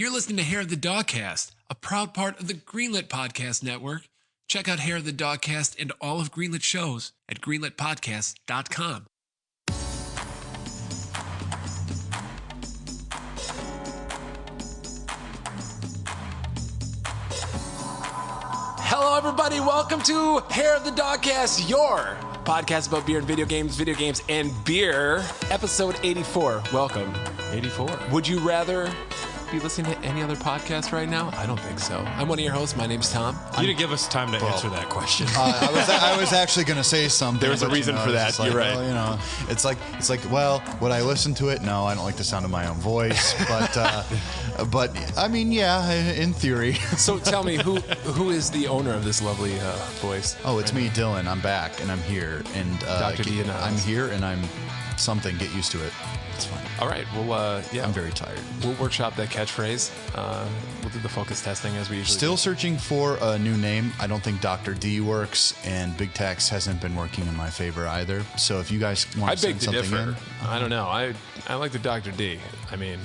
You're listening to Hair of the Dogcast, a proud part of the Greenlit Podcast Network. Check out Hair of the Dogcast and all of Greenlit shows at greenlitpodcast.com. Hello, everybody. Welcome to Hair of the Dogcast, your podcast about beer and video games, and beer. Episode 84. Welcome. 84. Would you rather be listening to any other podcast right now? I don't think so. I'm one of your hosts. My name's Tom. You didn't give us time to answer that question. I was actually going to say something. There's a reason for that. Like, you're right. Well, it's like, well, would I listen to it? No, I don't like the sound of my own voice. But I mean, yeah, in theory. So tell me, who is the owner of this lovely voice? Oh, it's me, Dylan. I'm back and I'm here. And Dr. D in the house. I'm here and I'm something. Get used to it. It's fine. All right. Well, yeah. I'm very tired. We'll workshop that catchphrase. We'll do the focus testing as we usually Still do. searching for a new name. I don't think Dr. D works, and Big Tax hasn't been working in my favor either. So if you guys want to send something in, I don't know. I like the Dr. D. I mean,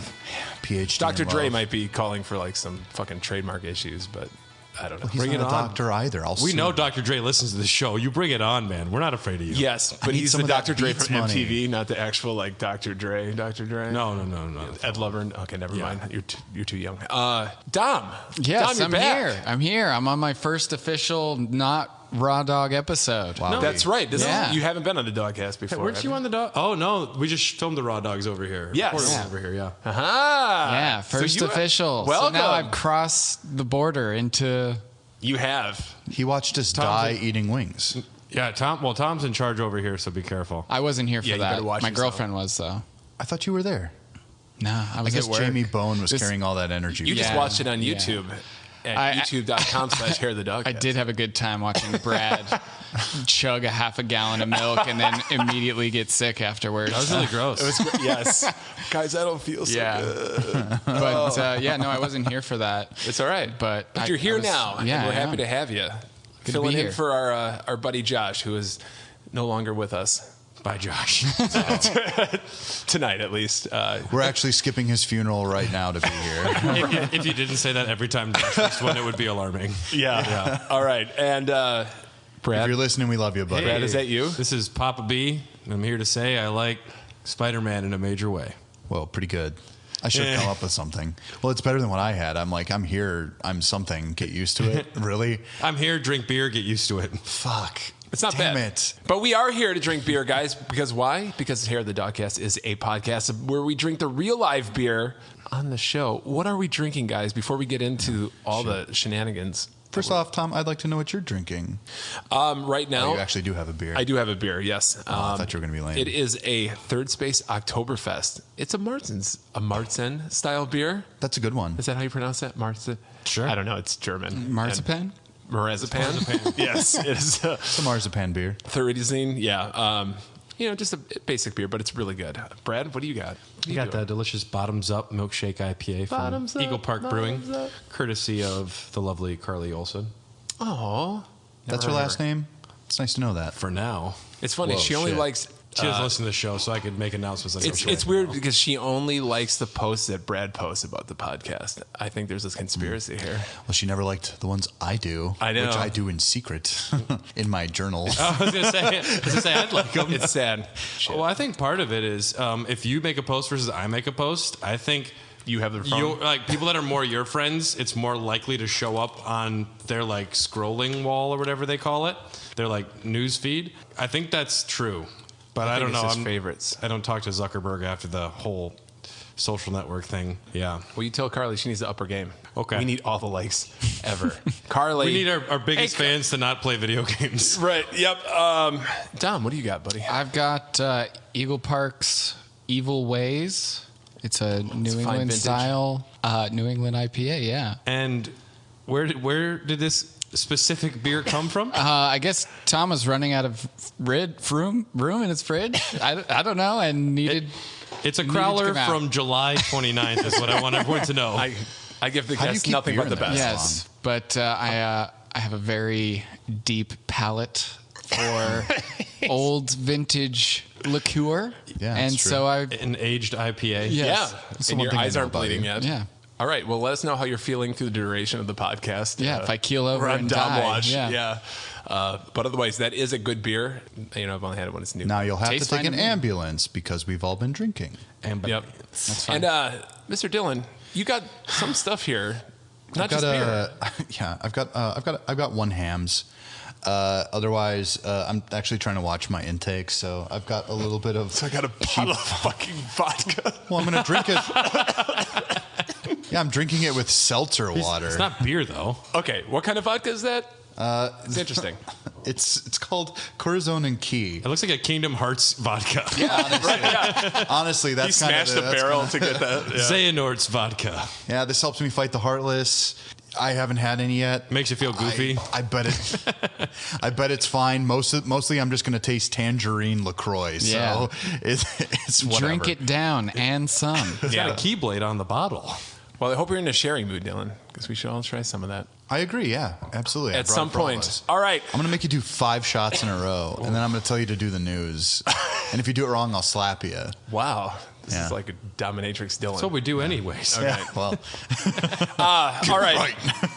PhD. Dr. in Dre love. might be calling for like some fucking trademark issues, but I don't know. He's not a doctor either. We know Dr. Dre listens to the show. You bring it on, man. We're not afraid of you. Yes, but need he's some the of that Dr. Dre Beats from money. MTV, not the actual like Dr. Dre. Dr. Dre. No. Ed Lover. Okay, never mind. You're too young. Dom. Yes, Dom, you're back. I'm here. I'm on my first official not raw dog episode. Wow. That's right. Yeah. You haven't been on the Dogcast before. Weren't you on the dog? Oh, no. We just filmed the Raw Dogs over here. Yes. Recorded Yeah. them over here, yeah. Aha. Yeah, first official. Welcome. So now I've crossed the border into... You have. He watched us die eating wings. Yeah, Tom's in charge over here, so be careful. I wasn't here for Yeah, you that. better watch My yourself. girlfriend was, though. I thought you were there. No, I I was guess at work. Jamie Bone was This- carrying all that energy. You just Yeah. watched it on Yeah. YouTube at youtube.com/Hair of the Dogcast. I did have a good time watching Brad chug a half a gallon of milk and then immediately get sick afterwards. That was really gross. It was yes. Guys, I don't feel so Yeah. good. But I wasn't here for that. It's all right. But you're here now, Yeah, and we're I happy am. to have you. to Filling be in here. for our buddy Josh, who is no longer with us. Bye, Josh. Tonight, at least. We're actually skipping his funeral right now to be here. if you didn't say that every time Josh missed one, it would be alarming. Yeah. All right. And If Brad, you're listening, we love you, buddy. Brad, is that you? This is Papa B, and I'm here to say I like Spider-Man in a major way. Well, pretty good. I should have come up with something. Well, it's better than what I had. I'm here. I'm something. Get used to it. Really? I'm here, drink beer, get used to it. Fuck. It's not Damn bad. it. But we are here to drink beer, guys. Because why? Because Hair of the Dogcast is a podcast where we drink the real live beer on the show. What are we drinking, guys, before we get into all the shenanigans? First off, Tom, I'd like to know what you're drinking. Right now, Oh, you actually do have a beer. I do have a beer, yes. I thought you were going to be lame. It is a Third Space Oktoberfest. It's a Marzen style beer. That's a good one. Is that how you pronounce that? Marzen? Sure. I don't know. It's German. Marzipan? Marzipan? Yes, it is. It's a marzipan beer. Thurizine, yeah. Just a basic beer, but it's really good. Brad, what do you got? You got the delicious Bottoms Up Milkshake IPA from Bottoms Up, Eagle Park Brewing, Bottoms Up. courtesy of the lovely Carly Olson. Oh, That's her last name? It's nice to know that. For now. it's funny. Whoa, she only shit. likes. She doesn't listen to the show, so I could make announcements on the show. It's weird because she only likes the posts that Brad posts about the podcast. I think there's this conspiracy here. Well, she never liked the ones I do. I know. Which I do in secret in my journal. I was gonna say I'd like them. It's sad. Well, I think part of it is if you make a post versus I make a post, I think You have the phone. you like people that are more your friends. It's more likely to show up on their like scrolling wall or whatever they call it. Their like news feed. I think that's true, but I don't know. It's just favorites. I don't talk to Zuckerberg after the whole social network thing. Yeah. Well, you tell Carly she needs to up her game. Okay. We need all the likes ever. Carly. We need our biggest fans to not play video games. Right. Yep. Dom, what do you got, buddy? I've got Eagle Park's Evil Ways. It's a New fine England vintage. style New England IPA, yeah. And where did this specific beer come from? I guess Tom was running out of room in his fridge. I don't know, and needed. It's a needed to crowler come out. from July 29th is what I want everyone to know. I give the How do you guests keep nothing beer but the in best. there? Yes, but I have a very deep palate for old vintage liqueur. Yeah, and that's true. so I An aged IPA. Yes. Yeah. That's the And one your thing I eyes know aren't about bleeding you. yet. yeah. All right. Well, let us know how you're feeling through the duration of the podcast. Yeah, if I keel over we're on and Dom die. Watch. Yeah. But otherwise, that is a good beer. I've only had it when it's new. Now you'll have Tastes to take fine an to me. ambulance because we've all been drinking. Yep. That's fine. And Mr. Dylan, you got some stuff here. Not just beer. Yeah, I've got one hams. Otherwise, I'm actually trying to watch my intake, so I've got a little bit of. So I got a bottle of fucking vodka. Well, I'm gonna drink it. Yeah, I'm drinking it with seltzer water. It's not beer though. Okay, what kind of vodka is that? It's interesting. It's called Corazon and Key. It looks like a Kingdom Hearts vodka. Honestly, He that's kind smashed of the barrel to get that. Xehanort's vodka. Yeah, this helps me fight the Heartless. I haven't had any yet. Makes you feel goofy. I bet it. I bet it's fine. Mostly, I'm just going to taste tangerine LaCroix. So Yeah. it's whatever. Drink it down and some. It's got a keyblade on the bottle. Well, I hope you're in a sharing mood, Dylan, because we should all try some of that. I agree. Yeah, absolutely. I At brought some it for all of point. us. All right. I'm going to make you do 5 shots in a row, and then I'm going to tell you to do the news. And if you do it wrong, I'll slap you. Wow. This Yeah. is like a dominatrix Dylan. That's what we do anyways. Yeah, well, All right.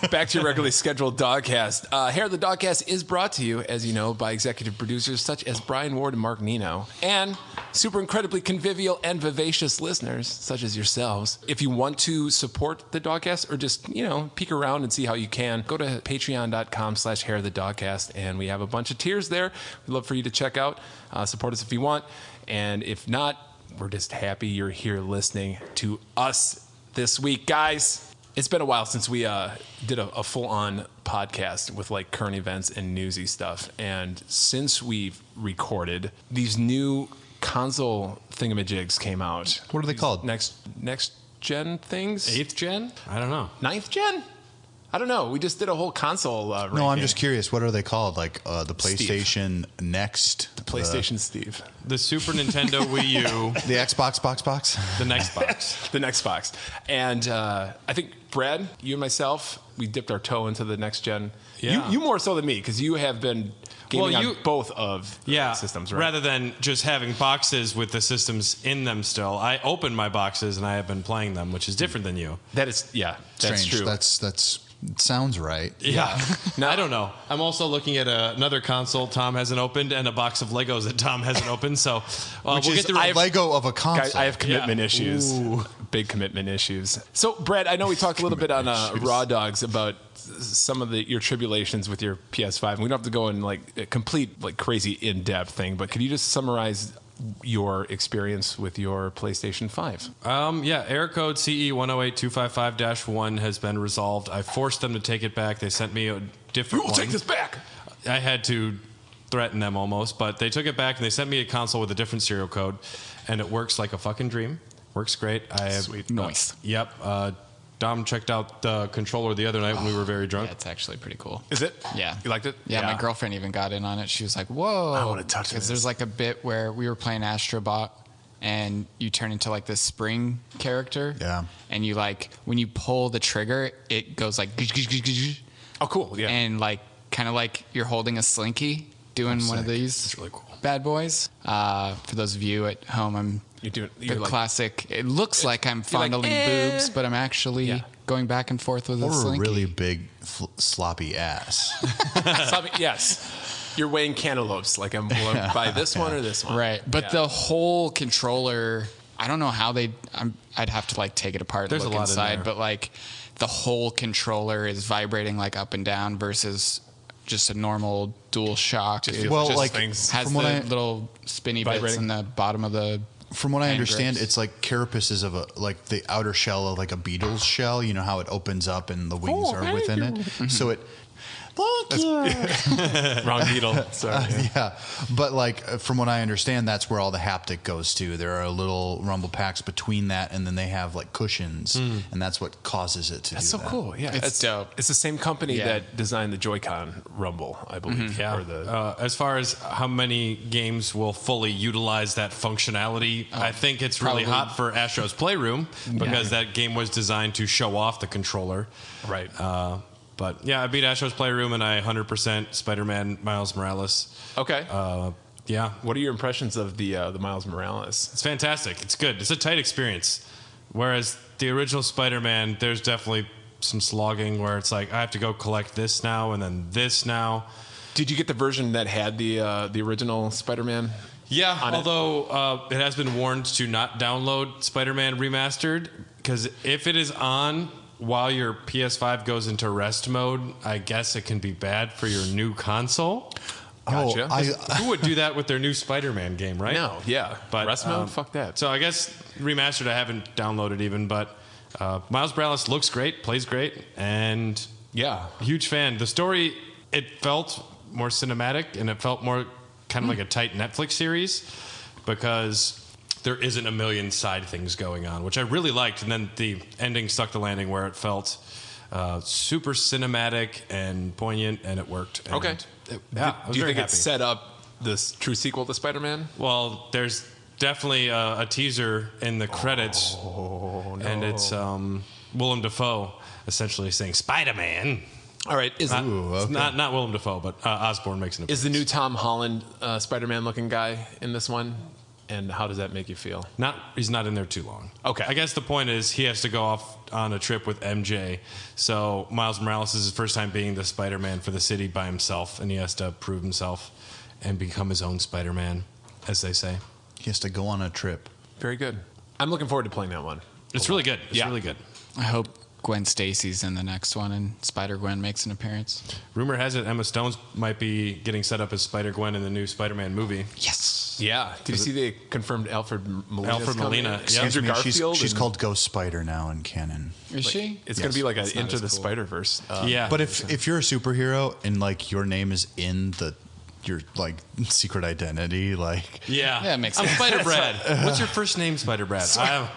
Back to your regularly scheduled Dogcast. Hair of the Dogcast is brought to you, as you know, by executive producers such as Brian Ward and Mark Nino, and super incredibly convivial and vivacious listeners such as yourselves. If you want to support the Dogcast or just, peek around and see how you can, go to patreon.com/hair of the Dogcast, and we have a bunch of tiers there. We'd love for you to check out. Support us if you want. And if not, we're just happy you're here listening to us this week. Guys, it's been a while since we did a full-on podcast with like current events and newsy stuff. And since we've recorded, these new console thingamajigs came out. what are they called? Next gen things? 8th gen? I don't know. 9th gen? I don't know. We just did a whole console No, I'm ranking. just curious. What are they called? Like the Steve. PlayStation Next, PlayStation Steve. The Super Nintendo Wii U, the Xbox box. the next box. The next box. And I think, Brad, you and myself, we dipped our toe into the next gen. Yeah. You more so than me, because you have been gaming on both of the systems, right? Rather than just having boxes with the systems in them still, I open my boxes and I have been playing them, which is different than you. That's Strange. true. That sounds right. Yeah. Now- I don't know. I'm also looking at another console Tom hasn't opened and a box of Legos that Tom hasn't opened. So Which we'll is get through a Lego of a console. Guys, I have commitment Yeah. issues. Big commitment issues. So, Brad, I know we talked a little bit on Raw Dogs about some of your tribulations with your PS5. And we don't have to go in like a complete, like crazy in-depth thing, but could you just summarize your experience with your PlayStation 5? Error code CE108255-1 has been resolved. I forced them to take it back. They sent me a different You will one. take this back. I had to threaten them almost, but they took it back and they sent me a console with a different serial code, and it works like a fucking dream. Works great. Sweet. Nice. Yep. Dom checked out the controller the other night when we were very drunk. Yeah, it's actually pretty cool. Is it? Yeah. You liked it? Yeah, my girlfriend even got in on it. She was like, whoa. I wanna touch Because this. there's like a bit where we were playing Astrobot and you turn into like this spring character. Yeah. And you like, when you pull the trigger, it goes like, Oh, cool. Yeah. and like kind of like you're holding a slinky doing one of these It's really cool. bad boys. For those of you at home, you're the like, classic. It looks like I'm like, fondling boobs, but I'm actually Yeah. going back and forth with a Or a slinky. really big sloppy ass. yes. You're weighing cantaloupes. Like I'm will I buy this one or this one. Right, but Yeah. the whole controller, I don't know how I'd have to like take it apart There's and a look lot in inside, there. but like the whole controller is vibrating like up and down versus just a normal dual shock. Just It feels Well, just like, things. has from the what I- little spinny bits Vibrating. in the bottom of the. From what I Hand understand, grips. it's like carapaces of like the outer shell of like a beetle's shell. You know how it opens up and the wings are within it. So it. Thank you. Wrong needle. Sorry. Yeah, but like from what I understand, that's where all the haptic goes to. There are little rumble packs between that, and then they have like cushions, and that's what causes it to That's do so that. cool. Yeah, It's dope. It's the same company Yeah. that designed the Joy-Con Rumble, I believe. Yeah. Or the As far as how many games will fully utilize that functionality, I think it's really probably- hot for Astro's Playroom because that game was designed to show off the controller. right. But yeah, I beat Astro's Playroom and I 100% Spider-Man Miles Morales. Okay. Yeah, What are your impressions of the Miles Morales? it's fantastic. It's good. It's a tight experience. Whereas the original Spider-Man, there's definitely some slogging where it's like I have to go collect this now and then this now. Did you get the version that had the original Spider-Man? Yeah, although it has been warned to not download Spider-Man Remastered, because if it is on while your PS5 goes into rest mode, I guess it can be bad for your new console. Gotcha. Who would do that with their new Spider-Man game, right? No, yeah. But rest mode? Fuck that. So I guess Remastered I haven't downloaded even, but Miles Morales looks great, plays great, and yeah, huge fan. The story, it felt more cinematic, and it felt more kind of like a tight Netflix series because there isn't a million side things going on, which I really liked. And then the ending stuck the landing where it felt super cinematic and poignant, and it worked. And okay. I was Do you very think happy. it set up this true sequel to Spider-Man? Well, there's definitely a teaser in the credits, and it's Willem Dafoe essentially saying Spider-Man. All right. It's not Willem Dafoe, but Osborn makes an appearance. Is the new Tom Holland Spider-Man looking guy in this one? And how does that make you feel? He's not in there too long. Okay. I guess the point is he has to go off on a trip with MJ. So Miles Morales is his first time being the Spider-Man for the city by himself, and he has to prove himself and become his own Spider-Man, as they say. He has to go on a trip. Very good. I'm looking forward to playing that one. It's really good. It's really good. I hope Gwen Stacy's in the next one and Spider-Gwen makes an appearance. Rumor has it Emma Stone might be getting set up as Spider-Gwen in the new Spider-Man movie. Yes. Yeah. Did you see they confirmed Alfred Molina? Alfred Molina. Yeah. Andrew Garfield. She's called Ghost Spider now in canon. Is she? It's going to be like That's an not Into as the cool. Spider-Verse. Yeah. But if you're a superhero and like your name is in your like secret identity, like Yeah, it makes I'm sense. Spider Brad. What's your first name, Spider Brad? Spider.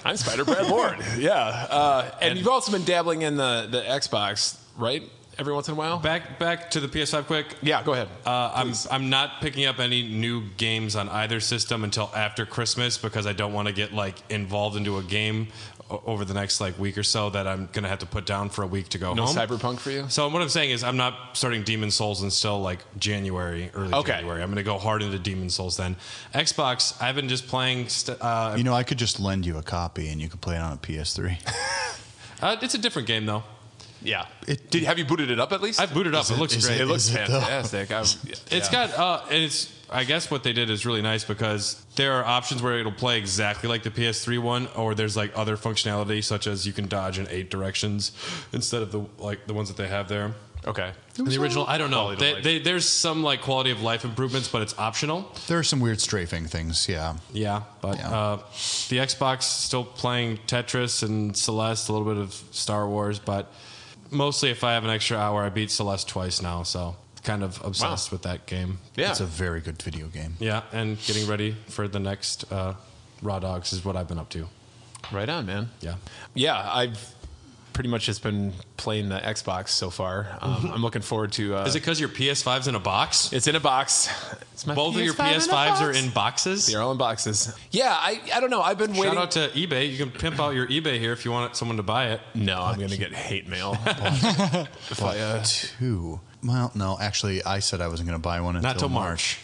I'm Spider-Brad Lord. Yeah. And you've also been dabbling in the Xbox, right? Every once in a while? Back to the PS5 quick. Yeah, go ahead. I'm not picking up any new games on either system until after Christmas because I don't want to get like involved into a game over the next like week or so that I'm gonna have to put down for a week to go No home. Cyberpunk for you? So what I'm saying is I'm not starting Demon Souls until like January, early January. I'm gonna go hard into Demon Souls then. Xbox, I've been just playing. I could just lend you a copy and you could play it on a PS3. It's a different game though. Yeah. Have you booted it up at least? I've booted up. It looks great. It looks Is it though? fantastic. It's got, and it's, I guess what they did is really nice because there are options where it'll play exactly like the PS3 one, or there's like other functionality such as you can dodge in 8 directions instead of the ones that they have there. Okay. The original, I don't know. Quality of life. There's some like quality of life improvements, but it's optional. There are some weird strafing things, yeah. Yeah, but the Xbox still playing Tetris and Celeste, a little bit of Star Wars, but mostly if I have an extra hour, I beat Celeste twice now, so kind of obsessed with that game. Yeah. It's a very good video game. Yeah, and getting ready for the next Raw Dogs is what I've been up to. Right on, man. Yeah. Yeah, I've pretty much just been playing the Xbox so far. I'm looking forward to... Is it because your PS5's in a box? It's in a box. It's my Both of your PS5s are in boxes? They're all in boxes. Yeah, I don't know. I've been waiting... Shout out to eBay. You can pimp out your eBay here if you want someone to buy it. No, I'm going to get hate mail. If I, 2. Well, no, actually, I said I wasn't going to buy one until Not till March.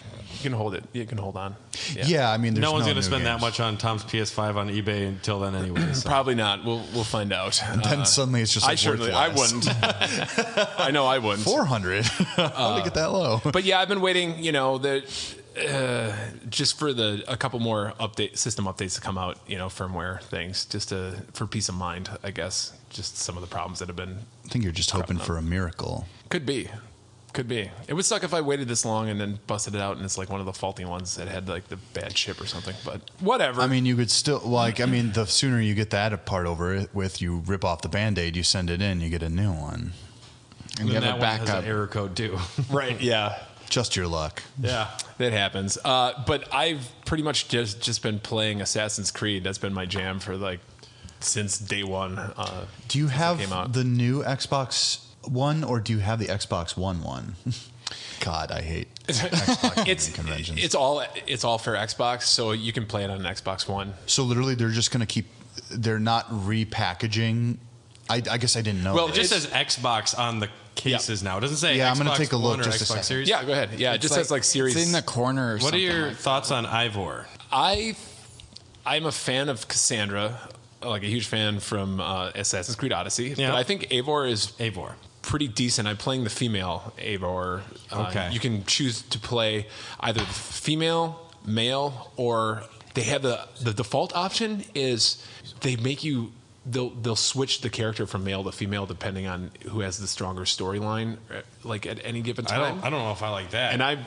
you can hold it. You can hold on. Yeah, I mean, there's No one's going to new spend that games. much on Tom's PS5 on eBay until then anyway. So. Probably not. We'll find out. Then suddenly it's just like I wouldn't. I know I wouldn't. 400. How did it get that low? But yeah, I've been waiting. Just for a couple more system updates to come out. Firmware things, just for peace of mind, I guess. Just some of the problems that have been. I think you're just hoping for a miracle. Could be. It would suck if I waited this long and then busted it out and it's like one of the faulty ones that had like the bad chip or something. But whatever. I mean, you could still the sooner you get that part over it with, you rip off the Band-Aid, you send it in, you get a new one. And you have that a one has backup. an error code too. Right. Yeah. Just your luck. Yeah. That happens. But I've pretty much just been playing Assassin's Creed. That's been my jam for like since day one. Do you came have out. the new Xbox One, or do you have the Xbox One? God, I hate Xbox conventions. It's all for Xbox, so you can play it on an Xbox One. So literally, they're just going to they're not repackaging. I guess I didn't know. Well, this. it just says Xbox on the cases now. It doesn't say Yeah, Xbox I'm gonna take a look One or just a Xbox second. Series. Yeah, go ahead. Yeah, it just says like Series. It's in the corner or What are something your like thoughts on Ivor? I I'm a fan of Cassandra, like a huge fan from Assassin's Creed Odyssey. Yeah. But I think Eivor is pretty decent. I'm playing the female Eivor. Okay. You can choose to play either female, male, or they have the default option is they make you. They'll switch the character from male to female depending on who has the stronger storyline, like at any given time. I don't know if I like that. And I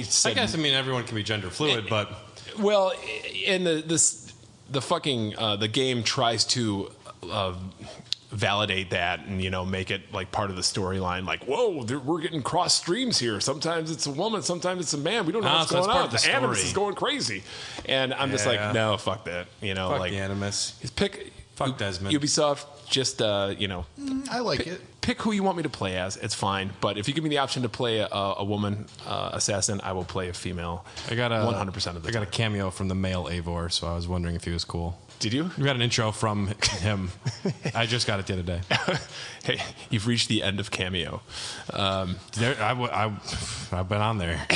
said, I guess everyone can be gender fluid, but well, and the fucking the game tries to validate that and make it like part of the storyline. Like, whoa, we're getting cross streams here. Sometimes it's a woman, sometimes it's a man. We don't know what's going on. The animus is going crazy, and I'm just like, no, fuck that. Fuck like the animus. Fuck Desmond. Ubisoft, just I like it. Pick who you want me to play as. It's fine. But if you give me the option to play a woman assassin, I will play a female. I got 100% of the I time. got a cameo from the male Eivor, so I was wondering if he was cool. Did you? We got an intro from him. I just got it the other day. Hey, you've reached the end of Cameo. I've been on there.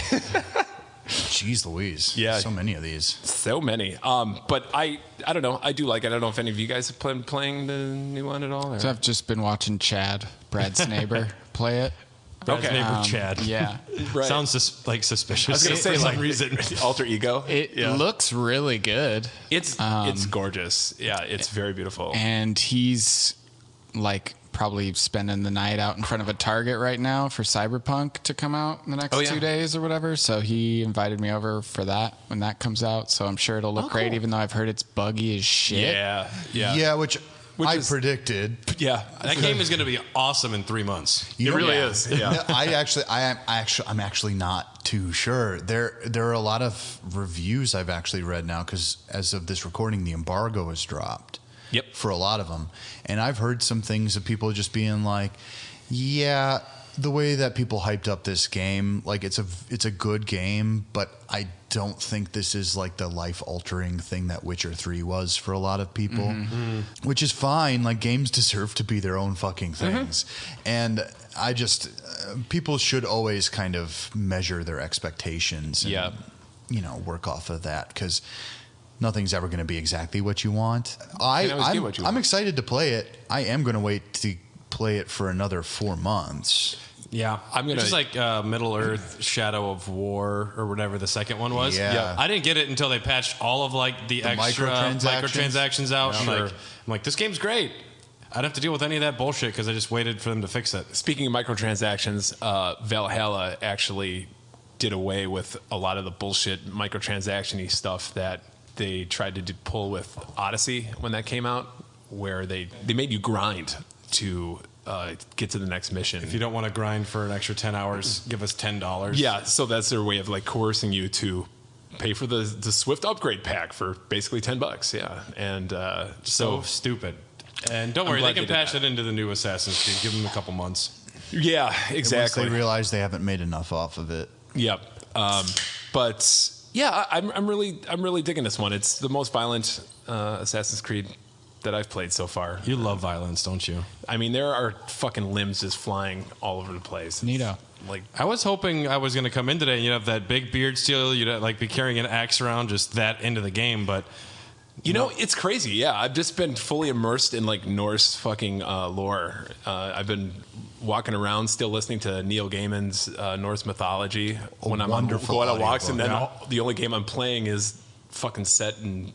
Jeez Louise. Yeah. So many of these. So many. But I don't know. I do like it. I don't know if any of you guys have been playing the new one at all. Or? So I've just been watching Chad, Brad's neighbor, play it. Brad's neighbor Chad. Yeah. Right. Sounds suspicious. I was going to say, for like, some reason. alter ego. It looks really good. It's gorgeous. Yeah, it's very beautiful. And he's like probably spending the night out in front of a Target right now for Cyberpunk to come out in the next 2 days or whatever. So he invited me over for that when that comes out. So I'm sure it'll look great, even though I've heard it's buggy as shit. Yeah, which I predicted. Yeah, that game is going to be awesome in 3 months. It really is. Yeah. I'm actually not too sure. There are a lot of reviews I've actually read now because as of this recording, the embargo has dropped. Yep. For a lot of them, and I've heard some things of people just being like, "Yeah, the way that people hyped up this game, like it's a good game, but I don't think this is like the life-altering thing that Witcher 3 was for a lot of people," which is fine. Like games deserve to be their own fucking things, and I just people should always kind of measure their expectations and work off of that because nothing's ever going to be exactly what you want. I'm excited to play it. I am going to wait to play it for another 4 months. Yeah, I'm gonna just like Middle Earth, Shadow of War, or whatever the second one was. Yeah. I didn't get it until they patched all of like the extra microtransactions out. Yeah. I'm like, this game's great. I don't have to deal with any of that bullshit because I just waited for them to fix it. Speaking of microtransactions, Valhalla actually did away with a lot of the bullshit microtransaction-y stuff that they tried to pull with Odyssey when that came out, where they made you grind to get to the next mission. If you don't want to grind for an extra 10 hours, give us $10. Yeah, so that's their way of like coercing you to pay for the Swift upgrade pack for basically $10. Yeah, and so stupid. And don't worry, they can patch that into the new Assassin's Creed. Give them a couple months. Yeah, exactly. Once they realize they haven't made enough off of it. Yep. But yeah, I'm really digging this one. It's the most violent Assassin's Creed that I've played so far. You love violence, don't you? I mean, there are fucking limbs just flying all over the place. Neato. Like, I was hoping I was going to come in today and you'd have that big beard still. You'd like be carrying an axe around just that into the game, but you know, it's crazy. Yeah, I've just been fully immersed in like Norse fucking lore. I've been walking around still listening to Neil Gaiman's Norse mythology when I'm going on walks, and then the only game I'm playing is fucking set in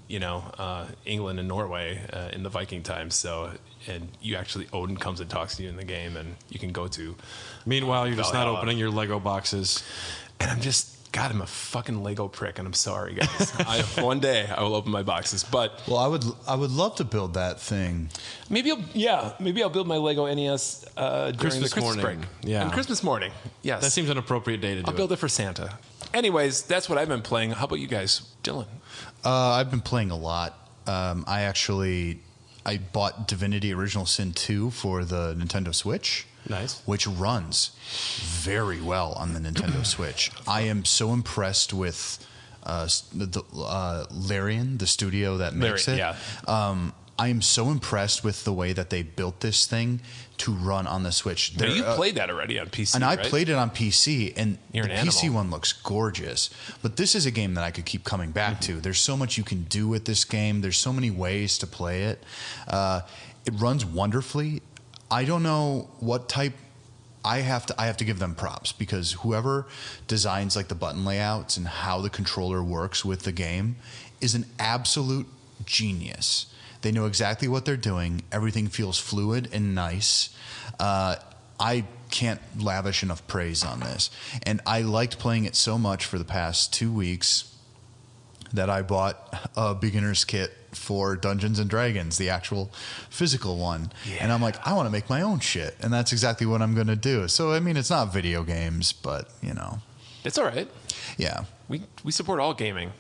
England and Norway in the Viking times. So, and you actually Odin comes and talks to you in the game, and you can go to. Meanwhile, you're just not opening your Lego boxes, and I'm a fucking Lego prick, and I'm sorry, guys. One day I will open my boxes, but well, I would love to build that thing. Maybe I'll build my Lego NES during Christmas the Christmas morning. break. Yeah, on Christmas morning. Yes, that seems an appropriate day to do. I'll build it for Santa. Anyways, that's what I've been playing. How about you guys, Dylan? I've been playing a lot. I bought Divinity Original Sin 2 for the Nintendo Switch. Nice. Which runs very well on the Nintendo Switch. I am so impressed with Larian, the studio that makes it. Yeah. I am so impressed with the way that they built this thing to run on the Switch. Now, you played that already on PC, and I right? played it on PC, and You're the an PC animal. one looks gorgeous. But this is a game that I could keep coming back to. There's so much you can do with this game. There's so many ways to play it. It runs wonderfully. I don't know what type. I have to give them props, because whoever designs like the button layouts and how the controller works with the game is an absolute genius. They know exactly what they're doing. Everything feels fluid and nice. I can't lavish enough praise on this. And I liked playing it so much for the past 2 weeks that I bought a beginner's kit for Dungeons and Dragons, the actual physical one. Yeah. And I'm like, I want to make my own shit. And that's exactly what I'm going to do. So, I mean, it's not video games, but, you know. It's all right. Yeah. We support all gaming.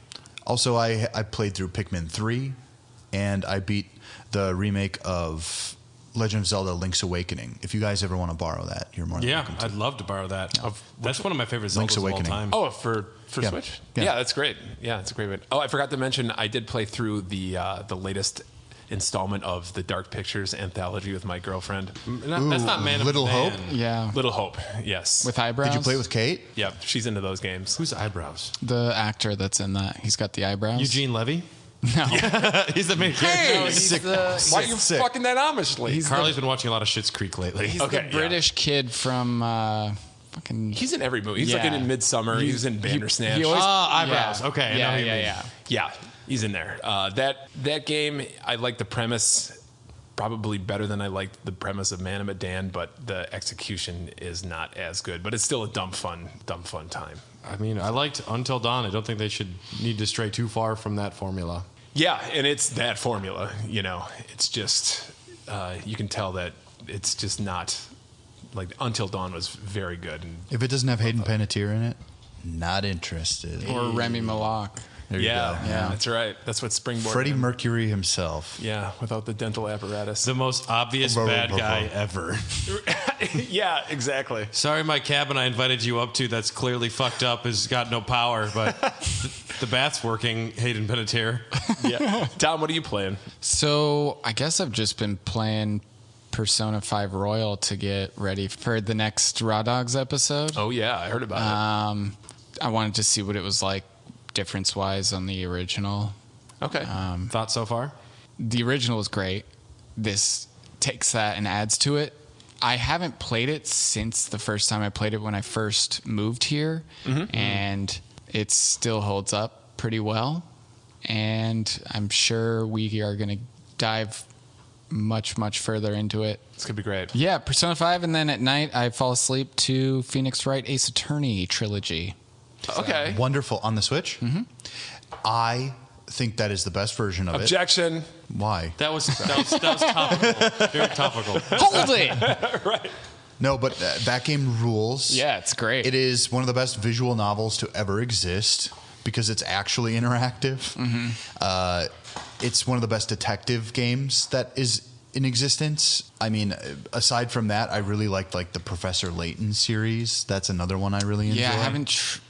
Also, I played through Pikmin 3, and I beat the remake of Legend of Zelda Link's Awakening. If you guys ever want to borrow that, you're more than welcome to. I'd love to borrow that. Yeah. That's one of my favorite Zeldas Link's of all Awakening. time. Oh, for Yeah. Switch? Yeah. Yeah, that's great. Yeah, it's a great one. Oh, I forgot to mention, I did play through the latest installment of the Dark Pictures anthology with my girlfriend. That's not Man Little of Hope? Man. Yeah. Little Hope, yes. With eyebrows. Did you play it with Kate? Yep, she's into those games. Whose eyebrows? the actor that's in that? He's got the eyebrows. Eugene Levy? No. He's the main character. No, he's Sick. the, Why are you Sick. fucking that Amishly? Carly's been watching a lot of Schitt's Creek lately. he's Okay, the yeah. British kid from fucking. He's in every movie. He's like Yeah. in Midsummer. He was in Bandersnatch. he always- eyebrows. Yeah. Okay, I know Yeah, who you yeah, mean. yeah. Yeah, he's in there. That game, I like the premise probably better than I liked the premise of Man of Dan, but the execution is not as good. But it's still a dumb fun time. I mean, I liked Until Dawn. I don't think they should need to stray too far from that formula. Yeah, and it's that formula. You know, it's just you can tell that it's just not like Until Dawn was very good. And If it doesn't have Hayden Panettiere in it, not interested. Or Remy Malak. There you yeah, go. yeah, that's right. That's what Springboard. Freddie him. Mercury himself. Yeah, without the dental apparatus. The most obvious Bro, bad bro, bro. guy ever. Yeah, exactly. Sorry, my cabin I invited you up to that's clearly fucked up has got no power, but the bath's working, Hayden Panettiere. Yeah. Tom, what are you playing? So I guess I've just been playing Persona 5 Royal to get ready for the next Raw Dogs episode. Oh yeah, I heard about I wanted to see what it was like difference-wise on the original. it. Okay. Thoughts so far? The original was great. This takes that and adds to it. I haven't played it since the first time I played it when I first moved here, and it still holds up pretty well. And I'm sure we are going to dive much, much further into it. It's gonna be great. Yeah, Persona 5, and then at night I fall asleep to Phoenix Wright Ace Attorney trilogy. Okay. Wonderful. On the Switch? Mm-hmm. I think that is the best version of Objection. it. Why? That was topical. Very topical. Hold it! Right. No, but that game rules. Yeah, it's great. It is one of the best visual novels to ever exist because it's actually interactive. It's one of the best detective games that is in existence. I mean, aside from that, I really liked like the Professor Layton series. That's another one I really enjoy. Yeah, I haven't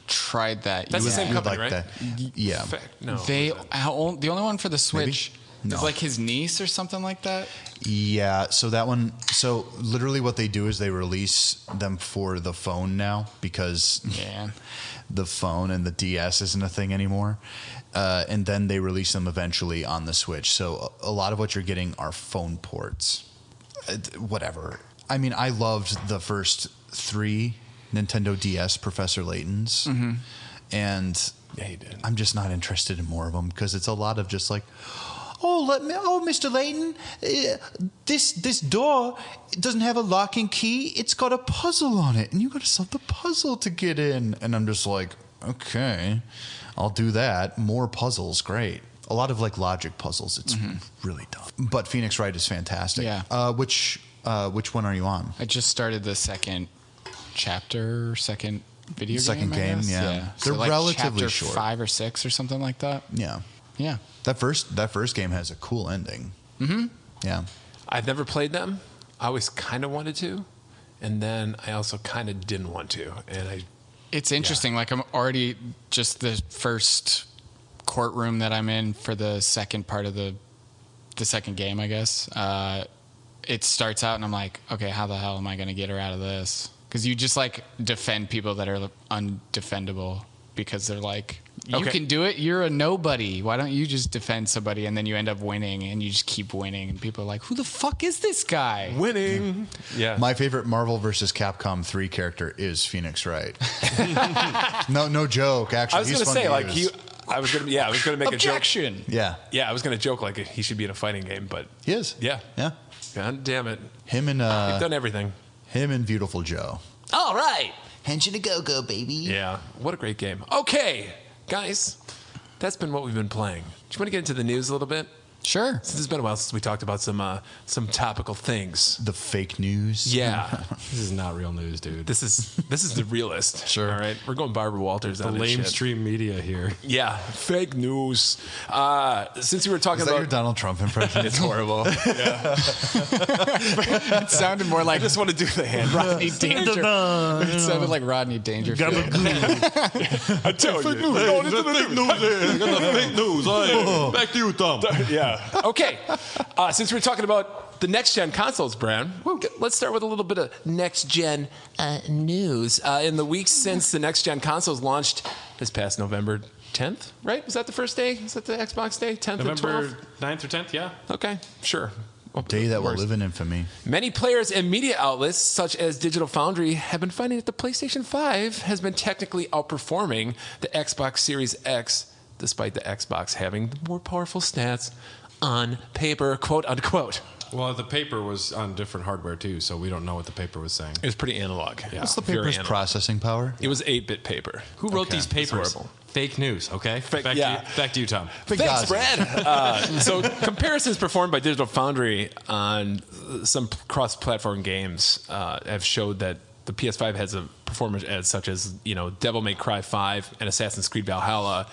tried that That's the yet. same You would company, like right? that. Yeah. No. The only one for the Switch No. is like his niece or something like that. Yeah, so that one, so literally what they do is they release them for the phone now because Yeah. the phone and the DS isn't a thing anymore. And then they release them eventually on the Switch. So a lot of what you're getting are phone ports. Whatever. I mean, I loved the first 3 Nintendo DS Professor Laytons. And Yeah, he did. I'm just not interested in more of them because it's a lot of just like, oh, Mr. Layton, this door doesn't have a locking key. It's got a puzzle on it, and you got to solve the puzzle to get in. And I'm just like, okay, I'll do that. More puzzles, great. A lot of like logic puzzles. It's really dumb. But Phoenix Wright is fantastic. Yeah. Which one are you on? I just started the second chapter, second video Second game. I game, guess. yeah. So They're like relatively chapter short. 5 or 6 or something like that. Yeah, Yeah. that first game has a cool ending. Mm-hmm. Yeah. I've never played them. I always kind of wanted to, and then I also kind of didn't want to. And It's interesting. Like I'm already just the first courtroom that I'm in for the second part of the the second game, I guess. It starts out and I'm like, okay, how the hell am I going to get her out of this? Because you just like defend people that are undefendable because they're like, you can do it. You're a nobody. Why don't you just defend somebody? And then you end up winning and you just keep winning. And people are like, who the fuck is this guy? Winning. Yeah. My favorite Marvel vs. Capcom 3 character is Phoenix Wright. No joke. Actually, I was going to say, like, I was going to make Objection. a joke. Yeah. Yeah, I was going to joke like he should be in a fighting game, but He is. yeah. Yeah. God damn it. Him and You've done everything. him and Beautiful Joe. All right. Henshin a go-go, baby. Yeah. What a great game. Okay, guys. That's been what we've been playing. Do you want to get into the news a little bit? Sure. Since it's been a while since we talked about some topical things. The fake news. Yeah. This is not real news, dude. This is the realist. Sure. All right. We're going Barbara Walters The on this shit. lamestream media here. Yeah. Fake news. Since we were talking Is that about your Donald Trump impression? it's horrible. Yeah. It sounded more like I just want to do the hand. Rodney Dangerfield. It sounded like Rodney Dangerfield. I tell you. Going into the fake news. Got the fake news. All right. Back to you, Tom. Yeah. Okay. Since we're talking about the next gen consoles, Brad, let's start with a little bit of next gen news. In the weeks since the next gen consoles launched this past November 10th, right? Was that the first day? Was that the Xbox day? 10th or November 12th? 9th or 10th, yeah. Okay, sure. Well, Day that will works. live in infamy. Many players and media outlets, such as Digital Foundry, have been finding that the PlayStation 5 has been technically outperforming the Xbox Series X, despite the Xbox having the more powerful stats on paper, quote unquote. Well, the paper was on different hardware, too, so we don't know what the paper was saying. It was pretty analog. Yeah. What's the Very paper's analog. processing power? It was 8-bit paper. Who wrote Okay. these papers? It's horrible. Fake news, okay? yeah. Back to you, Tom. Thanks, Fugazi. Brad. So comparisons performed by Digital Foundry on some cross-platform games have showed that the PS5 has a performance edge, such as Devil May Cry 5 and Assassin's Creed Valhalla,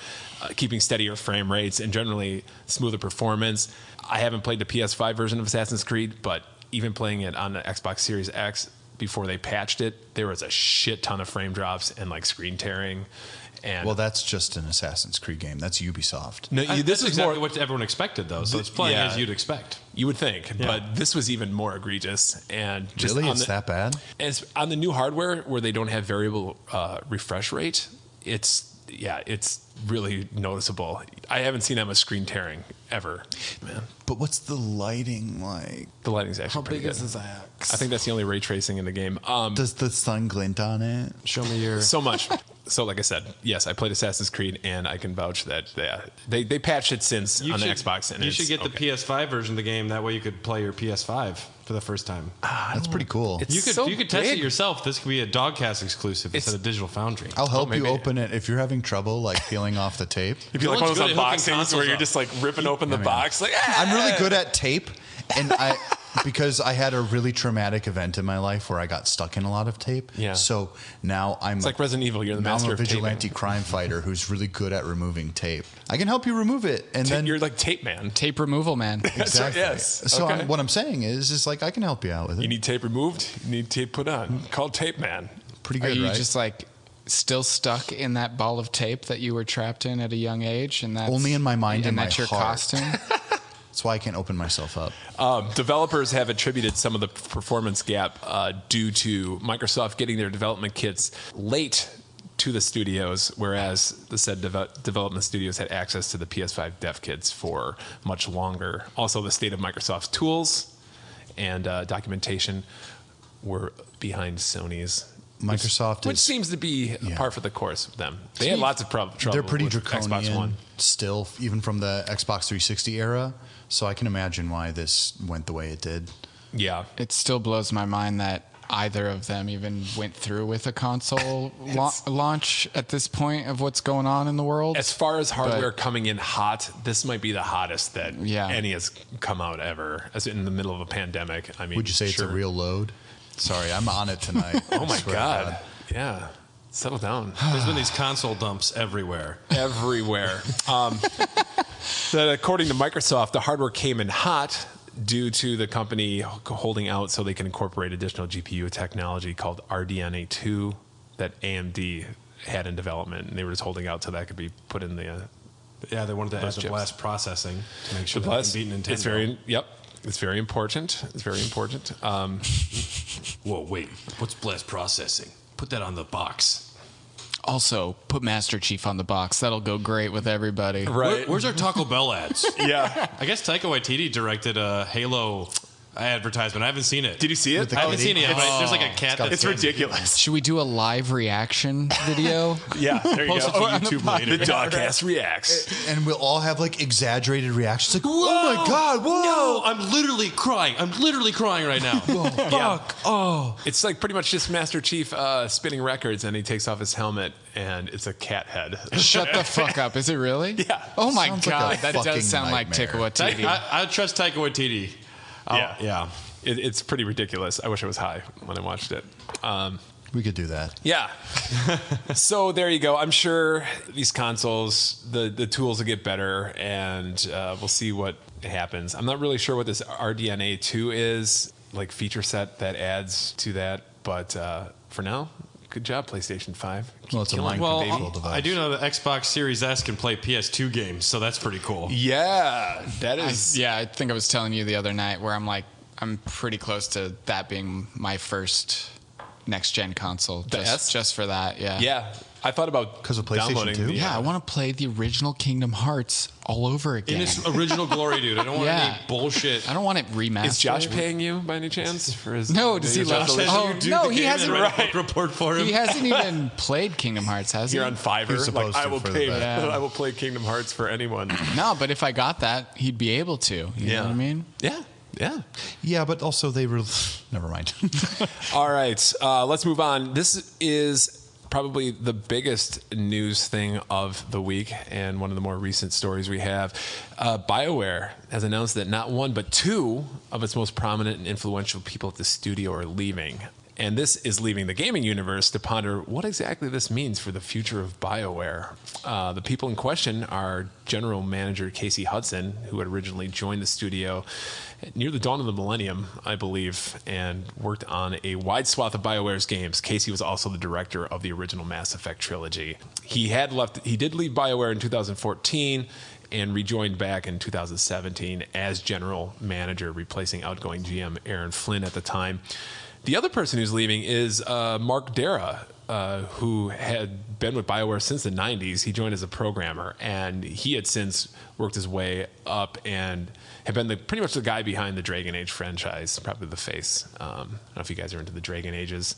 keeping steadier frame rates and generally smoother performance. I haven't played the PS5 version of Assassin's Creed, but even playing it on the Xbox Series X before they patched it, there was a shit ton of frame drops and like screen tearing. And Well, that's just an Assassin's Creed game. That's Ubisoft. no, This this is is exactly more. what everyone expected, though, so it's playing yeah. as you'd expect. You would think, but this was even more egregious. And just Really? on It's that bad? And it's on the new hardware where they don't have variable refresh rate. It's really noticeable. I haven't seen that much screen tearing ever, man. But what's the lighting like? The lighting's actually pretty good. his axe? I think that's the only ray tracing in the game. Does the sun glint on it? Show me your... So much. So, like I said, yes, I played Assassin's Creed, and I can vouch that they patched it since on the Xbox. And you it's should get the okay. PS5 version of the game. That way you could play your PS5 for the first time. That's pretty cool. It's You so could test big. it yourself. This could be a Dogcast exclusive instead of Digital Foundry. I'll help you maybe. open it if you're having trouble like peeling off the tape. It'd be like one of Everyone's those good at hooking unboxings consoles where you're up. just like ripping open the man. box. Like, I'm really good at tape, and because I had a really traumatic event in my life where I got stuck in a lot of tape. Yeah. So now I'm It's like Resident Evil. You're the now I'm master a of vigilante taping. crime fighter who's really good at removing tape. I can help you remove it, and then You're like tape man. Tape removal, man. exactly. yes. So Okay. what I'm saying is like I can help you out with it. You need tape removed. You need tape put on. Called Tape Man. Pretty Are good, you right? just like still stuck in that ball of tape that you were trapped in at a young age? And that's Only in my mind and that's my your heart. costume? That's why I can't open myself up. Developers have attributed some of the performance gap due to Microsoft getting their development kits late to the studios, whereas the said development studios had access to the PS5 dev kits for much longer. Also, the state of Microsoft's tools and documentation were behind Sony's. Microsoft Which is seems to be par for the course with them. They had lots of trouble. they're pretty with Xbox draconian One. still, even from the Xbox 360 era. So I can imagine why this went the way it did. Yeah. It still blows my mind that either of them even went through with a console launch at this point of what's going on in the world. As far as hardware coming in hot, this might be the hottest that any has come out ever. As in the middle of a pandemic. I mean, Would you say it's a real load? Sorry, I'm on it tonight. Oh my Swear to God. Yeah. Settle down. There's been these console dumps everywhere. Everywhere. That according to Microsoft, the hardware came in hot due to the company holding out so they can incorporate additional GPU technology called RDNA2 that AMD had in development. And they were just holding out till that could be put in the Yeah, they wanted to add the chips. blast processing to make sure The that blast, they can beat Nintendo. It's very important. It's very important. Whoa, wait. What's blast processing? Put that on the box. Also, put Master Chief on the box. That'll go great with everybody. Right. Where's our Taco Bell ads? Yeah. I guess Taika Waititi directed a Halo advertisement. I haven't seen it. Did you see it? I haven't seen it yet, but there's like a cat. It's ridiculous. Should we do a live reaction video? Yeah, there you Post it go. to YouTube later. The Dogcast reacts. And we'll all have like exaggerated reactions. Like, oh my God, whoa. No, I'm literally crying. I'm literally crying right now. Fuck. Oh. It's like pretty much just Master Chief spinning records, and he takes off his helmet, and it's a cat head. Shut the fuck up. Is it really? Yeah. Oh my Sounds like God. a That fucking does sound like nightmare. Taika Waititi. I trust Taika Waititi. Yeah. It's pretty ridiculous. I wish I was high when I watched it. We could do that. Yeah. So there you go. I'm sure these consoles, the tools will get better, and we'll see what happens. I'm not really sure what this RDNA 2 is, like feature set that adds to that. But for now, good job, PlayStation 5. Well, it's a Killing it, Well, baby. device. I do know the Xbox Series S can play PS2 games, so that's pretty cool. Yeah, that is. I think I was telling you the other night where I'm like, I'm pretty close to that being my first next gen console. S? Just for that, yeah. Yeah, I thought about 'Cause of PlayStation downloading 2? the, Yeah, I want to play the original Kingdom Hearts all over again. In its original glory, dude. I don't want Yeah. any bullshit. I don't want it remastered. Is Josh paying you by any chance for his? No, does he Josh love- says Oh, you do no, the he game hasn't- and write a book report for him. He hasn't even played Kingdom Hearts, has he? You're on Fiverr. He's supposed Like, I to will for pay. the best. Yeah. I will play Kingdom Hearts for anyone. No, but if I got that, he'd be able to. You know what I mean? Yeah. Yeah. Yeah, but also they were. Never mind. All right. Let's move on. This is probably the biggest news thing of the week and one of the more recent stories we have. Bioware has announced that not one, but two of its most prominent and influential people at the studio are leaving. And this is leaving the gaming universe to ponder what exactly this means for the future of Bioware. The people in question are general manager Casey Hudson, who had originally joined the studio near the dawn of the millennium, I believe, and worked on a wide swath of Bioware's games. Casey was also the director of the original Mass Effect trilogy. He did leave Bioware in 2014 and rejoined back in 2017 as general manager, replacing outgoing GM Aaron Flynn at the time. The other person who's leaving is Mark Dara, who had been with BioWare since the 90s. He joined as a programmer, and he had since worked his way up and had been pretty much the guy behind the Dragon Age franchise, probably the face. I don't know if you guys are into the Dragon Ages.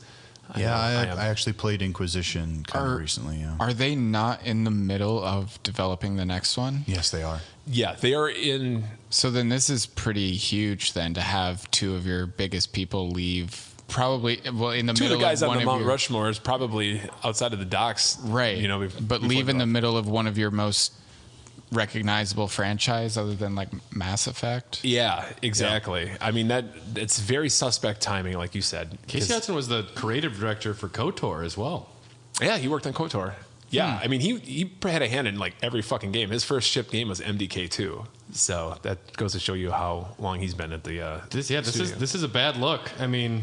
I actually played Inquisition kind of recently. Yeah. Are they not in the middle of developing the next one? Yes, they are. Yeah, they are in. So then this is pretty huge then to have two of your biggest people leave. Probably, well, in the Two of middle the guys of on one the of Mount your, Rushmore is probably outside of the docks. right? You know, but leave in the middle of one of your most recognizable franchise other than like Mass Effect. Yeah, exactly. Yeah. I mean, it's very suspect timing, like you said. Casey Hudson was the creative director for KOTOR as well. Yeah, he worked on KOTOR. Yeah, I mean, he had a hand in like every fucking game. His first shipped game was MDK2. So that goes to show you how long he's been at the. This is a bad look. I mean,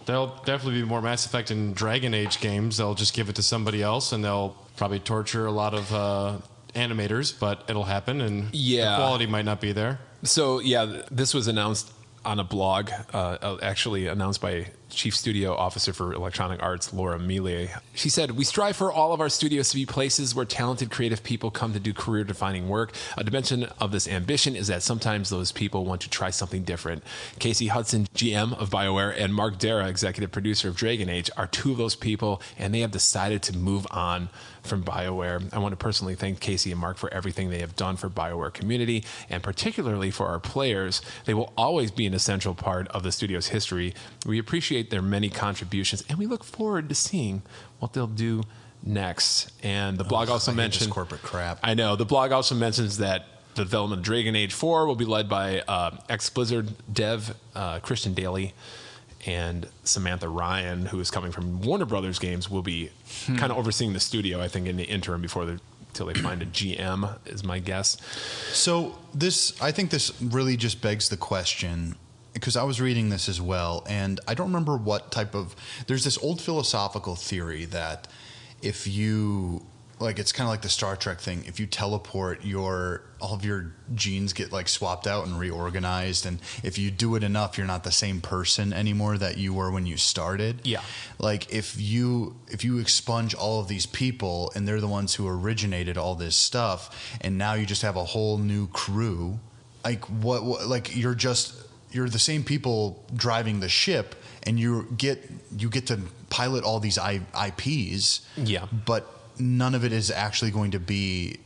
there'll definitely be more Mass Effect and Dragon Age games. They'll just give it to somebody else, and they'll probably torture a lot of animators, but it'll happen, and the quality might not be there. So yeah, this was announced on a blog, actually announced by Chief Studio Officer for Electronic Arts, Laura Mealy. She said, "We strive for all of our studios to be places where talented creative people come to do career-defining work. A dimension of this ambition is that sometimes those people want to try something different. Casey Hudson, GM of BioWare, and Mark Dara, executive producer of Dragon Age, are two of those people, and they have decided to move on from BioWare. I want to personally thank Casey and Mark for everything they have done for BioWare community, and particularly for our players. They will always be an essential part of the studio's history. We appreciate their many contributions, and we look forward to seeing what they'll do next." And the blog also mentioned corporate crap. I know. The blog also mentions that the development of Dragon Age 4 will be led by ex-Blizzard dev Christian Daly, and Samantha Ryan, who is coming from Warner Brothers Games, will be kind of overseeing the studio, I think, in the interim until they find a GM, is my guess. So I think this really just begs the question, because I was reading this as well, and I don't remember what type of. There's this old philosophical theory that if you like it's kind of like the Star Trek thing. If you teleport, all of your genes get like swapped out and reorganized, and if you do it enough, you're not the same person anymore that you were when you started. Yeah. Like if you expunge all of these people and they're the ones who originated all this stuff, and now you just have a whole new crew, like what like you're the same people driving the ship, and you get to pilot all these IPs. Yeah. But none of it is actually going to be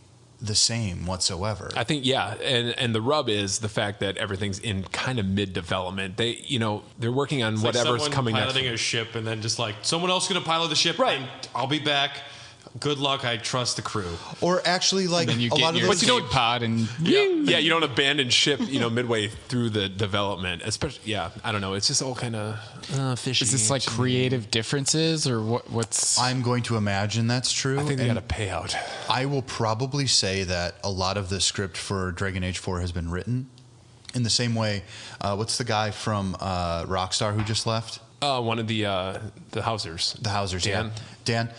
the same whatsoever. I think, yeah. And the rub is the fact that everything's in kind of mid-development. They're working on whatever's coming next. Piloting a ship and then just like, someone else going to pilot the ship. Right. And I'll be back. Good luck. I trust the crew. Or actually, like, Then you a get lot of your those... escape pod and Yeah, you don't abandon ship, midway through the development. Especially, I don't know. It's just all kind of fishy. Is this like creative differences or what's? I'm going to imagine that's true. I think they and got a payout. I will probably say that a lot of the script for Dragon Age 4 has been written in the same way. What's the guy from Rockstar who just left? One of the Housers. The Housers, Dan. yeah. Dan,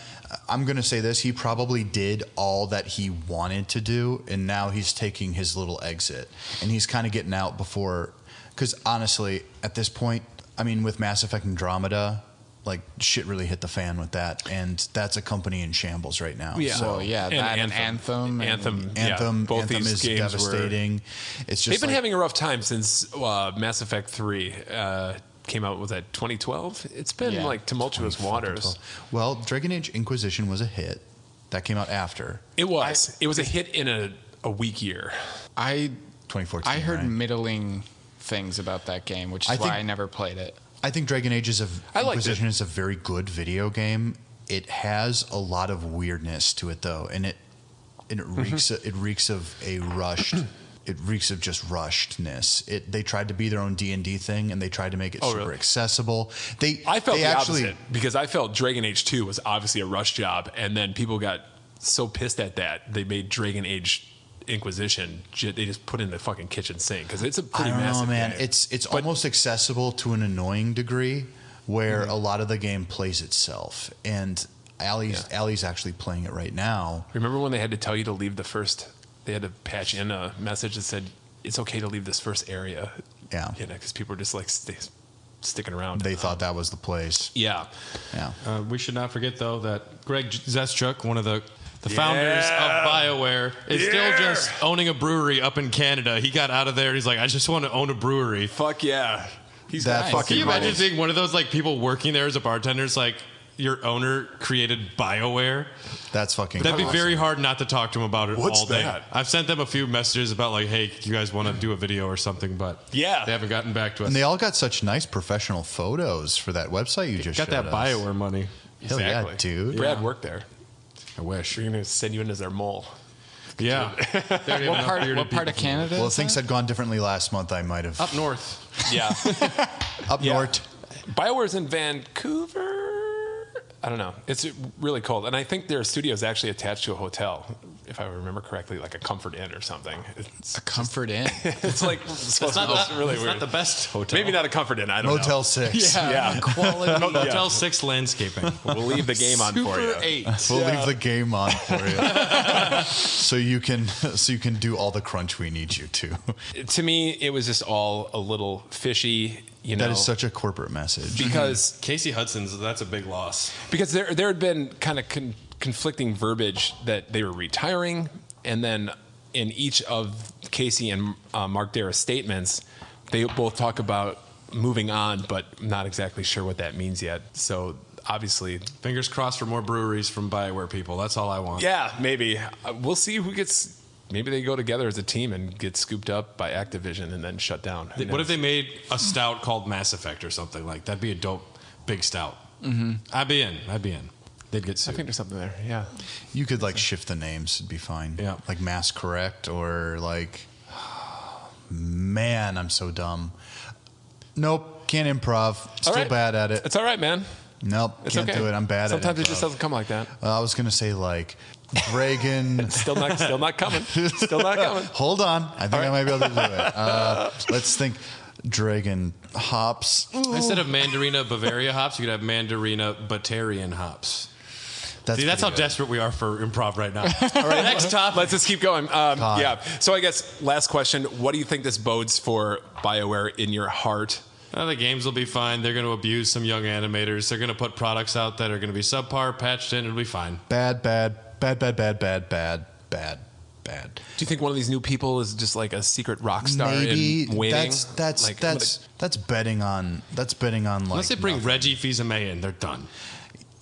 I'm going to say this. He probably did all that he wanted to do, and now he's taking his little exit. And he's kind of getting out before... Because honestly, at this point, I mean, with Mass Effect Andromeda, like, shit really hit the fan with that. And that's a company in shambles right now. Yeah. So, Well, yeah, that and Anthem. Anthem. Anthem these is games devastating. It's just They've been like, having a rough time since Mass Effect 3 came out. Was that 2012? It's been like tumultuous waters. Well, Dragon Age Inquisition was a hit. That came out after It was. It was a hit in a weak year. 2014. I heard right? middling things about that game, which is why I never played it. I think Dragon Age Inquisition it. is a very good video game. It has a lot of weirdness to it, though, and it reeks of just rushedness. They tried to be their own D&D thing, and they tried to make it super accessible. I felt the actually, opposite because I felt Dragon Age 2 was obviously a rush job, and then people got so pissed at that they made Dragon Age Inquisition. They just put in the fucking kitchen sink because it's a pretty massive man. game. It's almost accessible to an annoying degree, where a lot of the game plays itself. And Allie's actually playing it right now. Remember when they had to tell you to leave they had to patch in a message that said it's okay to leave this first area. Yeah. Because people were just like sticking around. They thought that was the place. Yeah. Yeah. We should not forget, though, that Greg Zeschuk, one of the founders of Bioware, is still just owning a brewery up in Canada. He got out of there. He's like, I just want to own a brewery. Fuck yeah. He's That nice. fucking Can you imagine rules. seeing one of those like people working there as a bartender? It's like your owner created Bioware. That's fucking That'd be awesome. very hard not to talk to him about it What's all day. that? I've sent them a few messages about like, hey, you guys want to do a video or something, but Yeah. they haven't gotten back to us. And they all got such nice professional photos for that website you just got that showed us. Bioware money. Hell yeah, dude. Brad worked there. I wish. We're going to send you in as their mole. Yeah. What part of Canada? Well, if is things that? had gone differently last month, I might have Up north. Yeah. up Yeah. north. BioWare's in Vancouver. I don't know. It's really cold. And I think their studio is actually attached to a hotel, if I remember correctly, like a Comfort Inn or something. It's A Comfort Inn. It's like supposed to be really it's weird. not the best hotel. Maybe not a Comfort Inn. I don't Motel know. 6. Yeah. Quality. Motel 6 landscaping. We'll leave the game on for you. Super 8. We'll leave the game on for you, so you can do all the crunch we need you to. To me, it was just all a little fishy. That is such a corporate message. because Casey Hudson's, that's a big loss. because there had been kind of conflicting verbiage that they were retiring, and then in each of Casey and Mark Darrah's statements, they both talk about moving on, but not exactly sure what that means yet. So obviously, Fingers crossed for more breweries from Bioware people. That's all I want. yeah, maybe we'll see who gets. Maybe they go together as a team and get scooped up by Activision and then shut down. Who What knows? if they made a stout called Mass Effect or something like that'd be a dope big stout. Mm-hmm. I'd be in. They'd get I sued. think there's something there. Yeah. You could like shift the names; it'd be fine. Yeah. Like Mass Correct or like. Man, I'm so dumb. Nope, can't improv. Still right. bad at it. It's all right, man. Nope, It's can't okay. do it. I'm bad Sometimes at it. it just doesn't come like that. I was gonna say like Dragon. Still not coming. Still not coming. Hold on, I think I might be able to do it. Let's think. Dragon hops. Instead of Mandarina Bavaria hops, you could have Mandarina Batarian hops. That's how desperate we are for improv right now. All right, next topic. Let's just keep going. Yeah. So I guess last question: what do you think this bodes for BioWare in your heart? The games will be fine. They're going to abuse some young animators. They're going to put products out that are going to be subpar, patched in. It'll be fine. Bad. Do you think one of these new people is just like a secret rock star Maybe in waiting? That's betting on like Unless they bring nothing. Reggie Fils-Aimé in, they're done.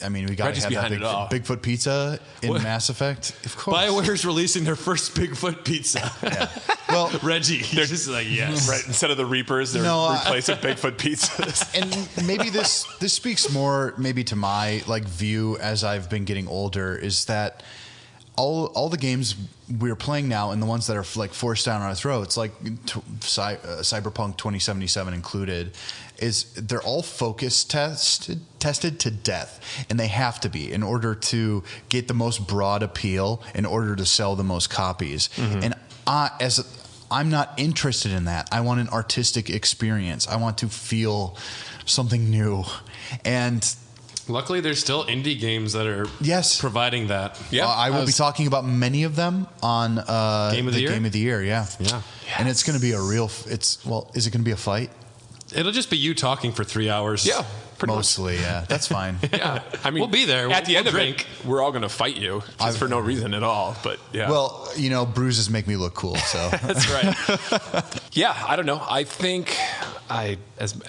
I mean, we got to have that Bigfoot pizza in Mass Effect. Of course. BioWare's releasing their first Bigfoot pizza. Yeah. Well, Reggie, they're just like, yes. Right, instead of the Reapers, they're replacing Bigfoot pizzas. And maybe this speaks more maybe to my like view as I've been getting older, is that all the games we're playing now and the ones that are like forced down our throats, like Cyberpunk 2077 included, is they're all focus tested to death, and they have to be in order to get the most broad appeal, in order to sell the most copies. And I'm not interested in that. I want an artistic experience. I want to feel something new, and luckily, there's still indie games that are providing that. Yeah, I will be talking about many of them on Game of the Year. Yeah. Yes. And it's going to be a real. Is it going to be a fight? It'll just be you talking for 3 hours. Yeah, mostly. Yeah, that's fine. Yeah, I mean, we'll be there. At the end drink. of it, we're all going to fight you just for no reason at all. But yeah, well, bruises make me look cool, so that's right. Yeah, I don't know. I think I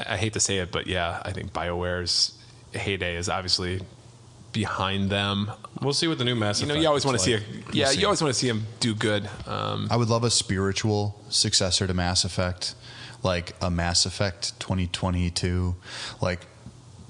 hate to say it, but yeah, I think BioWare's heyday is obviously behind them. We'll see what the new Mass Effect. You always want to like. you always want to see him do good. I would love a spiritual successor to Mass Effect, like a Mass Effect 2022. Like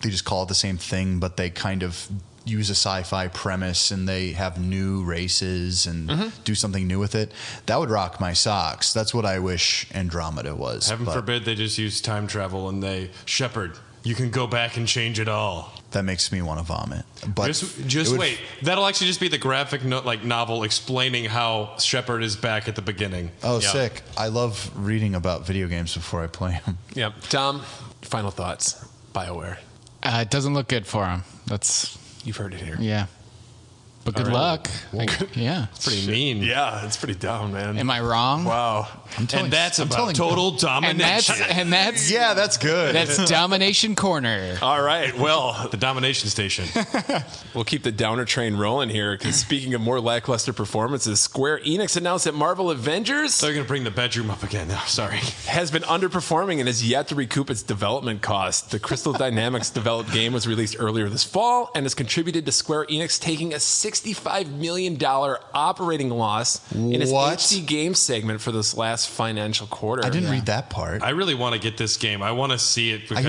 they just call it the same thing, but they kind of use a sci-fi premise and they have new races and do something new with it. That would rock my socks. That's what I wish Andromeda was. Heaven forbid they just use time travel and they Shepard. You can go back and change it all. That makes me want to vomit. But just wait. That'll actually just be the graphic novel explaining how Shepard is back at the beginning. Oh, sick. I love reading about video games before I play them. Yeah. Tom, final thoughts. BioWare. It doesn't look good for him. You've heard it here. Yeah. But good luck. Yeah. It's pretty mean. Yeah, it's pretty dumb, man. Am I wrong? Wow. And that's about total domination. And that's yeah, that's good. That's Domination Corner. All right. Well, the Domination Station. We'll keep the downer train rolling here, because speaking of more lackluster performances, Square Enix announced that Marvel Avengers They're going to bring the bedroom up again now. Sorry. has been underperforming and has yet to recoup its development costs. The Crystal Dynamics developed game was released earlier this fall and has contributed to Square Enix taking a $65 million operating loss in its HD game segment for this last financial quarter. I didn't read that part. I really want to get this game. I want to see it. Because I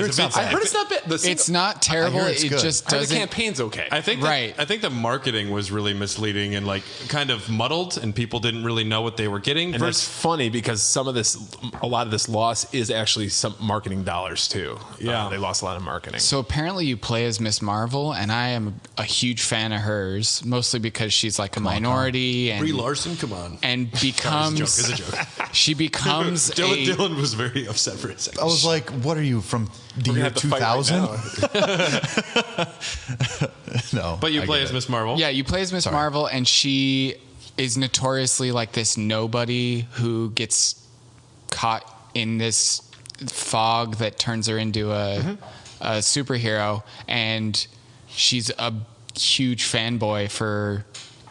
heard it's not bad. It's not terrible. It just doesn't. The campaign's okay. I think the marketing was really misleading and like kind of muddled, and people didn't really know what they were getting. And it's funny because a lot of this loss is actually some marketing dollars too. Yeah, they lost a lot of marketing. So apparently you play as Miss Marvel, and I am a huge fan of hers, mostly because she's like a minority. And Brie Larson, come on. And becomes... It's a joke. She becomes Dylan was very upset for a second. I was like, what are you, from the year 2000? No. But you play as Miss Marvel? Yeah, you play as Miss Marvel, and she is notoriously like this nobody who gets caught in this fog that turns her into a superhero, and she's a huge fanboy for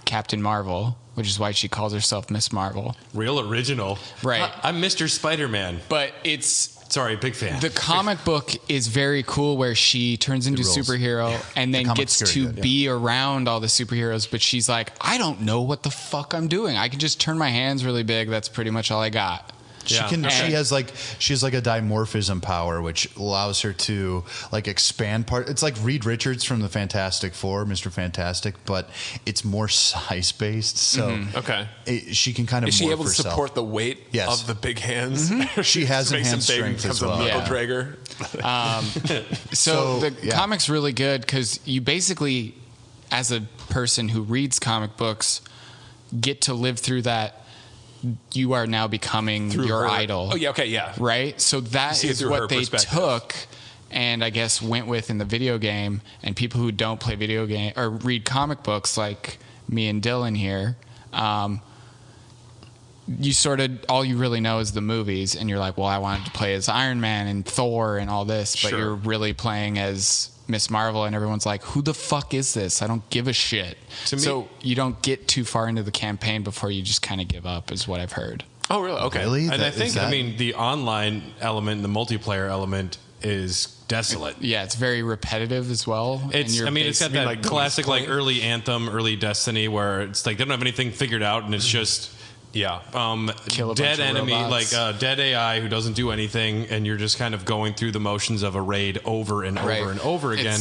Captain Marvel, which is why she calls herself Miss Marvel. Real original. Right. I'm Mr. Spider-Man. But it's... Sorry, big fan. The comic book is very cool, where she turns into superhero and then gets to be around all the superheroes, but she's like, I don't know what the fuck I'm doing. I can just turn my hands really big. That's pretty much all I got. She has like a dimorphism power, which allows her to like expand part. It's like Reed Richards from the Fantastic Four, Mr. Fantastic, but it's more size based. So she can kind of. Is she able to herself. support the weight of the big hands? She has enhanced strength as well. Michael Drager. So the comic's really good because you basically, as a person who reads comic books, get to live through that. You are now becoming your idol. Oh, yeah, okay, yeah. Right? So that is what they took and I guess went with in the video game, and people who don't play video game or read comic books like me and Dylan here, you sort of, all you really know is the movies, and you're like, well, I wanted to play as Iron Man and Thor and all this, but you're really playing as Miss Marvel, and everyone's like, who the fuck is this? I don't give a shit. So you don't get too far into the campaign before you just kind of give up, is what I've heard. Oh, really? Okay. Really? And I think, the online element, the multiplayer element is desolate. Yeah, it's very repetitive as well. It's got that like classic like early Anthem, early Destiny, where it's like they don't have anything figured out, and it's just kill a dead bunch of enemy, robots. like dead AI who doesn't do anything, and you're just kind of going through the motions of a raid over and over and over again.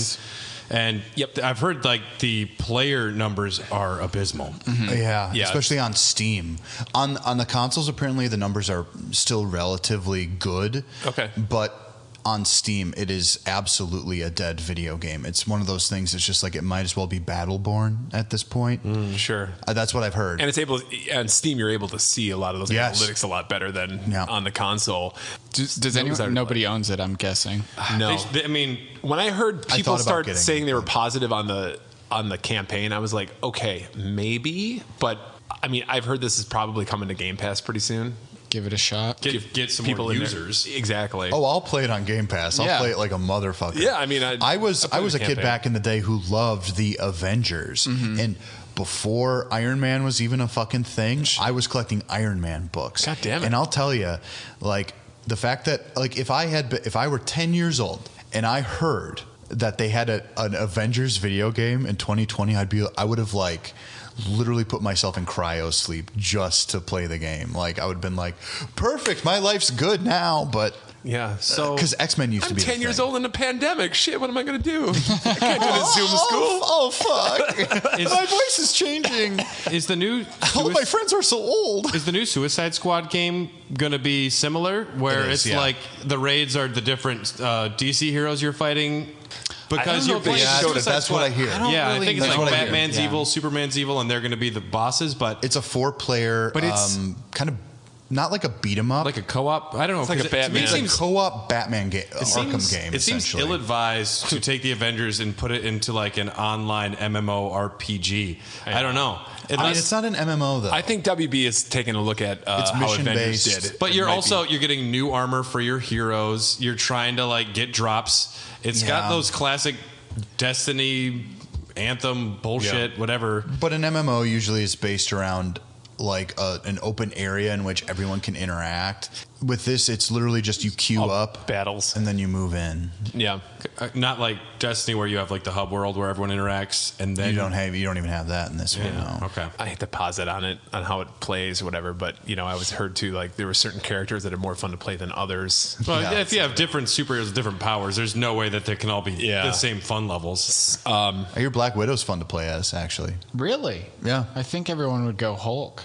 And I've heard like the player numbers are abysmal. Yeah, especially on Steam. On the consoles, apparently the numbers are still relatively good. Okay, but on Steam, it is absolutely a dead video game. It's one of those things. It's just like it might as well be Battleborn at this point. Sure, that's what I've heard. And it's on Steam, you're able to see a lot of those analytics a lot better than on the console. Does anyone? Nobody owns it, I'm guessing. No, when I heard people start saying they were it. positive on the campaign, I was like, okay, maybe, but I mean, I've heard this is probably coming to Game Pass pretty soon. Give it a shot. Get some people more users. Exactly. Oh, I'll play it on Game Pass. I'll play it like a motherfucker. Yeah, I mean, I was a kid back in the day who loved the Avengers, and before Iron Man was even a fucking thing, I was collecting Iron Man books. God damn it! And I'll tell you, like the fact that like if I were 10 years old and I heard that they had an Avengers video game in 2020, I would have like literally put myself in cryo sleep just to play the game. Like I would have been like, perfect, my life's good now. But so because X-Men used to be 10 years old in a pandemic. Shit, what am I gonna do? I can't do this Zoom school. Oh fuck! My voice is changing. Is the new all my friends are so old? Is the new Suicide Squad game gonna be similar, where it's like the raids are the different DC heroes you're fighting? Because you're playing that's what I hear. I think it's like Batman's evil, Superman's evil, and they're going to be the bosses. But it's a 4-player, but it's kind of not like a beat 'em up, like a co-op. I don't know. It's like a Batman. It seems co-op Batman game, Arkham game. It seems ill-advised to take the Avengers and put it into like an online MMORPG. I don't know. It's not an MMO though. I think WB is taking a look at how Avengers did. But you're getting new armor for your heroes. You're trying to like get drops. It's got those classic Destiny, Anthem bullshit, whatever. But an MMO usually is based around like an open area in which everyone can interact. With this, it's literally just you queue up battles and then you move in. Yeah, not like Destiny where you have like the hub world where everyone interacts, and then you don't even have that in this one. No. Okay, I hate to posit on how it plays or whatever, but I was heard too like there were certain characters that are more fun to play than others. Well, if you have different superheroes with different powers, there's no way that they can all be the same fun levels. I hear Black Widow's fun to play as, actually. Really? Yeah. I think everyone would go Hulk.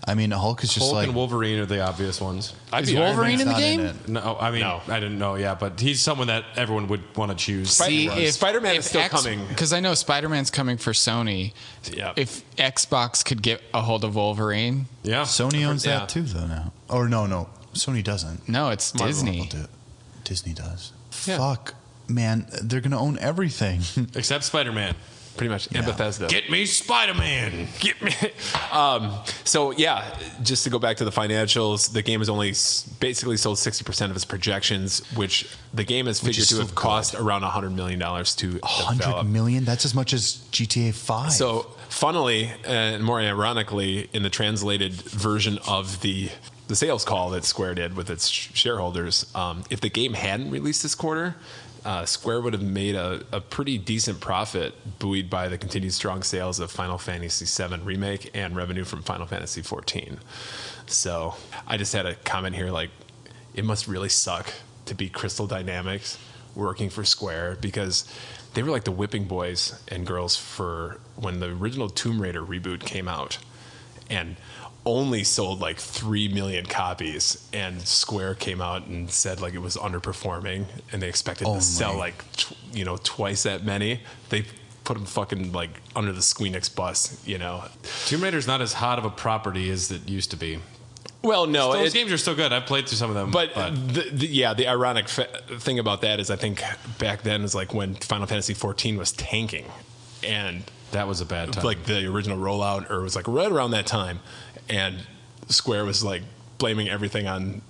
I mean, Hulk is just Hulk like and Wolverine are the obvious ones. Is Wolverine in the game? No, I mean, I didn't know. Yeah, but he's someone that everyone would want to choose. See, if Spider-Man is still coming, because I know Spider-Man's coming for Sony. Yeah. If Xbox could get a hold of Wolverine, Sony owns that too, though now. Or no, Sony doesn't. No, it's Disney. Disney does. Yeah. Fuck, man, they're gonna own everything except Spider-Man. Pretty much. And Bethesda. Get me Spider-Man. Get me. Just to go back to the financials, the game has only basically sold 60% of its projections, which the game is figured to have cost around $100 million to develop. $100 million? That's as much as GTA 5. So, funnily, and more ironically, in the translated version of the sales call that Square did with its shareholders, if the game hadn't released this quarter, Square would have made a pretty decent profit, buoyed by the continued strong sales of Final Fantasy VII Remake and revenue from Final Fantasy XIV. So I just had a comment here like, it must really suck to be Crystal Dynamics working for Square, because they were like the whipping boys and girls for when the original Tomb Raider reboot came out and only sold like 3 million copies, and Square came out and said like it was underperforming and they expected to sell like twice that many. They put them fucking like under the Squeenix bus. Tomb Raider's not as hot of a property as it used to be. Well, no, Those games are still good. I've played through some of them. But the ironic thing about that is I think back then is like when Final Fantasy XIV was tanking, and that was a bad time. Like the original rollout, or it was like right around that time, and Square was like blaming everything on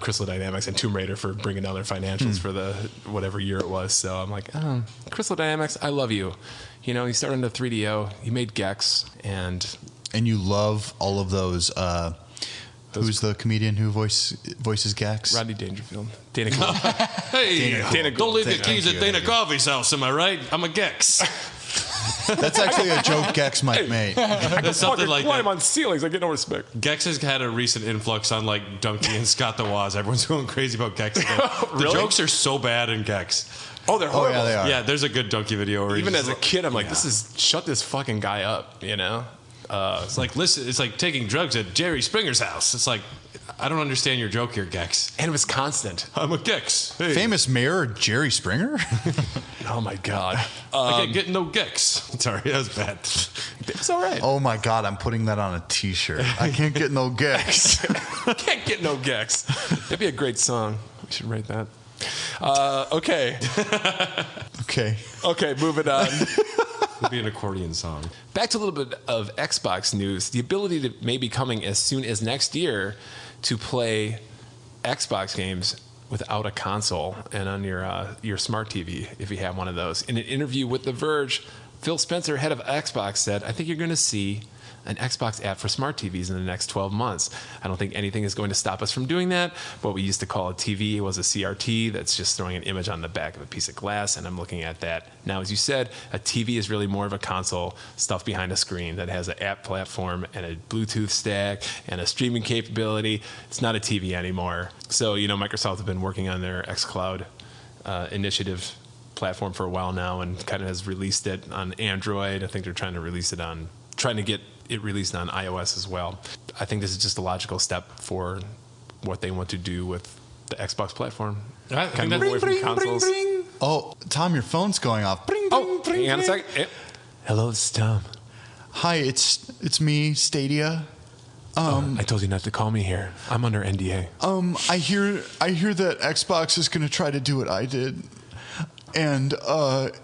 Crystal Dynamics and Tomb Raider for bringing down their financials for the whatever year it was. So I'm like, Crystal Dynamics, I love you. You started into 3DO, you made Gex, and you love all of those. Who's the comedian who voices Gex? Rodney Dangerfield. Dana Gould. Hey, Dana don't leave the Gould. keys at Dana Coffey's house, am I right? I'm a Gex. That's actually a joke Gex might make. That's something like climb that. on ceilings. I get no respect. Gex has had a recent influx on like Donkey and Scott the Woz. Everyone's going crazy about Gex again. Really? The jokes are so bad in Gex. Oh, they're horrible. yeah, they are. Yeah, there's a good Donkey video. Where Even as a kid, I'm like, shut this fucking guy up, It's like, listen, it's like taking drugs at Jerry Springer's house. It's like, I don't understand your joke here, Gex. And it was constant. I'm a Gex. Hey. Famous mayor Jerry Springer? Oh my God. I can't get no Gex. Sorry, that was bad. It's all right. Oh my God, I'm putting that on a t-shirt. I can't get no Gex. Can't get no Gex. That'd be a great song. We should write that. Okay. Okay, moving on. It'd be an accordion song. Back to a little bit of Xbox news. The ability to maybe coming as soon as next year to play Xbox games without a console and on your smart TV, if you have one of those. In an interview with The Verge, Phil Spencer, head of Xbox, said, "I think you're going to see an Xbox app for smart TVs in the next 12 months. I don't think anything is going to stop us from doing that. What we used to call a TV was a CRT that's just throwing an image on the back of a piece of glass, and I'm looking at that. Now, as you said, a TV is really more of a console, stuff behind a screen that has an app platform and a Bluetooth stack and a streaming capability. It's not a TV anymore." So, Microsoft have been working on their xCloud initiative platform for a while now and kind of has released it on Android. I think they're trying to get it released on iOS as well. I think this is just a logical step for what they want to do with the Xbox platform. I think Kind of move away from consoles. Oh, Tom, your phone's going off. Bring, Oh, hang on a second. Hello, this is Tom. Hi, it's me, Stadia. I told you not to call me here. I'm under NDA. I hear that Xbox is going to try to do what I did, and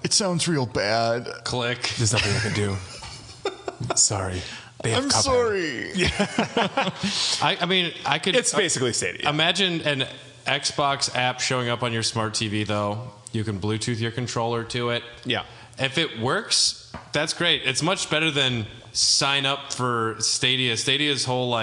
it sounds real bad. Click. There's nothing I can do. Sorry. They have I'm Cuphead. sorry. I mean, I could. It's basically Stadia. Imagine an Xbox app showing up on your smart TV, though. You can Bluetooth your controller to it. Yeah. If it works, that's great. It's much better than sign up for Stadia. Stadia's whole,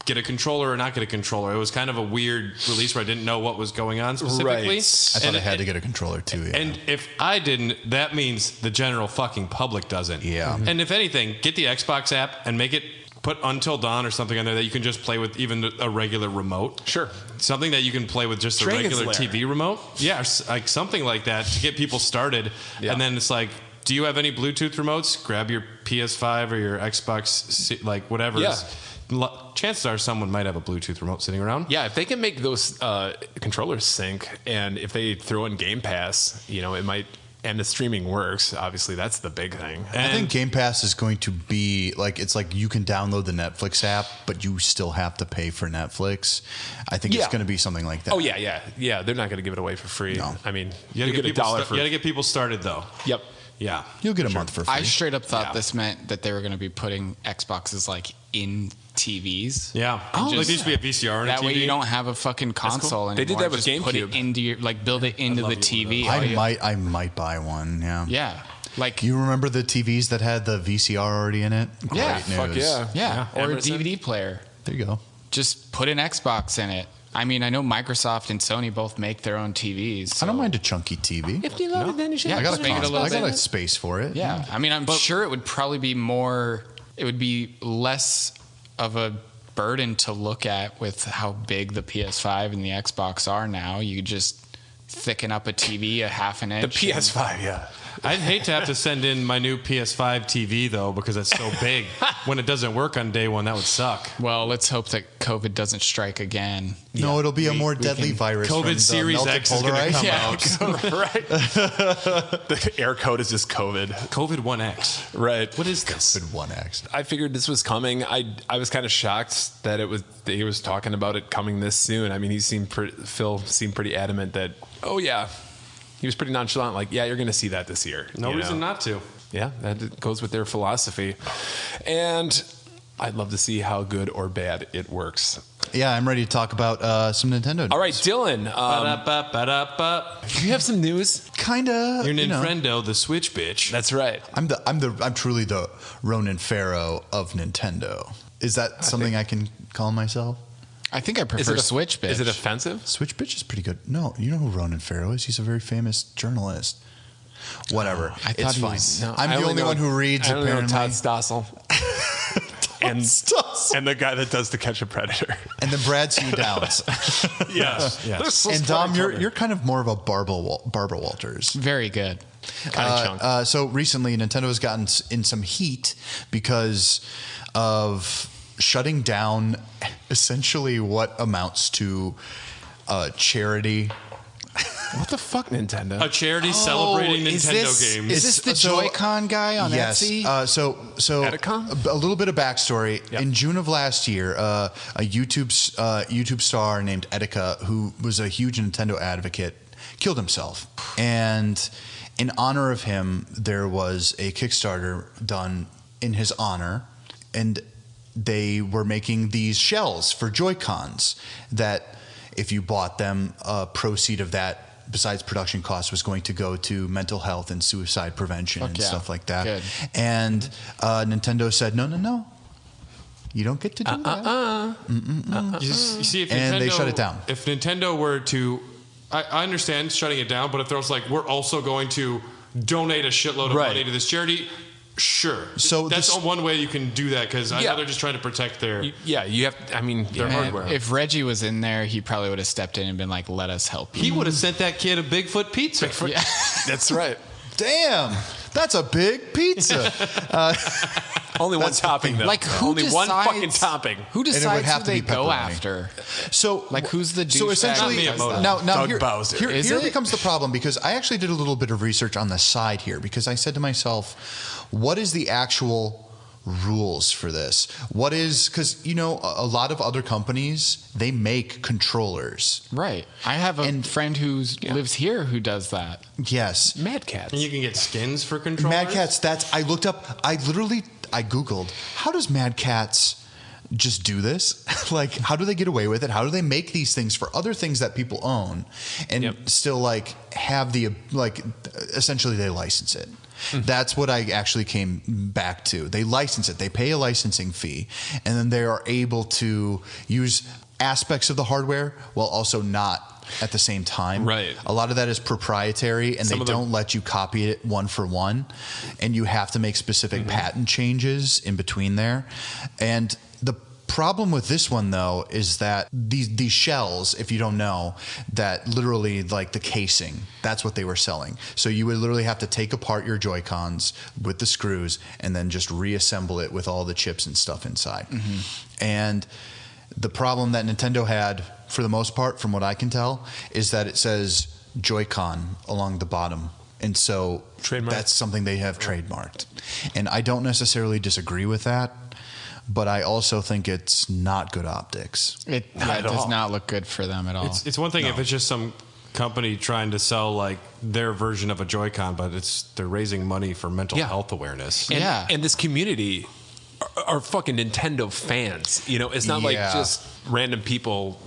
get a controller or not get a controller. It was kind of a weird release where I didn't know what was going on specifically. Right. I thought I had to get a controller too. Yeah. And if I didn't, that means the general fucking public doesn't. Yeah. And if anything, get the Xbox app and make it put Until Dawn or something on there that you can just play with even a regular remote. Sure. Something that you can play with just a Dragon's regular Lair. TV remote. Yeah, like something like that to get people started. Yeah. And then it's like, do you have any Bluetooth remotes? Grab your PS5 or your Xbox, whatever. Yeah. Chances are someone might have a Bluetooth remote sitting around. Yeah, if they can make those controllers sync, and if they throw in Game Pass, it might, and the streaming works, obviously that's the big thing. I think Game Pass is going to be it's like you can download the Netflix app, but you still have to pay for Netflix. I think it's going to be something like that. Oh, yeah. They're not going to give it away for free. No. I mean, You you got get $1 for to get people started, though. Yep. Yeah. You'll get a month for free. I straight up thought this meant that they were going to be putting Xboxes in TVs. Yeah. Like there used to be a VCR on a That TV. way you don't have a fucking console anymore. They did that with Just put it GameCube. into your, build it into the TV. I might buy one. Yeah. Yeah. You remember the TVs that had the VCR already in it? Yeah, Great fuck news. yeah. Yeah. Or Emerson. a DVD player. There you go. Just put an Xbox in it. I mean, I know Microsoft and Sony both make their own TVs. I don't so- mind a chunky TV. If you love it, then you should. Yeah, I got just make it a little I got a bit- space for it. Yeah. I mean, I'm sure it would probably be more, it would be less of a burden to look at with how big the PS5 and the Xbox are now. You just thicken up a TV a half an The inch. PS5, yeah. I'd hate to have to send in my new PS5 TV though, because it's so big. When it doesn't work on day one, that would suck. Well, let's hope that COVID doesn't strike again. No, it'll be a more deadly virus. COVID from the Series melted X is polar going to ice. come out. Right. The air code is just COVID. COVID 1X. Right. What is this? Good 1X. I figured this was coming. I was kind of shocked that he was talking about it coming this soon. I mean, Phil seemed pretty adamant that, oh yeah, he was pretty nonchalant, like, yeah, you're going to see that this year. No reason not to. Yeah, that goes with their philosophy. And I'd love to see how good or bad it works. Yeah, I'm ready to talk about some Nintendo news. All right, Dylan, Ba-da-ba-ba-da-ba. do you have some news? Kinda. Your you know. Nintendo, the Switch bitch. That's right. I'm truly the Ronan Farrow of Nintendo. Is that something I can call myself? I think I prefer Switch bitch. Is it offensive? Switch bitch is pretty good. No, you know who Ronan Farrow is? He's a very famous journalist. Whatever. I thought it's he fine. was- No, I'm I the only only know- one who reads, I only know apparently. Todd Stossel. And the guy that does To Catch a Predator. And then Brad Sue Downs. Yes. Yes. And Dom, you're kind of more of a Barbara Walters. Very good. Kind of chunk. So recently, Nintendo has gotten in some heat because of shutting down essentially what amounts to charity. What the fuck, Nintendo? A charity celebrating is Nintendo this, games. Is this the So- Joy-Con guy on Yes. Etsy? So Edicon? a little bit of backstory. Yep. In June of last year, a YouTube star named Etika, who was a huge Nintendo advocate, killed himself. And in honor of him, there was a Kickstarter done in his honor, and they were making these shells for Joy-Cons that if you bought them, a proceed of that, besides production costs, was going to go to mental health and suicide prevention and yeah. stuff like that. Good. And Nintendo said, no. You don't get to do that. You see, if And Nintendo, they shut it down. If Nintendo were to, I understand shutting it down, but if there was like, we're also going to donate a shitload of Right. money to this charity, sure. So that's this- one way you can do that, because I Yeah. know they're just trying to protect their. Yeah, you have. I mean, their And hardware. if Reggie was in there, he probably would have stepped in and been like, let us help you. He would have sent that kid a Bigfoot pizza. Yeah. That's right. Damn, that's a big pizza. Only one topping, though. Like, who Only one decides- fucking topping. Who would decides have who to they be go pepperoni. after? So, Like, who's the So douchebag essentially, who does that? now Doug here, Bowser. here, Is here it? becomes the problem, because I actually did a little bit of research on the side here, because I said to myself, what is the actual rules for this? What is, because a lot of other companies, they make controllers. Right. I have a friend who lives here who does that. Yes. Mad Cats. And you can get skins for controllers. Mad Cats, I looked up, I Googled, how does Mad Cats just do this? Like, how do they get away with it? How do they make these things for other things that people own and still have essentially they license it? That's what I actually came back to. They license it. They pay a licensing fee, and then they are able to use aspects of the hardware while also not at the same time. Right. A lot of that is proprietary, and Some they of them- don't let you copy it one for one, and you have to make specific patent changes in between there. And the problem with this one, though, is that these shells, if you don't know, that literally, like the casing, that's what they were selling. So you would literally have to take apart your Joy-Cons with the screws and then just reassemble it with all the chips and stuff inside. And the problem that Nintendo had, for the most part, from what I can tell, is that it says Joy-Con along the bottom. And so Trademark. that's something they have trademarked. And I don't necessarily disagree with that, but I also think it's not good optics. It at does all. not look good for them at all. It's one thing if it's just some company trying to sell like their version of a Joy-Con, but they're raising money for mental health awareness. And, Yeah. and this community are fucking Nintendo fans. It's not like Yeah. just random people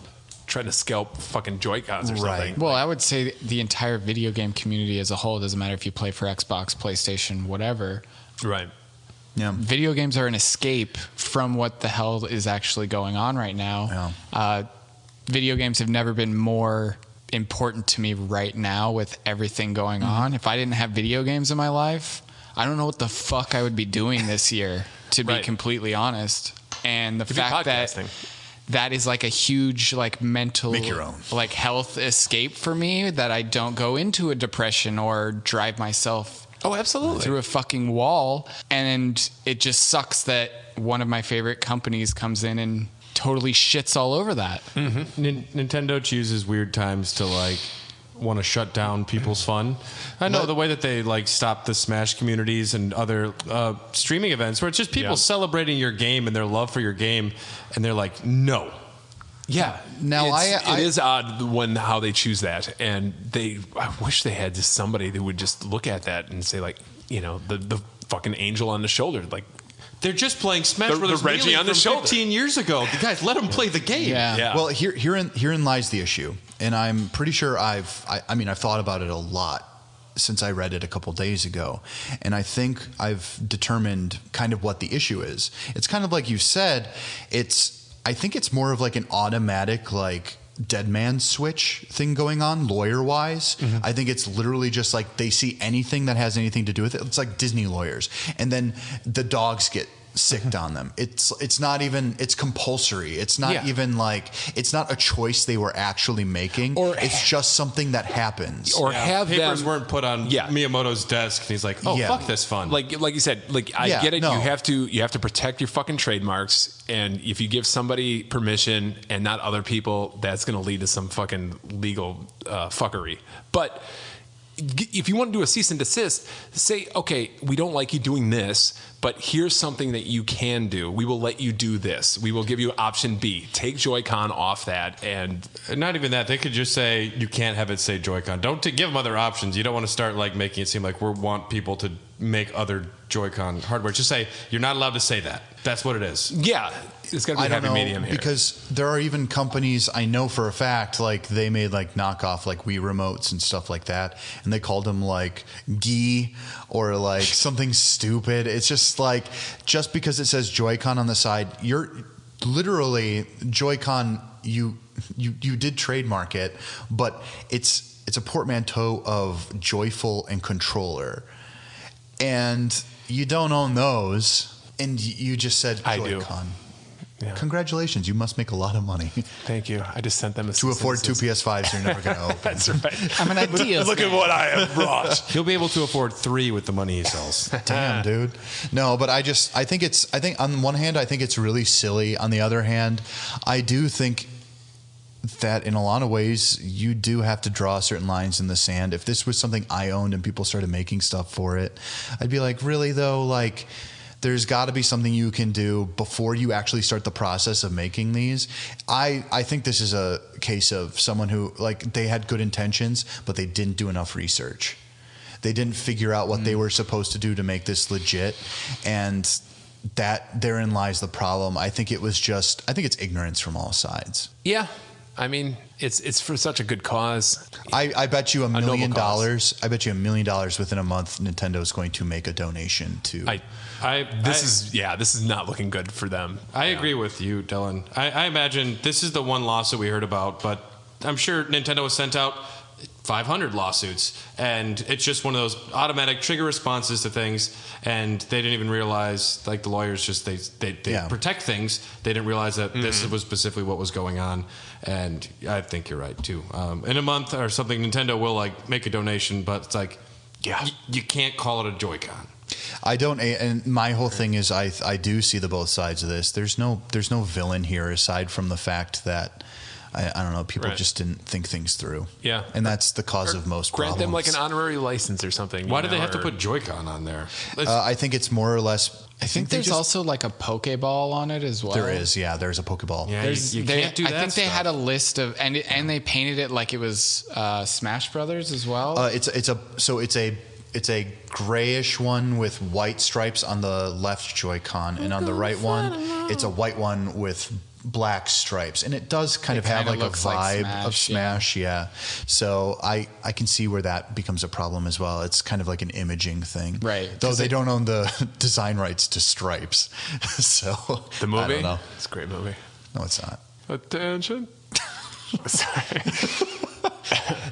trying to scalp fucking Joy-Cons or Right. something. Well, I would say the entire video game community as a whole, doesn't matter if you play for Xbox, PlayStation, whatever. Right. Yeah. Video games are an escape from what the hell is actually going on right now. Video games have never been more important to me right now with everything going on. If I didn't have video games in my life, I don't know what the fuck I would be doing this year, to be Right. completely honest. And the Could be fact that podcasting. that is like a huge like mental Make your own. like health escape for me, that I don't go into a depression or drive myself absolutely through a fucking wall. And it just sucks that one of my favorite companies comes in and totally shits all over that. Nintendo chooses weird times to like want to shut down people's fun. I know the way that they like stop the Smash communities and other streaming events where it's just people celebrating your game and their love for your game, and they're like, no. Yeah. Now it is odd how they choose that, and I wish they had just somebody that would just look at that and say, like, you know, the fucking angel on the shoulder, like. They're just playing Smash Brothers the Reggie Melee on the from shoulder. 15 years ago. The guys, let them play the game. Yeah. Well, herein lies the issue, and I'm pretty sure I've thought about it a lot since I read it a couple days ago, and I think I've determined kind of what the issue is. It's kind of like you said. I think it's more of like an automatic like dead man switch thing going on lawyer wise. I think it's literally just like they see anything that has anything to do with it. It's like Disney lawyers, and then the dogs get sicked on them. It's not even, it's compulsory. It's not even like, it's not a choice they were actually making, or it's just something that happens. Or have papers them weren't put on Miyamoto's desk, and he's like, "Oh, fuck this fun." Like you said, like I get it. No. You have to protect your fucking trademarks, and if you give somebody permission and not other people, that's going to lead to some fucking legal fuckery. But if you want to do a cease and desist, say, okay, we don't like you doing this, but here's something that you can do. We will let you do this. We will give you option B. Take Joy-Con off that. And not even that. They could just say, you can't have it say Joy-Con. Don't give them other options. You don't want to start like making it seem like we want people to make other Joy-Con hardware. Just say, you're not allowed to say that. That's what it is. Yeah. It's got to be a happy medium here. Because there are even companies I know for a fact, like they made like knockoff like Wii remotes and stuff like that, and they called them like Gi or like something stupid. It's just like, just because it says Joy-Con on the side, you're literally Joy-Con. You did trademark it, but it's a portmanteau of joyful and controller, and you don't own those, and you just said Joy-Con. I do. Yeah. Congratulations, you must make a lot of money. Thank you. I just sent them to afford 2 PS5s you're never going to open. That's right. I'm an idea. Look at what I have brought. He'll be able to afford 3 with the money he sells. Damn, dude. No, but I think on one hand, I think it's really silly. On the other hand, I do think that in a lot of ways, you do have to draw certain lines in the sand. If this was something I owned and people started making stuff for it, I'd be like, really though? Like, there's got to be something you can do before you actually start the process of making these. I think this is a case of someone who, like, they had good intentions, but they didn't do enough research. They didn't figure out what they were supposed to do to make this legit, and that therein lies the problem. I think it's ignorance from all sides. Yeah. I mean, it's for such a good cause. I bet you $1 million. I bet you $1 million within a month, Nintendo is going to make a donation to. This is not looking good for them. I agree with you, Dylan. I imagine this is the one lawsuit we heard about, but I'm sure Nintendo has sent out 500 lawsuits, and it's just one of those automatic trigger responses to things, and they didn't even realize, like the lawyers just they protect things. They didn't realize that this was specifically what was going on, and I think you're right too. In a month or something, Nintendo will like make a donation, but it's like, you can't call it a Joy-Con. I don't, and my whole thing is I do see the both sides of this. There's no villain here aside from the fact that I don't know, people just didn't think things through. Yeah. And that's the cause of most grant problems. them like an honorary license or something. Why do they have to put Joy-Con on there? I think it's more or less. I think there's also like a Pokeball on it as well. There is, there's a Pokeball. Yeah, you can't do that. I think they stuff. had a list of, and they painted it like it was Smash Brothers as well. It's a grayish one with white stripes on the left Joy-Con, and on the right one, it's a white one with black stripes, and it does kind of have like a vibe like Smash, So I can see where that becomes a problem as well. It's kind of like an imaging thing, right? Though they don't own the design rights to stripes, so the movie, I don't know. It's a great movie. No, it's not. Attention. Sorry.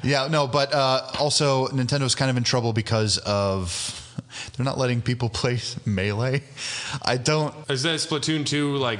Yeah, no, but also Nintendo's kind of in trouble because of They're not letting people play Melee. I don't. Is that Splatoon 2 like?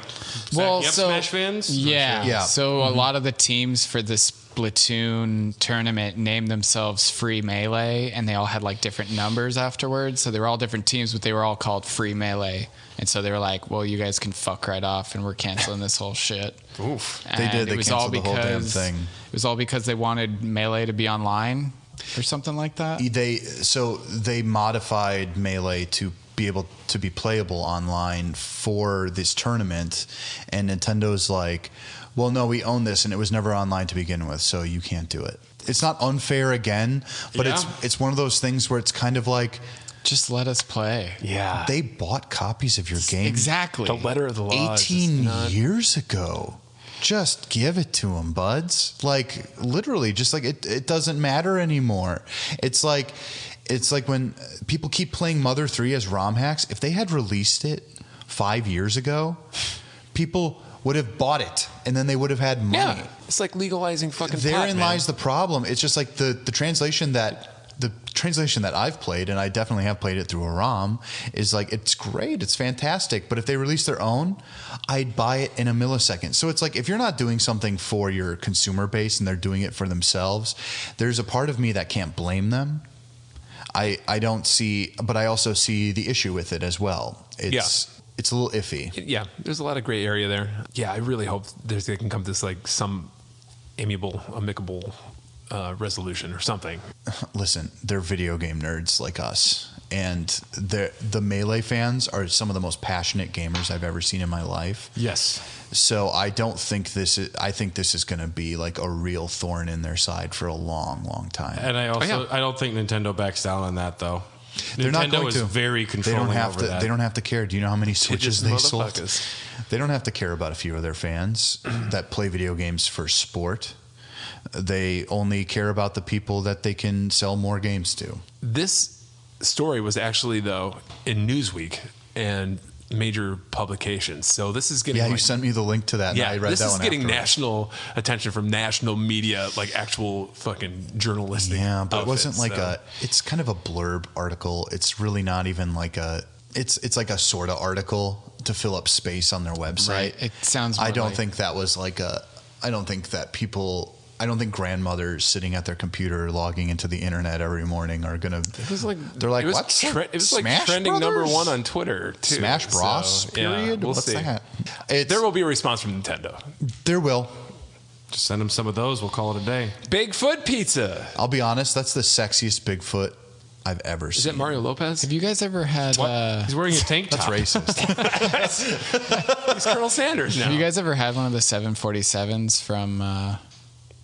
Well, backing up so Smash fans? Yeah. So a lot of the teams for the Splatoon tournament named themselves Free Melee, and they all had like different numbers afterwards. So they were all different teams, but they were all called Free Melee. And so they were like, "Well, you guys can fuck right off, and we're canceling this whole shit." Oof. They did. And They canceled the whole damn thing. It was all because they wanted Melee to be online or something like that. They modified Melee to be able to be playable online for this tournament, and Nintendo's like, well, no, we own this, and it was never online to begin with, so you can't do it. It's not unfair again, but it's one of those things where it's kind of like, just let us play. Yeah. they bought copies of your game Exactly. The letter of the law. 18 years ago. Just give it to them, buds. Like, literally, just like it doesn't matter anymore. It's like when people keep playing Mother 3 as ROM hacks. If they had released it 5 years ago, people would have bought it, and then they would have had money. Yeah. It's like legalizing fucking Therein pot, lies the problem. It's just like the translation that I've played, and I definitely have played it through a ROM, is like, it's great, it's fantastic. But if they release their own, I'd buy it in a millisecond. So it's like, if you're not doing something for your consumer base and they're doing it for themselves, there's a part of me that can't blame them. I don't see, but I also see the issue with it as well. It's a little iffy. Yeah, there's a lot of gray area there. Yeah, I really hope they can come to this like some amicable resolution or something. Listen, they're video game nerds like us, and the Melee fans are some of the most passionate gamers I've ever seen in my life. Yes. So I think this is going to be like a real thorn in their side for a long, long time. And I don't think Nintendo backs down on that though. They're not Nintendo going is to. very controlling over that. They don't have to care. Do you know how many Switches they sold? Motherfuckers. They don't have to care about a few of their fans that play video games for sport. They only care about the people that they can sell more games to. This story was actually, though, in Newsweek and major publications. So this is getting... Yeah, you sent me the link to that, and I read this that is one getting afterwards. national attention from national media, like actual fucking journalistic Yeah, but it wasn't outfits, like so. it's kind of a blurb article. It's really not even like it's like a sort of article to fill up space on their website. Right. It sounds more I don't like- think that was like I don't think grandmothers sitting at their computer logging into the internet every morning are gonna. It was like they're like, it was what? It was like Smash trending Brothers? #1 on Twitter too. Smash Bros. So, yeah, period. we'll What's see. that? There will be a response from Nintendo. There will. Just send them some of those. We'll call it a day. Bigfoot pizza. I'll be honest. That's the sexiest Bigfoot I've ever seen. Is that Mario Lopez? Have you guys ever had? He's wearing a tank That's top. racist. He's Colonel Sanders now. Have you guys ever had one of the 747s from?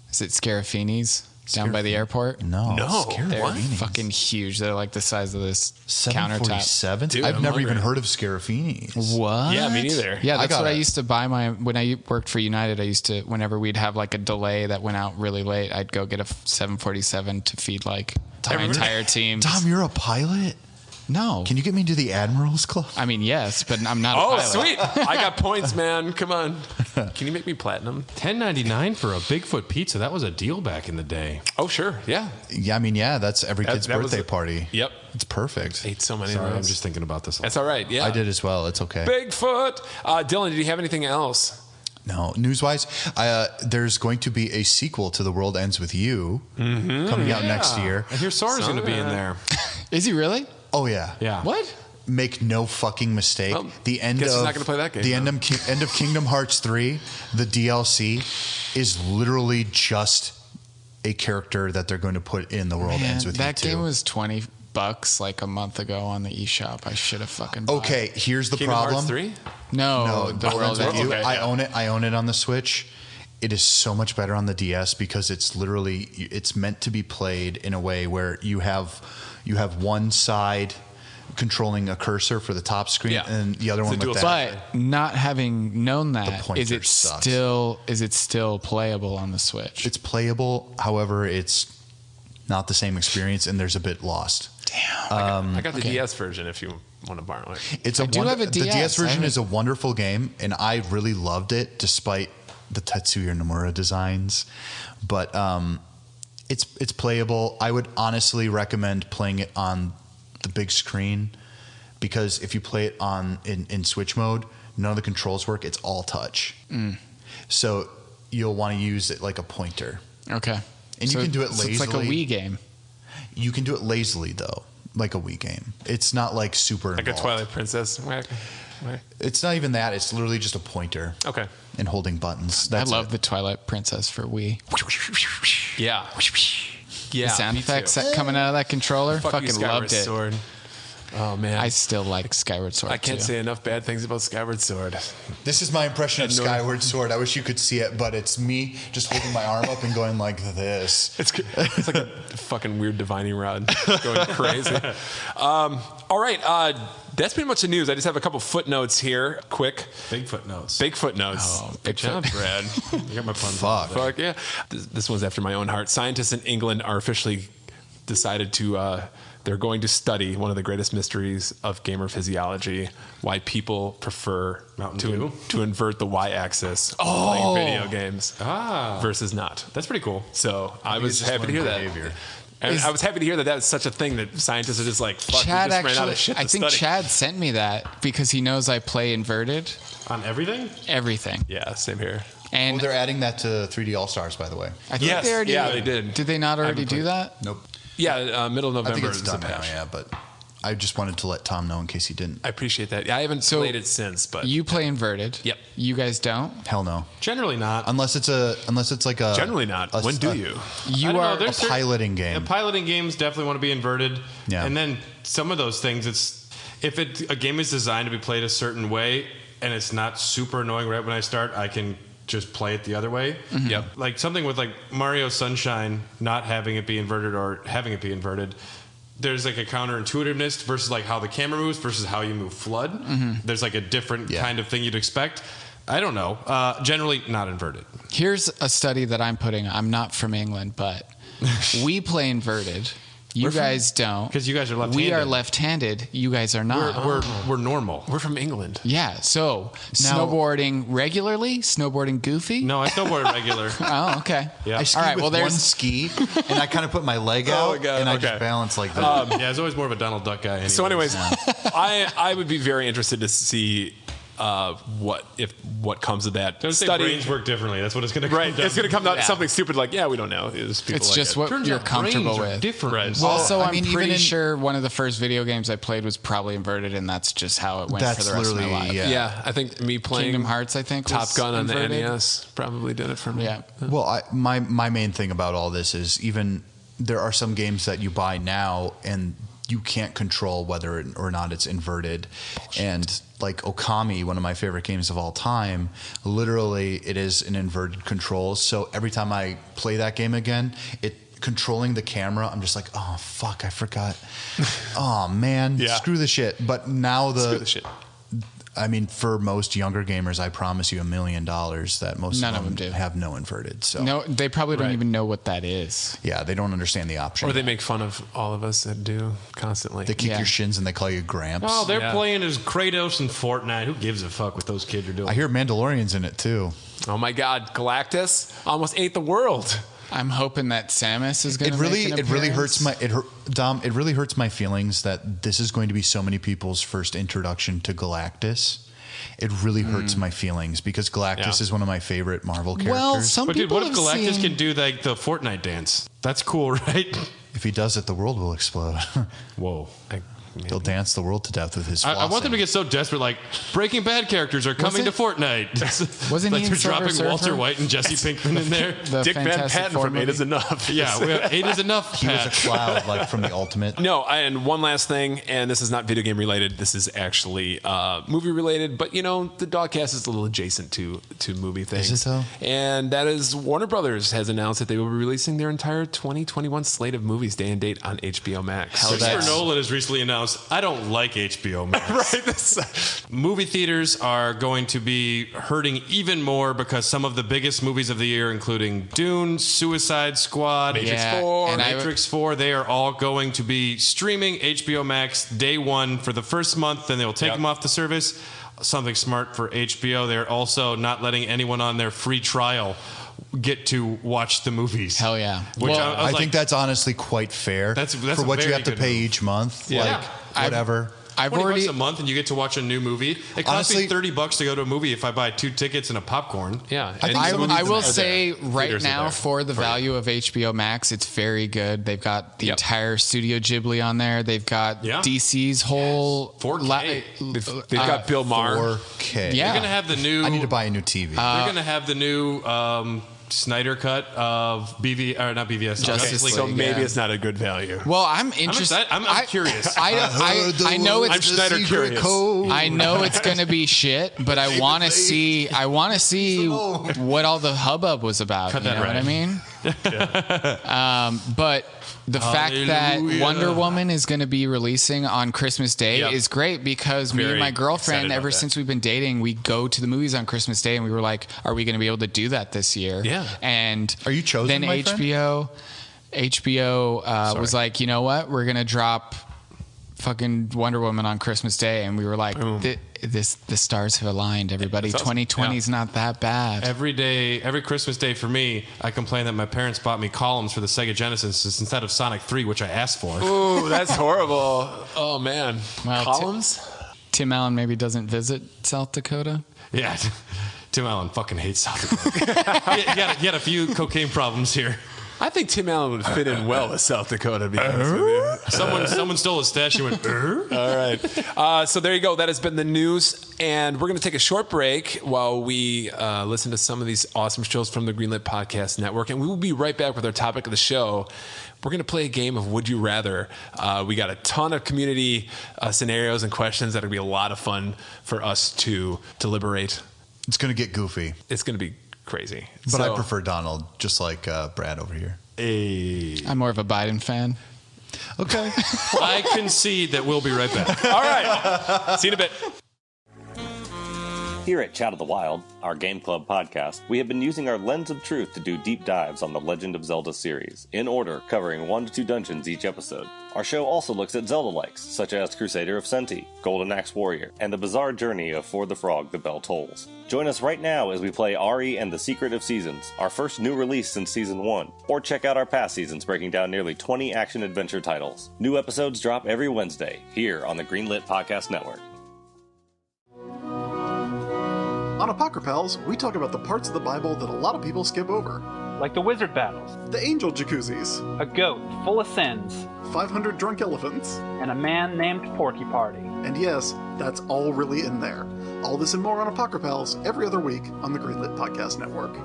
Is it Scarafini's down by the airport? No. No. They're What? fucking huge. They're like the size of this countertop. 747. Dude, I've I'm never hungry. even heard of Scarafini's. What? Yeah, me neither. Yeah, I that's got what I it. used to buy when I worked for United. I used to, whenever we'd have like a delay that went out really late, I'd go get a 747 to feed like my entire team. Tom, you're a pilot. No. Can you get me to the Admirals Club? I mean, yes, but I'm not a Oh, pilot. sweet! I got points, man. Come on. Can you make me platinum? $10.99 for a Bigfoot pizza. That was a deal back in the day. Oh, sure. Yeah. Yeah, I mean, yeah, that's every kid's that was birthday a- party. Yep. It's perfect. Ate so many Sorry, of I'm those. just thinking about this. That's all right. Yeah. I did as well. It's okay. Bigfoot. Dylan, did you have anything else? No, news-wise, there's going to be a sequel to The World Ends With You coming out next year. I hear Sora's going to be in there. Is he really? Oh, yeah. Yeah. What? Make no fucking mistake. Well, the end guess of he's not gonna play that game, the though. end of Kingdom Hearts 3, the DLC is literally just a character that they're going to put in The World Man, Ends With that You game 2. was $20 like a month ago on the eShop. I should have fucking bought Okay, it. here's the Kingdom problem. Hearts 3? No, No, the World World Ends With Ends You. okay. I own it. I own it on the Switch. It is so much better on the DS because it's meant to be played in a way where you have one side controlling a cursor for the top screen Yeah. and the other It's one a with dual that. But not having known that, is pointer it sucks. still playable on the Switch? It's playable, however, it's not the same experience, and there's a bit lost. Damn. I got the okay. DS version if you want to borrow it. It's I do have a the DS. DS I version haven't- is a wonderful game, and I really loved it despite the Tetsuya Nomura designs. But it's playable. I would honestly recommend playing it on the big screen, because if you play it in Switch mode, none of the controls work. It's all touch. So you'll want to use it like a pointer. Okay. And you can do it lazily. It's like a Wii game. You can do it lazily, though, like a Wii game. It's not like super Like involved. a Twilight Princess. It's not even that. It's literally just a pointer. Okay. And holding buttons. I That's love it. the Twilight Princess for Wii. Yeah. Yeah. The sound me effects too. that coming out of that controller, Fuck you, fucking Skyward loved it. Sword. Oh man. I still like Skyward Sword. I can't too. say enough bad things about Skyward Sword. This is my impression of Skyward Sword. I wish you could see it, but it's me just holding my arm up and going like this. It's like a fucking weird divining rod going crazy. All right. That's pretty much the news. I just have a couple footnotes here. Quick. Big footnotes. Big footnotes. Oh, Good job, Brad. You got my puns. Fuck. Yeah. This one's after my own heart. Scientists in England are officially decided to, they're going to study one of the greatest mysteries of gamer physiology, why people prefer to invert the y-axis when playing video games versus not. That's pretty cool. So I was happy to hear that. And I was happy to hear that that's such a thing that scientists are just like, fuck, Chad we just ran out actually, of shit to I think study. Chad sent me that because he knows I play inverted On everything? everything. Yeah, same here. And They're adding that to 3D All-Stars, by the way. I think Yes, they already, yeah, they did. Did they not already haven't do that? Nope. Yeah, middle of I November think it's is done the now, patch. yeah, but I just wanted to let Tom know in case he didn't. I appreciate that. Yeah, I haven't So, played it since, but You play inverted. Yep. You guys don't. Hell no. Generally not. Unless it's like a generally not. When do you? You I don't know, are. there's a piloting game. The piloting games definitely want to be inverted. Yeah. And then some of those things, if a game is designed to be played a certain way and it's not super annoying right when I start, I can just play it the other way. Yep. Like something with like Mario Sunshine not having it be inverted or having it be inverted. There's like a counterintuitiveness versus like how the camera moves versus how you move flood. There's like a different kind of thing you'd expect. I don't know. Generally not inverted. Here's a study that I'm putting. I'm not from England, but we play inverted. You guys don't. Because you guys are left-handed. We are left-handed. You guys are not. We're normal. We're from England. Yeah. So Now- snowboarding regularly, snowboarding goofy. No, I snowboard regular. Oh, okay. Yeah. I ski All right, with well, one there's- ski, and I kind of put my leg out, my God, and I okay. just balance like that. Yeah, I was always more of a Donald Duck guy. So, anyways, I would be very interested to see what comes of that Don't say study. brains work differently. That's what it's going to come Right, down it's going to come out Yeah. something stupid like, yeah, we don't know. It's just what Turns you're out comfortable brains are with. different. Right. Well, Also, I I'm mean, even pretty in- sure one of the first video games I played was probably inverted, and that's just how it went That's for the rest of my literally- life. yeah. Yeah, I think me playing Kingdom Hearts, I think, Top was Gun on inverted. the NES probably did it for me. Yeah. Well, my main thing about all this is even there are some games that you buy now and you can't control whether or not it's inverted. And like Okami, one of my favorite games of all time, literally it is an inverted control. So every time I play that game again, controlling the camera, I'm just like, oh fuck, I forgot. Oh man, Yeah. screw the shit. But now Screw the shit. I mean, for most younger gamers, I promise you $1 million that most None of of them them do. have no inverted. So No, they probably don't Right. even know what that is. yeah, they don't understand the option. Or they make fun of all of us that do constantly. They kick Yeah. your shins and they call you Gramps. Oh, they're Yeah. playing as Kratos and Fortnite. Who gives a fuck what those kids are doing? I hear Mandalorian's in it too. Oh my God, Galactus almost ate the world. I'm hoping that Samus is going It to really, make an it really hurts appearance. Dom. It really hurts my feelings that this is going to be so many people's first introduction to Galactus. It really hurts my feelings because Galactus Yeah. is one of my favorite Marvel characters. Well, some but dude, people what if have Galactus seen... can do like the Fortnite dance? That's cool, right? if he does it, the world will explode. Whoa. He'll dance the world to death with his. I want them to flossing. get so desperate, like Breaking Bad characters are coming to it- Fortnite. Wasn't like he they're in Silver dropping Walter Surfer? White and Jesse Pinkman in there. The Dick Van Fantastic Patten Four from 8 movie. is enough. Yeah, 8 is enough. He was Pat. a cloud, like from the Ultimate. No, and one last thing, and this is not video game related. This is actually movie related, but you know the Dogcast is a little adjacent to movie things. Is it though? And that is Warner Brothers has announced that they will be releasing their entire 2021 slate of movies day and date on HBO Max. Christopher Nolan has recently announced, I don't like HBO Max. Right. Movie theaters are going to be hurting even more because some of the biggest movies of the year, including Dune, Suicide Squad, Matrix Yeah, 4, and Matrix 4, they are all going to be streaming HBO Max day one for the first month, then they'll take Yep. them off the service. Something smart for HBO. They're also not letting anyone on their free trial get to watch the movies. Hell yeah. Which Well, I was I think that's honestly quite fair. That's for a what you very have to good pay move. each month. Yeah. Like, whatever. I've $20 already a month and you get to watch a new movie. It costs me Honestly- $30 to go to a movie if I buy 2 tickets and a popcorn. Yeah. I think and some the of movies I will are there. say right Theaters are now there for the you. value of HBO Max, it's very good. They've got the Yep. entire Studio Ghibli on there. They've got Yeah. DC's whole 4K. They've got Bill Maher. 4K. Yeah. They're going to have the new... I need to buy a new TV. They're going to have the new Snyder cut of not BVS. Justice League. So maybe Yeah. it's not a good value. Well, I'm interested. I'm curious. I know I'm it's Schneider curious. I know it's going to be shit, but I want to see. I want to see what all the hubbub was about. Cut You that know what I right. mean? But the fact that Hallelujah. Wonder Woman is going to be releasing on Christmas Day Yep. is great because me Very and my excited girlfriend, about ever that. since we've been dating, we go to the movies on Christmas Day, and we were like, "Are we going to be able to do that this year?" Yeah. And Are you chosen, then my friend? HBO was like, you know what? We're gonna drop fucking Wonder Woman on Christmas Day, and we were like, the stars have aligned. Everybody, That's awesome. 2020 is not that bad. Every Christmas Day for me, I complain that my parents bought me columns for the Sega Genesis instead of Sonic 3, which I asked for. Ooh, that's horrible. Oh, man. Well, Columns? Tim Allen maybe doesn't visit South Dakota. Yeah, Tim Allen fucking hates South Dakota. he had a few cocaine problems here. I think Tim Allen would fit in well with South Dakota, to be honest with you. Someone stole his stash and went, All right. So there you go. That has been the news. And we're going to take a short break while we listen to some of these awesome shows from the Greenlit Podcast Network. And we will be right back with our topic of the show. We're going to play a game of Would You Rather. We got a ton of community scenarios and questions that are going to be a lot of fun for us to deliberate. It's going to get goofy. It's going to be crazy. But I prefer Donald, just like Brad over here. I'm more of a Biden fan. Okay. I concede that we'll be right back. All right. See you in a bit. Here at Chat of the Wild, our Game Club podcast, we have been using our lens of truth to do deep dives on the Legend of Zelda series, in order, covering 1 to 2 dungeons each episode. Our show also looks at Zelda-likes, such as Crusader of Senti, Golden Axe Warrior, and the bizarre journey of For the Frog, The Bell Tolls. Join us right now as we play Ari and the Secret of Seasons, our first new release since Season 1, or check out our past seasons breaking down nearly 20 action-adventure titles. New episodes drop every Wednesday, here on the Greenlit Podcast Network. On Apocrypals, we talk about the parts of the Bible that a lot of people skip over. Like the wizard battles, The angel jacuzzis, a goat full of sins, 500 drunk elephants, and a man named Porky Party. and yes, that's all really in there. All this and more on Apocrypals every other week on the Greenlit Podcast Network.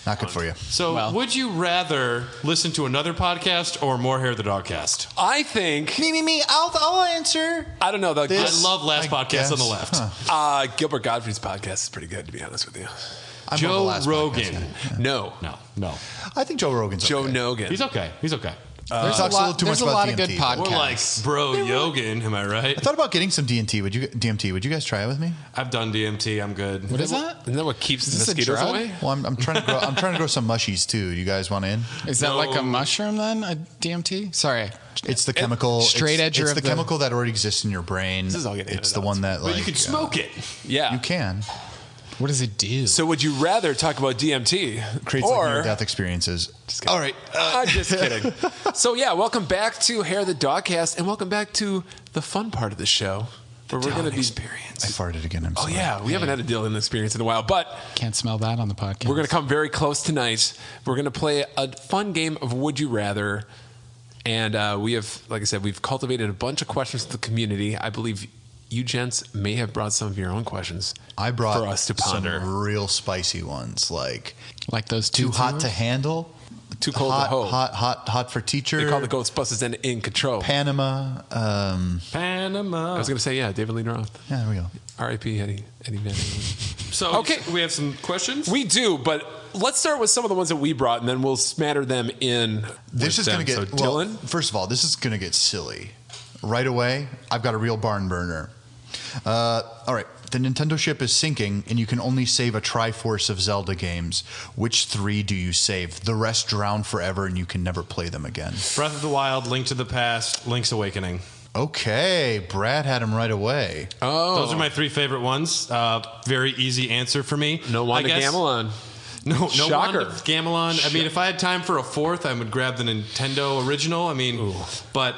Not good for you. So, Well. would you rather listen to another podcast or more Hair the Dogcast? I think, Me. I'll answer. I don't know. I love Last Podcast on the left. Huh. Gilbert Gottfried's podcast is pretty good, to be honest with you. I'm on the Joe last Rogan. podcast. No. No. I think Joe Rogan's Joe okay. Nogan. He's okay. There's talks a little too there's much a about lot of good DMT. podcasts. More like Bro Yogan, am I right? I thought about getting some DMT. Would you guys try it with me? I've done DMT. I'm good. What is that? Isn't that what keeps the this a mosquitoes drug? away? Well, I'm trying to grow some mushies too. You guys want in? Is that like a No. mushroom then? A DMT? Sorry. It's the chemical. Straight edger It's of the the- chemical that already exists in your brain. This is all getting It's into the one that like But you can smoke it. Yeah. You can. What does it do? So would you rather talk about DMT? Creates like or near-death experiences. All right. I'm just kidding. So yeah, welcome back to Hair the Dogcast, and welcome back to the fun part of the show, where we're going to be. I farted again. I'm Oh sorry. yeah, we haven't had a Dylan experience in a while, but Can't smell that on the podcast. we're going to come very close tonight. We're going to play a fun game of Would You Rather, and we have, like I said, we've cultivated a bunch of questions to the community. I believe you gents may have brought some of your own questions. I brought for us to ponder. some real spicy ones, like like those too Tootsie hot Rolls? to handle, Too cold hot, to hold. hot for teacher. They call the Ghostbusters in control. Panama. Panama. I was going to say, yeah, David Lee Roth. Yeah, there we go. R.I.P. Eddie Van Halen. So, Okay. we have some questions. We do, but let's start with some of the ones that we brought, and then we'll smatter them in. This with is going them. to get. So, well, Dylan? first of all, this is going to get silly. Right away, I've got a real barn burner. All right. The Nintendo ship is sinking, and you can only save a Triforce of Zelda games. Which 3 do you save? The rest drown forever, and you can never play them again. Breath of the Wild, Link to the Past, Link's Awakening. Okay, Brad had him right away. Oh, Those are my 3 favorite ones. Very easy answer for me. no I Wanda guess. Gamelon. No Shocker. Wand of Gamelon. I mean, if I had time for a fourth, I would grab the Nintendo original. I mean, but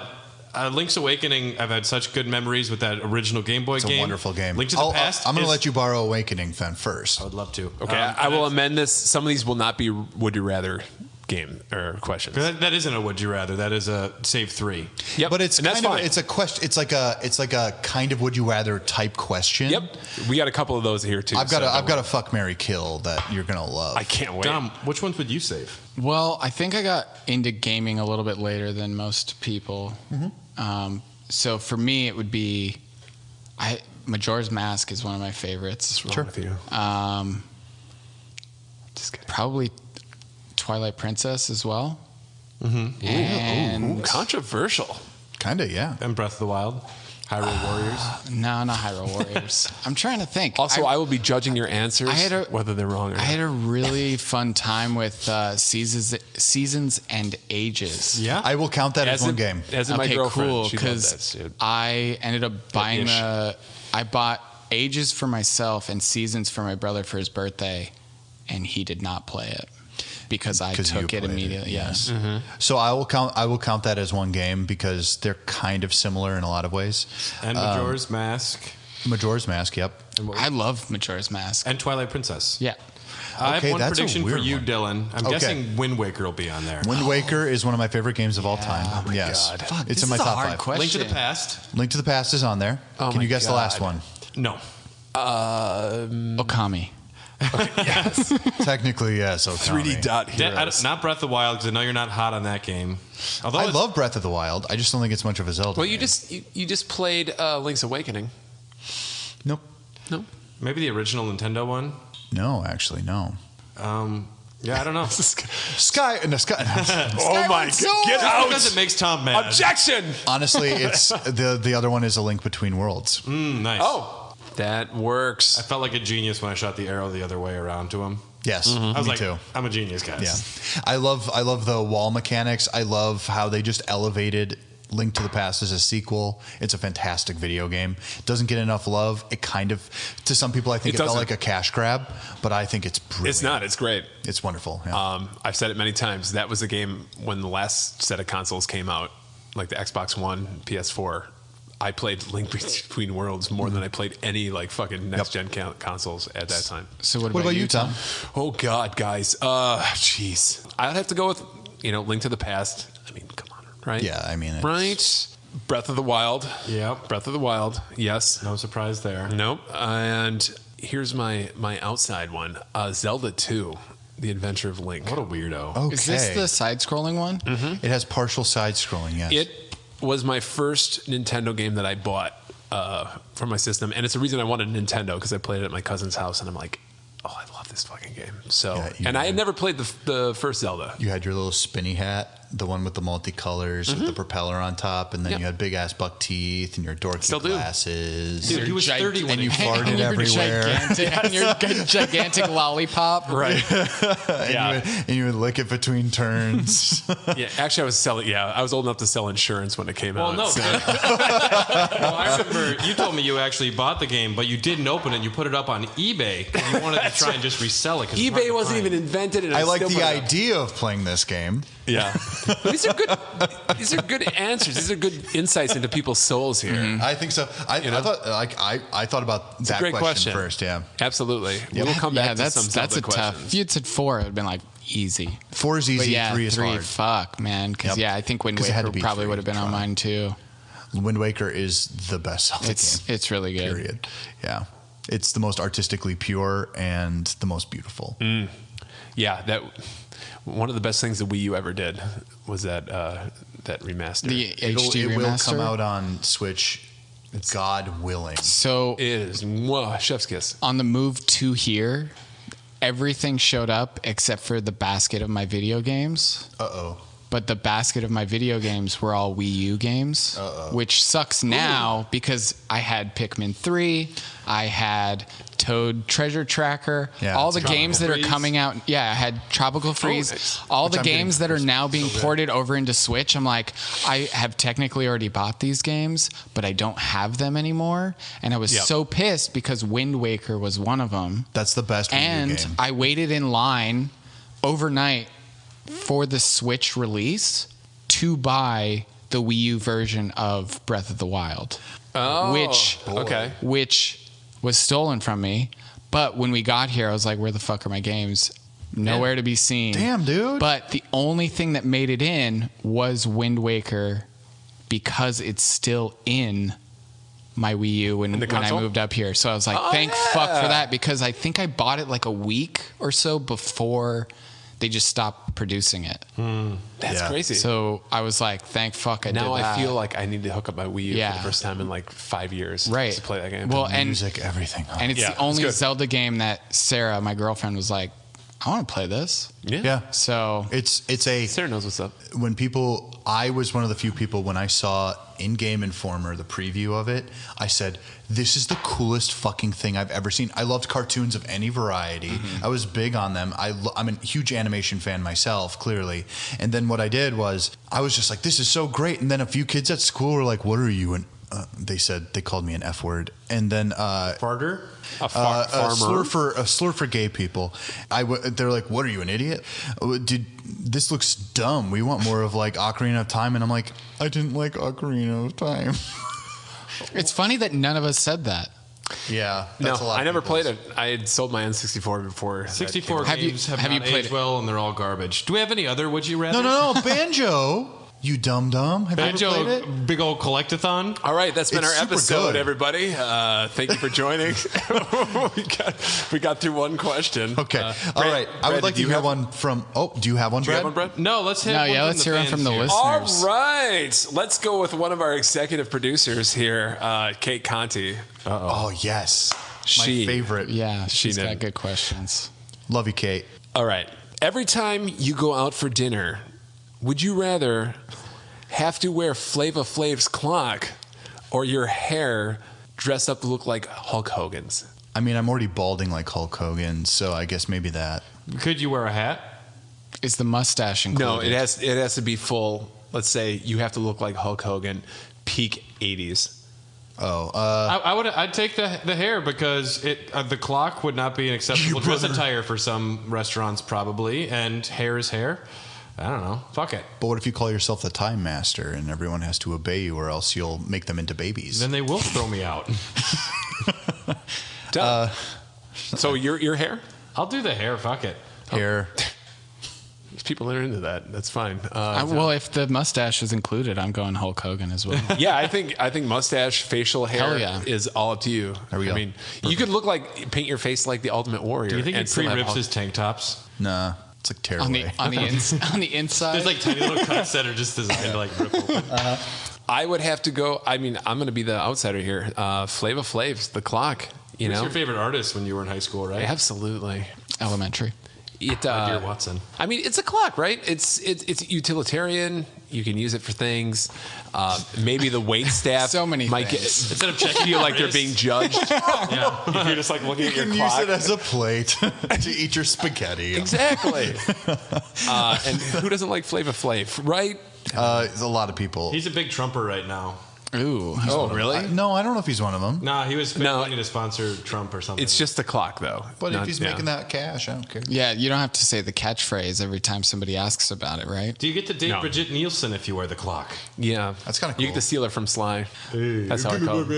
Link's Awakening, I've had such good memories with that original Game Boy game. It's a wonderful game. Link to the Past. I'm going to let you borrow Awakening then first. I would love to. Okay, I will amend this. Some of these will not be would you rather game or questions. That isn't a would you rather. That is a save 3. Yep, But it's and that's kind of fine. it's a question. It's like a kind of would you rather type question. Yep, we got a couple of those here too. I've got so a fuck, marry, kill that you're gonna love. I can't wait. Dom, which ones would you save? Well, I think I got into gaming a little bit later than most people. So for me, it would be Majora's Mask is one of my favorites. What's wrong with you? Just kidding. Probably Twilight Princess as well. Ooh, controversial. Kinda, yeah. And Breath of the Wild, Hyrule Warriors. No, not Hyrule Warriors. I'm trying to think. Also, I will be judging your answers, I had a- whether they're wrong or I not. had a really fun time with Seasons and Ages. Yeah. I will count that as one game. As in my Okay, girlfriend. cool. She loved that Because shit. I ended up buying ish. I bought Ages for myself and Seasons for my brother for his birthday, and he did not play it because I 'Cause you took it played it, immediately. Yes. So I will count that as one game because they're kind of similar in a lot of ways. And Majora's Mask. Majora's Mask, yep. I love Majora's Mask. And Twilight Princess. Yeah. I have Okay, one that's a prediction for weird you, one. Dylan. I'm Okay. guessing Wind Waker will be on there. Wind Waker is one of my favorite games of all time. Oh my yes, God. Fuck, it's this in my is a top hard 5. question. Link to the Past. Link to the Past is on there. Oh Can my you guess the last God. one? No. Okami. Yes. Technically, yes. Okami. 3D dot heroes. Not Breath of the Wild, because I know you're not hot on that game. Although I it's- love Breath of the Wild. I just don't think it's much of a Zelda. Well, you game. just played Link's Awakening. Nope. No. maybe the original Nintendo one. No, actually, no. Yeah, I don't know. Sky. No, Sky. Oh my God! Get out! Because it makes Tom mad. Objection! Honestly, it's the other one is A Link Between Worlds. Nice. Oh, that works. I felt like a genius when I shot the arrow the other way around to him. Yes, I was me like, too. I'm a genius, guys. Yeah, I love the wall mechanics. I love how they just elevated Link to the Past as a sequel. It's a fantastic video game. It doesn't get enough love. It kind of, to some people, I think It it felt doesn't. like a cash grab, but I think it's brilliant. It's not. It's great. It's wonderful. Yeah. I've said it many times. That was the game when the last set of consoles came out, like the Xbox One, PS4. I played Link Between Worlds more than I played any like fucking next gen consoles at that time. So what What about you, Tom? Oh God, guys. Jeez. I'd have to go with Link to the Past. I mean, come on, right? Yeah, I mean, it's- right. Breath of the Wild. Yep. Breath of the Wild. Yes. No surprise there. Nope. And here's my outside one. Zelda 2, The Adventure of Link. What a weirdo. Okay. Is this the side-scrolling one? It has partial side scrolling. Yes. It was my first Nintendo game that I bought for my system, and it's the reason I wanted a Nintendo because I played it at my cousin's house, and I'm like, oh, I love this fucking game. So, Yeah, you and I had did. never played the first Zelda. You had your little spinny hat, the one with the multicolors with the propeller on top, and then Yep. you had big ass buck teeth and your dorky Still do. glasses. Dude, he was 30 when and you he farted And your everywhere. and your gigantic lollipop. Right. And you would lick it between turns. Yeah. Actually, I was old enough to sell insurance when it came Well, out. no. so- Well, I remember you told me you actually bought the game, but you didn't open it. And you put it up on eBay because you wanted to try and just resell it. 'cause it's hard eBay to wasn't find. even invented, and I like still the put it up. idea of playing this game. Yeah. But these are good. These are good answers. These are good insights into people's souls here. I think so. I thought I thought about that great question. first. Yeah, Absolutely. We'll come back to some that's Zelda a tough. questions. If you had said 4, it would have been like easy. 4 is But easy. yeah, 3 is hard. fuck, man. Because Yep. I think Wind 'Cause it had Waker to be probably 3 would have been on try. mine too. Wind Waker is the best Zelda game. It's really good. Period. Yeah, it's the most artistically pure and the most beautiful. Yeah, that one of the best things the Wii U ever did was that remaster. The HD It will remaster. come out on Switch, God willing. So it is mwah, chef's kiss. on the move to here, everything showed up except for the basket of my video games. Uh-oh. But the basket of my video games were all Wii U games, which sucks now because I had Pikmin 3, I had Toad Treasure Tracker, Yeah, all it's the games that Freeze. are coming out. Yeah, I had Tropical Freeze. nice. All Which the I'm games that getting are now being ported over into Switch. I'm like, I have technically already bought these games, but I don't have them anymore. And I was so pissed because Wind Waker was one of them. That's the best Wii U And game. I waited in line overnight for the Switch release to buy the Wii U version of Breath of the Wild. Oh, which was stolen from me. But when we got here, I was like, where the fuck are my games? Nowhere to be seen. Damn, dude. But the only thing that made it in was Wind Waker because it's still in my Wii U when I console? moved up here. So I was like, thank fuck for that, because I think I bought it like a week or so before they just stopped producing it. That's Yeah. crazy. So I was like, thank fuck I did that. now I feel like I need to hook up my Wii U for Yeah. the first time in like 5 years Right. to play that game. Well, and Music, everything. Oh. And it's Yeah, the it's only good. Zelda game that Sarah, my girlfriend, was like, I want to play this. yeah. So It's a Sarah knows what's up. when people, I was one of the few people when I saw in-game Informer, the preview of it, I said, this is the coolest fucking thing I've ever seen. I loved cartoons of any variety. I was big on them. I'm a huge animation fan myself, clearly. And then what I did was, I was just like, this is so great. And then a few kids at school were like, what are you? And they called me an F word. And then Farter? A a farmer. slur for gay people. They're like, "What are you, an idiot? Dude, this looks dumb. We want more of like Ocarina of Time." And I'm like, "I didn't like Ocarina of Time." it's funny that none of us said that. Yeah, No, that's a lot. I of never people's- played it. I had sold my N64 before. 64 Have you- games have have not you played aged it? well, and they're all garbage. Do we have any other Would You Rather? No, Banjo. You dumb. Have you ever played Banjo, it? big old collectathon. All right, that's been It's our super episode, good. everybody. Thank you for joining. we got through one question. Okay. All Brad, right. I Brad, would like do to you hear have one from. Oh, do you have one, Do you Brad? have one, Brad? No, let's hit No, one yeah, from let's hear one fans from the here. listeners. All right, let's go with one of our executive producers here, Kate Conti. Oh yes, my She- favorite. Yeah, she's did. got good questions. Love you, Kate. All right. Every time you go out for dinner, would you rather have to wear Flava Flav's clock or your hair dressed up to look like Hulk Hogan's? I mean, I'm already balding like Hulk Hogan, so I guess maybe that. Could you wear a hat? Is the mustache included? No, it has to be full. Let's say you have to look like Hulk Hogan, peak 80s. Oh, I'd take the hair because the clock would not be an acceptable dress attire for some restaurants probably, and hair is hair. I don't know. Fuck it. but what if you call yourself the Time Master and everyone has to obey you, or else you'll make them into babies? Then they will throw me out. Done. So your hair? I'll do the hair. Fuck it. Hair. There's people that are into that. That's fine. Well, if the mustache is included, I'm going Hulk Hogan as well. Yeah, I think mustache, facial hair Hell yeah. is all up to you. There we go. I mean, you could look like paint your face like the Ultimate Warrior. Do you think he and still have pre-rips Hulk. his tank tops? Nah, it's like tearaway. on the inside. There's like tiny little cuts that are just designed to like rip open. I would have to go. I mean, I'm going to be the outsider here. Flava Flav's the clock. You Who's know, your favorite artist when you were in high school, right? absolutely. Elementary. It, My dear Watson. I mean, it's a clock, right? It's utilitarian. You can use it for things. Maybe the wait staff So many might things. Instead of checking feel your like they're wrist. being judged. Yeah. If you're just like looking at You your can clock. use it as a plate to eat your spaghetti. Exactly. And who doesn't like Flava Flav, right? There's a lot of people. He's a big Trumper right now. Ooh. Oh, really? No, I don't know if he's one of them. Nah, he was No. planning to sponsor Trump or something. It's just the clock, though. But Not- if he's yeah. making that cash, I don't care. Yeah, you don't have to say the catchphrase every time somebody asks about it, right? Do you get to date No. Bridget Nielsen if you wear the clock? Yeah, That's kinda You cool. get to steal her from Sly. That's how I call it.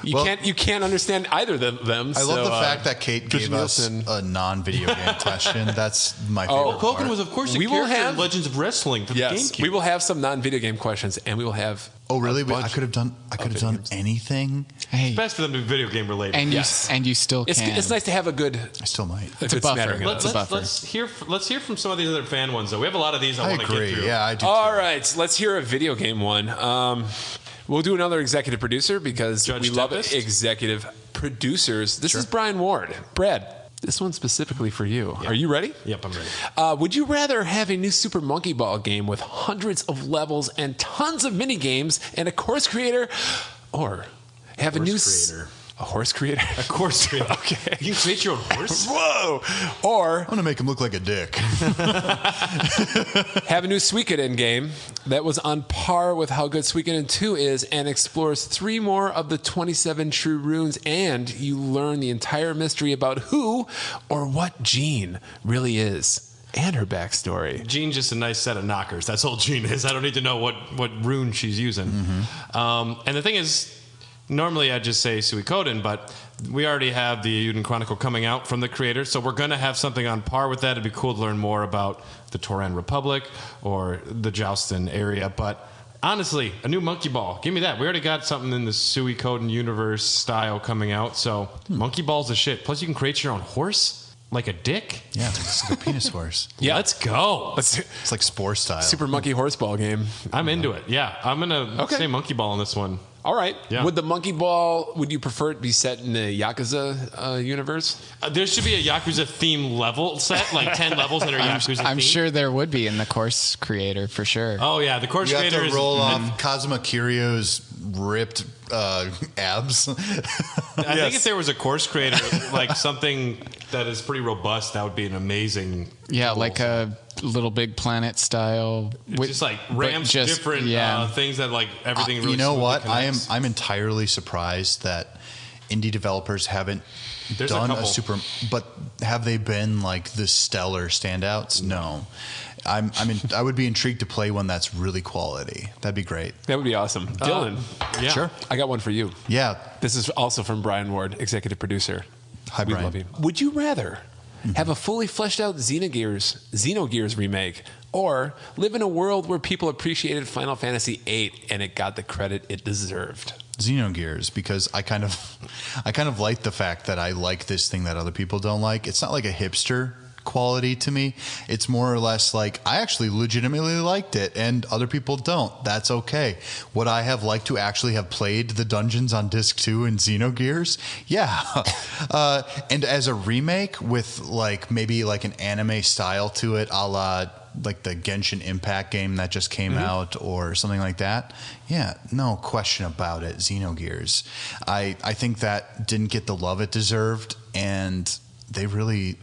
You Well- you can't understand either of them. I love so, the fact that Kate Bridget gave us Nielsen. a non-video game question. That's my favorite Hulk Hogan part. was, of course, a We will character have- in Legends of Wrestling for the Yes, GameCube. we will have some non-video game questions, and we will have. Oh, really? a I bunch could have done. I could have video done games. anything. Hey, Best for them to be video game related. and Yes. you still It's, can. it's nice to have a good. I still might. It's a good buffer. smattering of It's a those. buffer. Let's hear from some of these other fan ones though. We have a lot of these I I want to get agree. through. Yeah, I do. All too. right, let's hear a video game one. We'll do another executive producer because Judge we love Tempest? executive producers. This is Brian Ward. Brad, this one's specifically for you. Are you ready? Yep, I'm ready. Would you rather have a new Super Monkey Ball game with hundreds of levels and tons of mini games and a course creator, or have a new Creator. A horse creator? A course creator. Okay. You can create your own horse? Whoa! Or I'm gonna make him look like a dick. have a new Suikoden game that was on par with how good Suikoden 2 is and explores 3 more of the 27 true runes, and you learn the entire mystery about who or what Jean really is and her backstory. Jean's just a nice set of knockers. That's all Jean is. I don't need to know what rune she's using. And the thing is, normally I'd just say Suikoden, but we already have the Eiyuden Chronicle coming out from the creator, so we're going to have something on par with that. It'd be cool to learn more about the Toran Republic or the Joustin area, but honestly, a new Monkey Ball. Give me that. We already got something in the Suikoden universe style coming out, so Monkey Ball's the shit. Plus, you can create your own horse. Like a dick? Yeah, it's like a penis horse. Yeah, let's go. It's like Spore style. Super Monkey Horseball game. I'm into it. Yeah, I'm going to say Monkey Ball on this one. All right. Yeah. Would the Monkey Ball, would you prefer it be set in the Yakuza universe? There should be a Yakuza theme level set, like 10 levels that are Yakuza I'm themed. sure there would be in the course creator for sure. Oh, yeah. The course You have creator to is... roll off Kazuma Kiryu's ripped abs. I think if there was a course creator, like something that is pretty robust, that would be an amazing... Yeah, tool. like a Little Big Planet style. It's just like ramps just- different yeah. things that like everything really You know smoothly what? connects. I'm entirely surprised that indie developers haven't There's a done couple. but have they been like the stellar standouts? No. I would be intrigued to play one that's really quality. That'd be great. That would be awesome. Dylan, Yeah. Sure. I got one for you. Yeah. This is also from Brian Ward, executive producer. Hi, We Brian. love you. Would you rather have a fully fleshed out Xenogears remake, or live in a world where people appreciated Final Fantasy VIII and it got the credit it deserved? Xenogears, because I kind of like the fact that I like this thing that other people don't like. It's not like a hipster quality to me. It's more or less like I actually legitimately liked it and other people don't. That's okay. Would I have liked to actually have played the dungeons on disc 2 in Xenogears? Yeah. And as a remake with like maybe like an anime style to it, a la like the Genshin Impact game that just came out or something like that. Yeah, no question about it. Xenogears. I think that didn't get the love it deserved, and they really,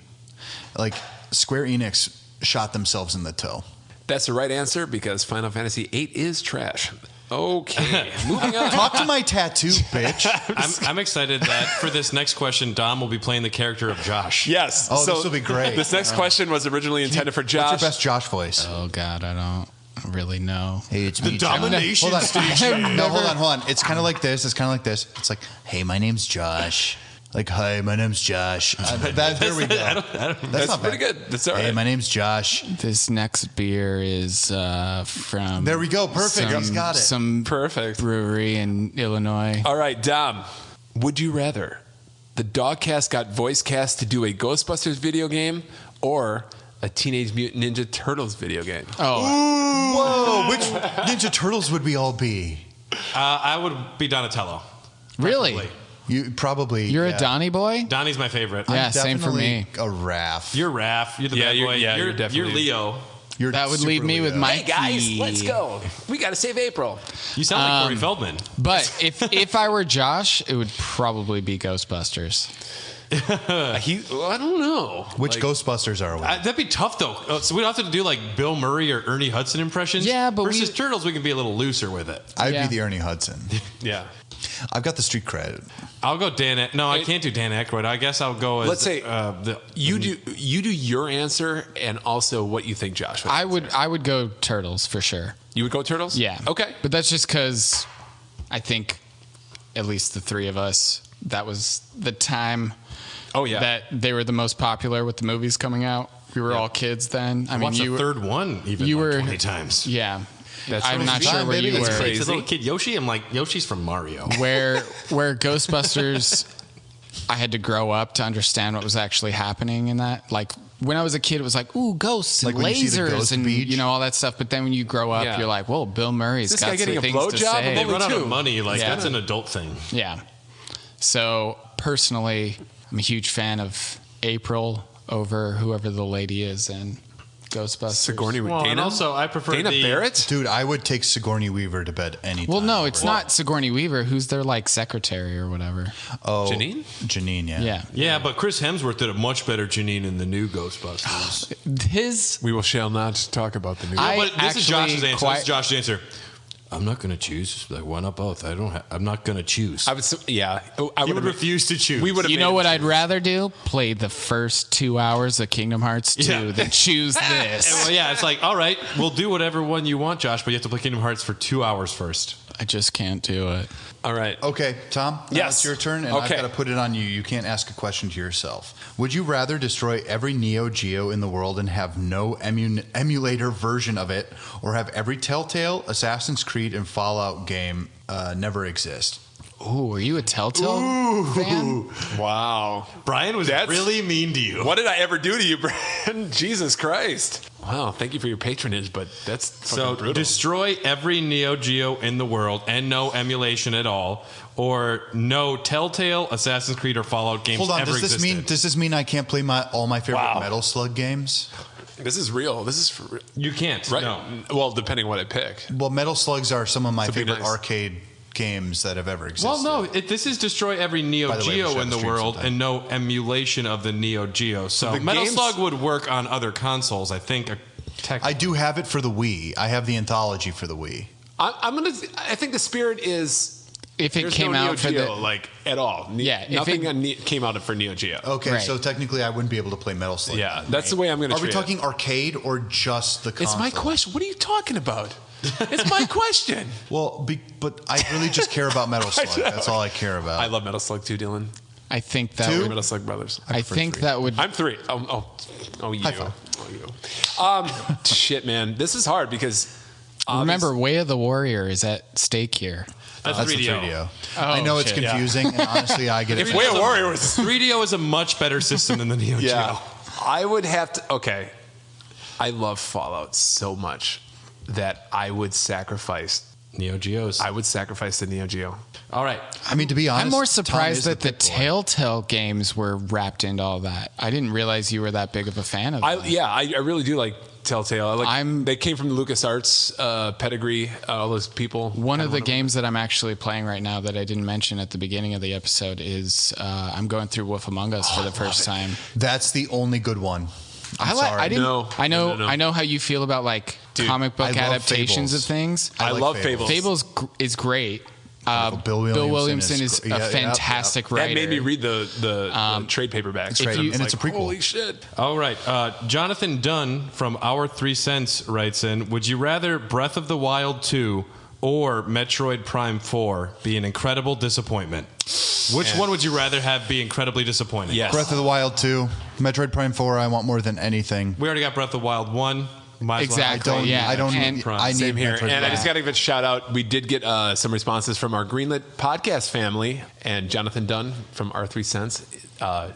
like, Square Enix shot themselves in the toe. That's the right answer because Final Fantasy VIII is trash. Okay, moving on. Talk to my tattoo, bitch. I'm excited that for this next question, Dom will be playing the character of Josh. Yes. Oh, this will be great. This next question was originally intended for Josh. What's your best Josh voice? Oh God, I don't really know. Hey, it's The me, domination Hold on. station. No, hold on. It's kind of like this. It's like, hey, my name's Josh. Like, hi, my name's Josh. There we go. That's not pretty bad. good. That's all right. Hey, my name's Josh. This next beer is from. There we go. Perfect. He's got it. Some Perfect. brewery in Illinois. All right, Dom. Would you rather the Dogcast got voice cast to do a Ghostbusters video game or a Teenage Mutant Ninja Turtles video game? Oh, Whoa. Which Ninja Turtles would we all be? I would be Donatello. really? Preferably. You probably. You're yeah. a Donnie boy? Donnie's my favorite. Yeah, same for me. A Raph. You're Raph. You're the Yeah, bad you're- boy. yeah, you're you're definitely- Leo. You're That would super leave me with Leo. Mikey. Hey guys, let's go. We got to save April. You sound like Corey Feldman. But if I were Josh, it would probably be Ghostbusters. I don't know. Which Like, Ghostbusters are we? That'd be tough though. So we'd have to do like Bill Murray or Ernie Hudson impressions. Yeah, but versus we- Turtles, we can be a little looser with it. I'd Yeah. be the Ernie Hudson. Yeah. I've got the street cred. I'll go Dan. No, I can't do Dan Aykroyd. I guess I'll go as. Let's say the You do your answer and also what you think Josh would answer. I would go Turtles for sure. You would go Turtles? Yeah. Okay. But that's just because I think at least the three of us, that was the time Oh yeah. that they were the most popular with the movies coming out. We were all kids then. I mean, watch you the were, third one even you like were 20 times. Yeah. That's I'm what not it's sure done, where baby. you It's were. crazy. It's a little kid Yoshi. I'm like, Yoshi's from Mario. where Ghostbusters, I had to grow up to understand what was actually happening in that. Like when I was a kid, it was like, ooh, ghosts and Like when you see the lasers ghost and beach? you know all that stuff. But then when you grow up, Yeah. you're like, whoa, Bill Murray's Is this got guy getting some a things to blowjob? say. They run out too. of money. Like Yeah. that's an adult thing. Yeah. So personally, I'm a huge fan of April over whoever the lady is in Ghostbusters. Sigourney Weaver. Well, and Dana? also I prefer Dana the Barrett? Dude, I would take Sigourney Weaver to bed anytime. Well, no, it's not Sigourney Weaver. Who's their like secretary or whatever? Oh, Janine? Janine, yeah. Yeah. Yeah, but Chris Hemsworth did a much better Janine in the new Ghostbusters. His. We shall not talk about the new I- But this is Josh's actually answer. quite- This is Josh's answer. I'm not going to choose. Like, why not both? I'm not going to choose. I would, yeah. I He would refuse to choose. We would have. You know what I'd rather do? Play the first 2 hours of Kingdom Hearts 2 Yeah. than choose And, this. well, yeah, it's like, all right, we'll do whatever one you want, Josh, but you have to play Kingdom Hearts for 2 hours first. I just can't do it. All right. Okay, Tom, now Yes. it's your turn, and I've Okay. got to put it on you. You can't ask a question to yourself. Would you rather destroy every Neo Geo in the world and have no emulator version of it, or have every Telltale, Assassin's Creed, and Fallout game never exist? Ooh, are you a Telltale fan? Wow. Brian was That's- really mean to you. What did I ever do to you, Brandon? Jesus Christ. Wow. Thank you for your patronage, but that's fucking So brutal. destroy every Neo Geo in the world and no emulation at all, or no Telltale, Assassin's Creed, or Fallout games Hold on, ever existed. does this mean I can't play all my favorite Wow. Metal Slug games? This is real. This is for real. You can't. Right. No. Well, depending on what I pick. Well, Metal Slugs are some of my To be favorite nice. arcade games that have ever existed. Well, no. This is destroy every Neo By the way, we should Geo have in the a stream world sometime. and no emulation of the Neo Geo. So the Metal games- Slug would work on other consoles, I think. I do have it for the Wii. I have the anthology for the Wii. I think the spirit is. If it There's came no Neo out for Geo, the. like at all. Yeah, if nothing it- came out for Neo Geo. Okay, Right. so technically I wouldn't be able to play Metal Slug. Yeah, that's the way I'm going to Are treat we talking arcade or just the console? It's my question. What are you talking about? It's my question. Well, but I really just care about Metal Slug. That's all I care about. I love Metal Slug too, Dylan. I think that. We're Would, Metal Slug brothers. I think that would. I'm 3. Oh, you. High five. Oh, you. Shit, man. This is hard because. Remember, Way of the Warrior is at stake here. That's That's 3DO. the 3DO. Oh, I know it's shit, yeah. confusing, and honestly, I get it. If Way of Warrior was. 3DO is a much better system than the Neo Yeah. Geo. I would have to. Okay. I love Fallout so much that I would sacrifice. Neo Geos. I would sacrifice the Neo Geo. All right. I mean, to be honest, I'm more Tom surprised is that the pit boy. Telltale games were wrapped into all that. I didn't realize you were that big of a fan of them. I really do like Telltale. They came from the LucasArts pedigree. All those people. One of the games that I'm actually playing right now that I didn't mention at the beginning of the episode is I'm going through Wolf Among Us for the first time. That's the only good one. I'm sorry. I didn't. No. I know. No. I know how you feel about like comic book I love adaptations Fables. of things. I like love Fables. Fables. Is great. Bill Williamson is is a gr- yeah, fantastic That writer. made me read the trade paperbacks. right, It's and it's a prequel. Holy shit! All right. Jonathan Dunn from Our 3 Cents writes in, would you rather Breath of the Wild 2 or Metroid Prime 4 be an incredible disappointment? Which one would you rather have be incredibly disappointing? Yes. Breath of the Wild 2, Metroid Prime 4. I want more than anything. We already got Breath of the Wild 1. Might as well have Exactly. I don't. Yeah, I don't. and- Need, I need Same here. Metroid And I Prime. just got to give a shout out. We did get some responses from our Greenlit podcast family, and Jonathan Dunn from Our 3 Cents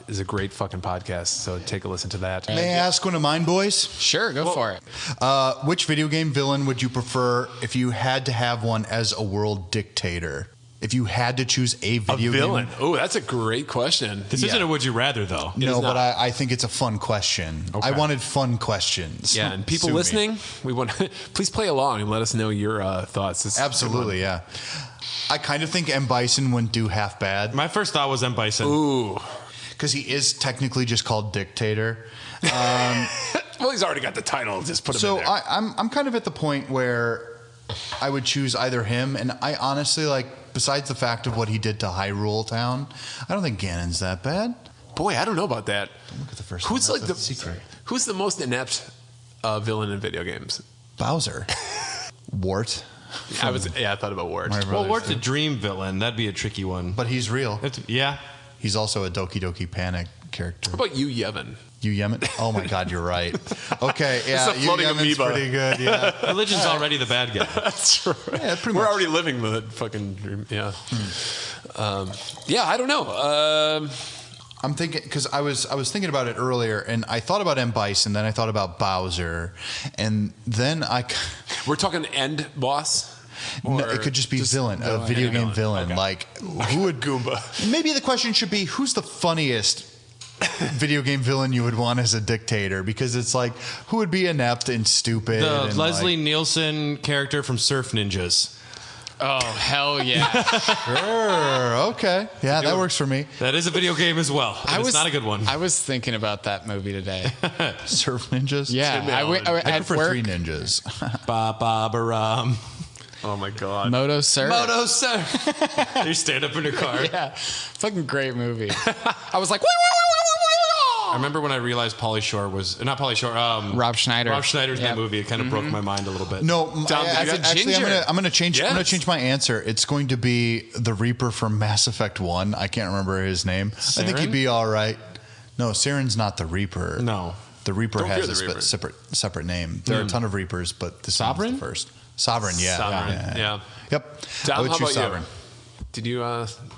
is a great fucking podcast. So take a listen to that. May I ask one of mine, boys? Sure, go for it. Which video game villain would you prefer if you had to have one as a world dictator? If you had to choose a A video villain. game. Oh, that's a great question. This isn't a would you rather, though. No, is but not. I think it's a fun question. I wanted fun questions. Yeah, and people Sue me. listening, we want please play along and let us know your thoughts. This is Absolutely, yeah. I kind of think M. Bison wouldn't do half bad My first thought was M. Bison. Ooh. because he is technically just called dictator. Well, he's already got the title. Just put him So in there. I'm kind of at the point where I would choose either him, and I honestly besides the fact of what he did to Hyrule Town, I don't think Ganon's that bad. Boy, I don't know about that. Look at the first Who's one. like That's the secret? Who's the most inept villain in video games? Bowser, Wart. I thought about Ward. My Well, brothers what's a too. dream villain? That'd be a tricky one. But he's real. Yeah. He's also a Doki Doki Panic character. How about you, Yevon? You Yemen? Oh my God, you're right. Okay, yeah, It's a floating Yu Yemen's amoeba. pretty good. Yeah, Religion's already the bad guy. That's right. yeah, pretty We're much. already living the fucking dream. Yeah. Yeah, I don't know. I'm thinking because I was thinking about it earlier, and I thought about M. Bison, then I thought about Bowser, and then We're talking end boss. no, Or it could just be villain, a villain, video yeah, game villain. villain. Okay. Like who would Goomba? Maybe the question should be who's the funniest video game villain you would want as a dictator, because it's like, who would be inept and stupid? The and Leslie like, Nielsen character from Surf Ninjas. Oh, hell yeah. Sure, okay. Yeah, that works for me. That is a video game as well. It's not a good one. I was thinking about that movie today. Surf ninjas? Yeah. I At prefer work, 3 ninjas. Ba ba ba rum. Oh my god. Moto Surf. Moto Surf. You stand up in a car. Yeah. Fucking great movie. I was like, I remember when I realized Pauly Shore was not Pauly Shore. Rob Schneider. Rob Schneider's in that movie. It kind of broke my mind a little bit. No, as a actually, ginger. I'm gonna change. I'm gonna Yes. change my answer. It's going to be the Reaper from Mass Effect 1. I can't remember his name. I think he'd be all right. No, Saren's not the Reaper. No. The Reaper Don't has fear a the Reaper. separate name. There are a ton of Reapers, but this Sovereign? one's the first. Sovereign, yeah. Sovereign, yeah. Yep. Dom, I would how choose about Sovereign. you? Did you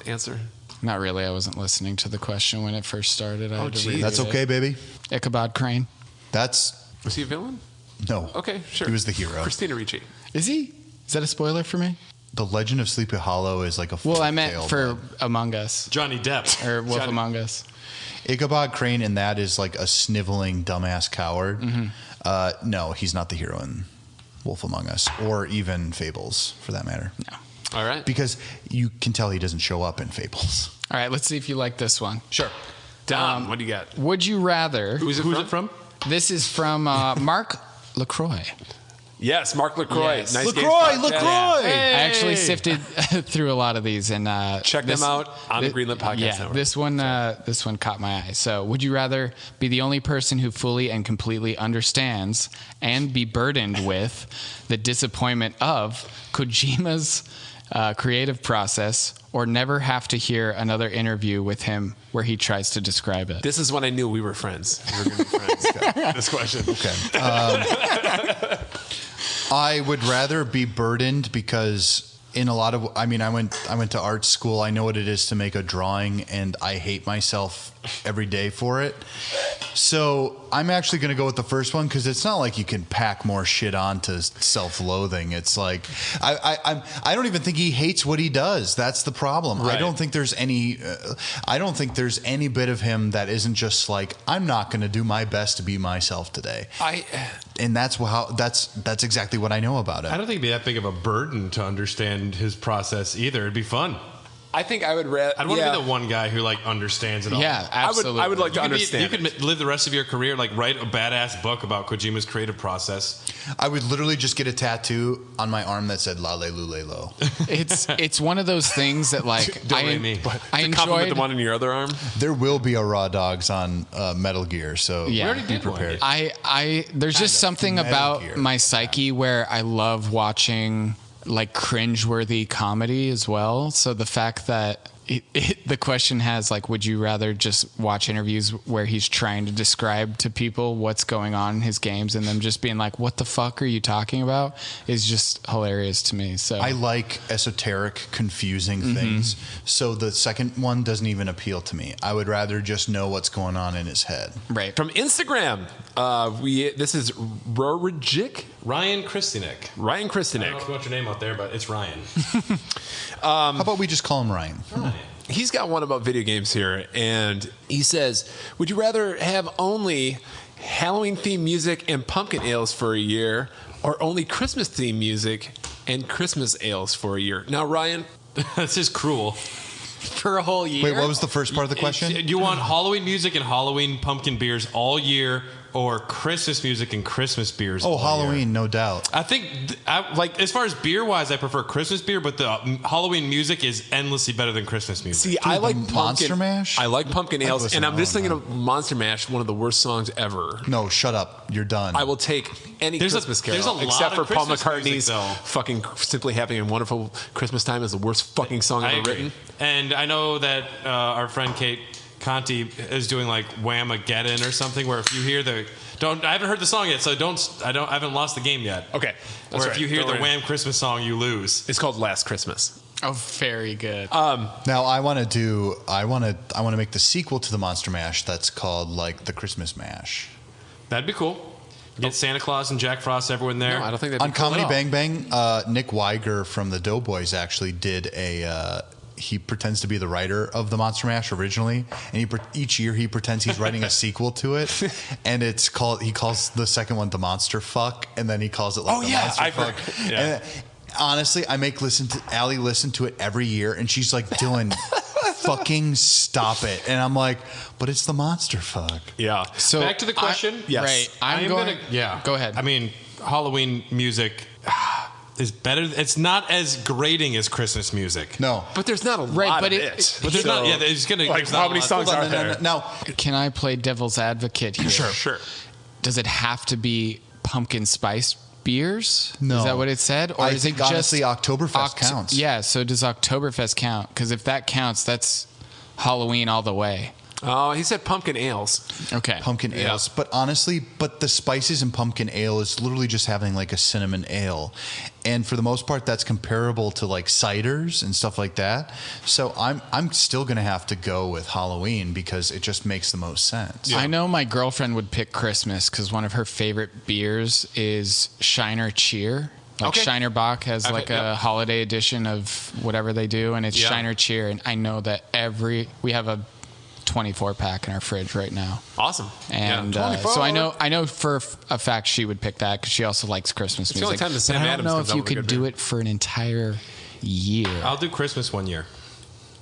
answer? Not really. I wasn't listening to the question when it first started. I had to geez. read That's it. okay, baby. Ichabod Crane. That's Was he a villain? no. Okay, sure. He was the hero. Christina Ricci. Is he? Is that a spoiler for me? The Legend of Sleepy Hollow is like a Well, I folk meant tale, for but Among Us. Johnny Depp. Or Wolf Johnny- Among Us. Ichabod Crane in that is like a sniveling dumbass coward. No, he's not the hero in Wolf Among Us, or even Fables for that matter. No. All right. Because you can tell he doesn't show up in Fables. All right, let's see if you like this one. Sure. Dom, what do you got? Would you rather? Who's it from? This is from Mark LaCroix. Yes, Mark LaCroix. Yes. Nice LaCroix, Games Podcast. LaCroix! I actually sifted through a lot of these and Check them out on the Greenlit Podcast Yeah, Network. this one caught my eye. So, would you rather be the only person who fully and completely understands and be burdened with the disappointment of Kojima's creative process, or never have to hear another interview with him where he tries to describe it? This is when I knew we were friends. We were going to be friends. This question. Okay. I would rather be burdened because in a lot of, I went to art school. I know what it is to make a drawing, and I hate myself every day for it. So I'm actually going to go with the first one, because it's not like you can pack more shit on to self-loathing. It's like I don't even think he hates what he does. That's the problem. Right. I don't think there's any bit of him that isn't just like, I'm not going to do my best to be myself today. And that's exactly what I know about it. I don't think it'd be that big of a burden to understand his process either. It'd be fun. I think I would rather. I'd want to be the one guy who like understands it all. Yeah, absolutely. I would like to You understand. could live the rest of your career, like write a badass book about Kojima's creative process. I would literally just get a tattoo on my arm that said "Lale Lule Lo." It's one of those things that like Don't rate me. I to compliment enjoyed. the one in your other arm. There will be a Raw Dogs on Metal Gear, so Yeah. We already be did one. prepared. There's just something Metal about Gear. my psyche where I love watching like cringeworthy comedy as well. So the fact that the question has like, would you rather just watch interviews where he's trying to describe to people what's going on in his games and them just being like, what the fuck are you talking about, is just hilarious to me. So I like esoteric, confusing things. So the second one doesn't even appeal to me. I would rather just know what's going on in his head. right. From Instagram, this is Rorajik. Ryan Kristinek. Ryan I don't know Kristinek. if you want your name out there, but it's Ryan. How about we just call him Ryan? He's got one about video games here, and he says, would you rather have only Halloween-themed music and pumpkin ales for a year, or only Christmas-themed music and Christmas ales for a year? Now, Ryan, This is cruel. For a whole year. Wait, what was the first part of the question? Do you want Halloween music and Halloween pumpkin beers all year, or Christmas music and Christmas beers all Oh, Halloween, year? no doubt. I think, like, as far as beer-wise, I prefer Christmas beer, but the Halloween music is endlessly better than Christmas music. see, I like Monster pumpkin, Mash? I like pumpkin I'd ales, listen and I'm to just all thinking that. of Monster Mash, one of the worst songs ever. No, shut up. You're done. I will take any There's a- Christmas carol, there's a lot except for of Paul Christmas McCartney's music, though. fucking Simply Happy and Wonderful Christmas Time is the worst fucking song I ever agree. written. And I know that our friend Kate Conti is doing like Whamageddon or something, where if you hear I haven't heard the song yet, so I haven't lost the game yet. Okay, that's Where right. if you hear Don't the worry. Wham Christmas song, you lose. It's called Last Christmas. Oh, very good. Now I want to make the sequel to the Monster Mash that's called like the Christmas Mash. That'd be cool. Get Santa Claus and Jack Frost, everyone there. No, I don't think that'd On be cool Comedy at all. Bang Bang, Nick Weiger from the Doughboys actually did he pretends to be the writer of the Monster Mash originally, and each year he pretends he's writing a sequel to it, and he calls the second one the Monster Fuck, and then he calls it like the Monster Fuck. And honestly, I make Allie listen to it every year, and she's like, Dylan, fucking stop it. And I'm like, but it's the Monster Fuck. Yeah. So back to the question. Yes. Right. I'm going. Go ahead. I mean, Halloween music is better. It's not as grating as Christmas music. No. But there's not a lot but of it- it. But there's not. Yeah, there's gonna. Like, there's how not many a lot. songs are there? Now, Can I play devil's advocate here? Sure. Does it have to be pumpkin spice beers? No. Is that what it said? Or I is think it just honestly Oktoberfest counts. Yeah, so does Oktoberfest count? Because if that counts, that's Halloween all the way. Oh, he said pumpkin ales. Okay. Pumpkin ales. But honestly, the spices in pumpkin ale is literally just having like a cinnamon ale. And for the most part, that's comparable to like ciders and stuff like that. So I'm still going to have to go with Halloween because it just makes the most sense. I know my girlfriend would pick Christmas because one of her favorite beers is Shiner Cheer. Like Shiner Bock has a holiday edition of whatever they do, and it's Shiner Cheer. And I know that we have a 24 pack in our fridge right now. Awesome. And so I know for a fact she would pick that because she also likes Christmas the music. only time the Sam but I don't Adams know comes if out you with a could good do beer. it for an entire year. I'll do Christmas one year.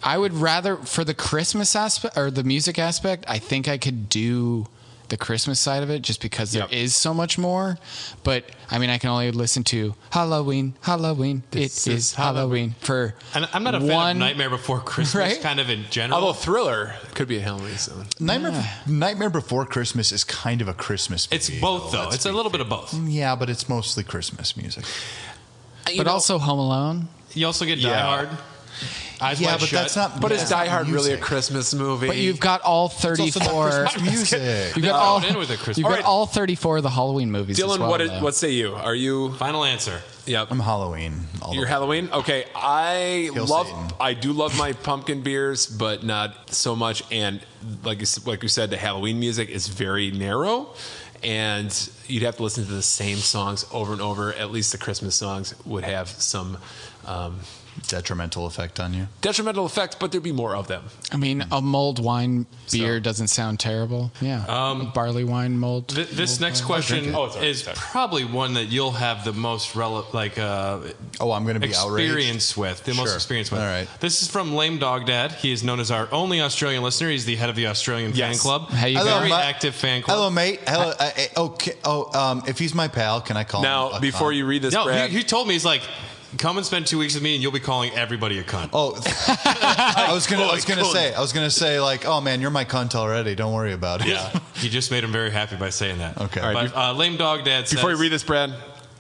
I would rather, for the Christmas aspect or the music aspect, I think I could do the Christmas side of it just because there is so much more. But I mean, I can only listen to Halloween. It is Halloween for And I'm not a fan of Nightmare Before Christmas, Right? kind of in general. Although Thriller could be a Halloween song. Nightmare Before Christmas is kind of a Christmas movie. It's both, though. It's a little bit of both. Yeah, but it's mostly Christmas music. but also Home Alone. You also get Die Hard. Eyes Yeah, Wide but Shut. that's not. But is that's Die not Hard really a music. Christmas movie? But you've got all It's also 34. not Christmas music. You've They got all. throw it in with a Christmas. You've All got right. all 34 of the Halloween movies. Dylan, as well, though. what say you? Are you? Final answer. Yep. I'm Halloween. You're Halloween? Okay. Kill Satan. I do love my pumpkin beers, but not so much. And like you said, the Halloween music is very narrow. And you'd have to listen to the same songs over and over. At least the Christmas songs would have some detrimental effect on you. detrimental effects, but there'd be more of them. I mean, a mulled wine beer doesn't sound terrible. Yeah. A barley wine mulled. This next question is probably one that you'll have the most I'm going to be outraged. experience with. The most experience with. All right. This is from Lame Dog Dad. He is known as our only Australian listener. He's the head of the Australian fan club. How you Very doing? active fan club. Hello, mate. Hello. Okay. if he's my pal, can I call him? Now, before you read this, No, Brad, he told me, he's like, come and spend 2 weeks with me and you'll be calling everybody a cunt. Oh, I was gonna say like, oh man, you're my cunt already. Don't worry about it. Yeah. He just made him very happy by saying that. Okay. All right, But Lame Dog Dad says, before you read this, Brad,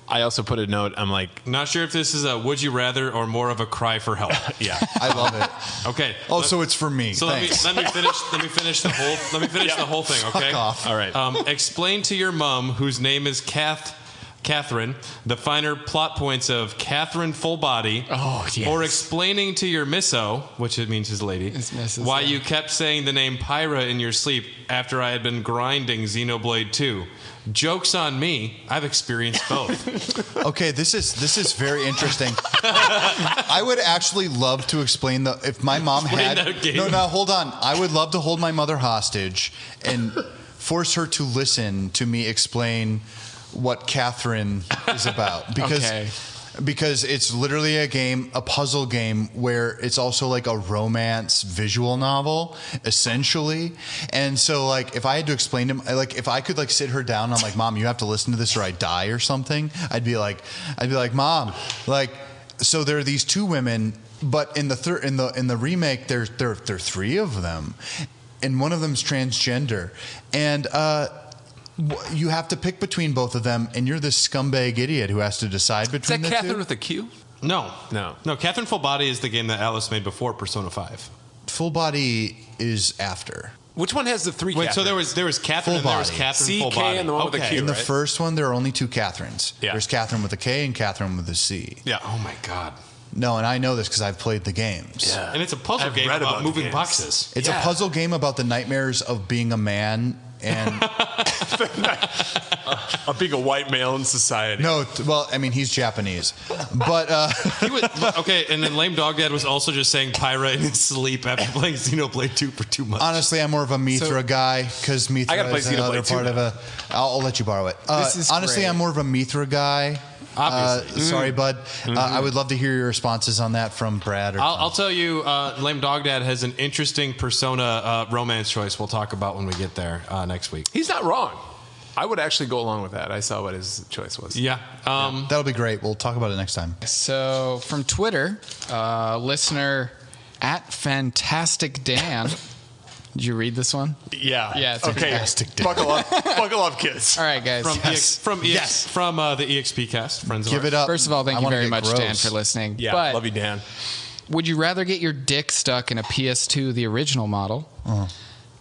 I also put a note. I'm like, not sure if this is a would you rather or more of a cry for help. yeah. I love it. Okay. Oh, so it's for me. So let me finish the whole thing, okay? Fuck off. All right. Explain to your mom, whose name is Catherine, the finer plot points of Catherine Full Body. Oh, yes. Or explaining to your misso, which it means his lady, It's Mrs. why you kept saying the name Pyra in your sleep after I had been grinding Xenoblade 2. Joke's on me. I've experienced both. Okay, this is very interesting. I would actually love to explain if my mom Explain had that game. No, hold on. I would love to hold my mother hostage and force her to listen to me explain what Catherine is about because it's literally a puzzle game where it's also like a romance visual novel essentially. And so like if I had to explain to like if I could like sit her down, I'm like, Mom, you have to listen to this or I die or something. I'd be like, Mom, like, so there are these two women, but in the remake there are three of them, and one of them's transgender, and you have to pick between both of them, and you're this scumbag idiot who has to decide Is between that the Catherine two. with a Q? No. No. Catherine Full Body is the game that Alice made before Persona 5. Full Body is after. Which one has the three? Wait, so Catherines? there was Catherine Full and there was Body. Catherine Full CK Body. and the one with a Q. In the right? first one, there are only two Catherines. Yeah. There's Catherine with a K and Catherine with a C. Yeah. Oh my god. No, and I know this because I've played the games. And it's a puzzle I've game read about about moving the games. boxes. It's a puzzle game about the nightmares of being a man And being a white male in society. no, well, I mean, he's Japanese, but Okay, and then Lame Dog Dad was also just saying Pyra in his sleep after playing Xenoblade 2 for 2 months. honestly, I'm more of a Mithra guy because Mithra I gotta play is another Xenoblade 2 part of a. I'll let you borrow it. This is honestly, great. I'm more of a Mithra guy. Obviously. Sorry, bud. I would love to hear your responses on that from Brad. Or I'll tell you, Lame Dog Dad has an interesting persona romance choice we'll talk about when we get there next week. He's not wrong. I would actually go along with that. I saw what his choice was. Yeah. That'll be great. We'll talk about it next time. So from Twitter, listener at Fantastic Dan. Did you read this one? Yeah. Yeah, it's okay. Fantastic. Buckle up, kids. All right, guys. From the EXP cast, friends of Give ours. it up. First of all, thank I you wanna very get much, gross. Dan, for listening. Yeah, But love you, Dan. would you rather get your dick stuck in a PS2, the original model,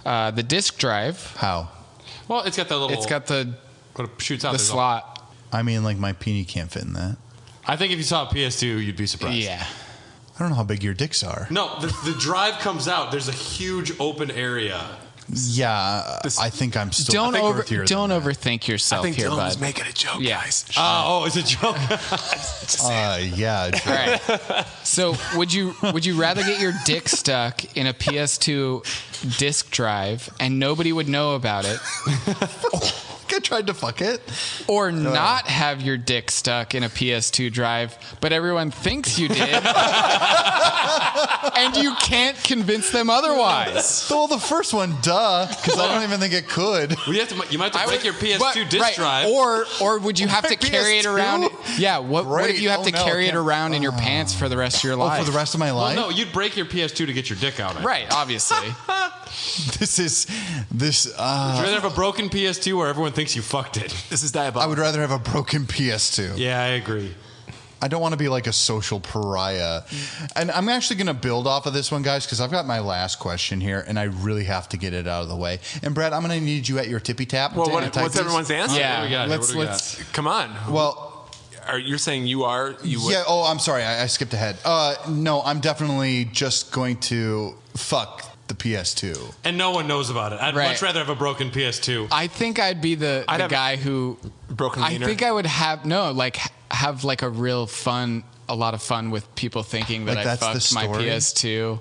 the disc drive? How? Well, it's got the little. It's got the what shoots out the there's slot. I mean, like my peenie can't fit in that. I think if you saw a PS2, you'd be surprised. Yeah. I don't know how big your dicks are. No, the drive comes out. There's a huge open area. Yeah, I think I'm still. Don't overthink yourself I think here, Dylan was bud. making a joke, Yeah. guys. It's a joke. Yeah. All right. So would you rather get your dick stuck in a PS2 disc drive and nobody would know about it, I tried to fuck it. or not have your dick stuck in a PS2 drive, but everyone thinks you did, and you can't convince them otherwise? Well, the first one, duh, because I don't even think it could. Well, you might have to break your PS2 disc drive. Or would you have to carry it PS2? around? Yeah. What Great. if you have Oh, to no, carry I it can't. around in your pants for the rest of your life? For the rest of my Well, life. no, you'd break your PS2 to get your dick out. Right. Obviously. This. Would you rather have a broken PS2 where everyone thinks you fucked it? This is I diabolical. would rather have a broken PS2. Yeah, I agree. I don't want to be like a social pariah. And I'm actually going to build off of this one, guys, because I've got my last question here, and I really have to get it out of the way. And Brad, I'm going to need you at your tippy tap. Well, to type what's these. everyone's answer? Yeah. What do we got here? Let's What do we let's. Come on. Well, You're saying you would? yeah. Oh, I'm sorry. I skipped ahead. No, I'm definitely just going to fuck the PS2. And no one knows about it. I'd Right. much rather have a broken PS2. I think I'd be the have guy who. broken I wiener. think I would have have like a lot of fun with people thinking that Like, I that's the fucked my story? PS2,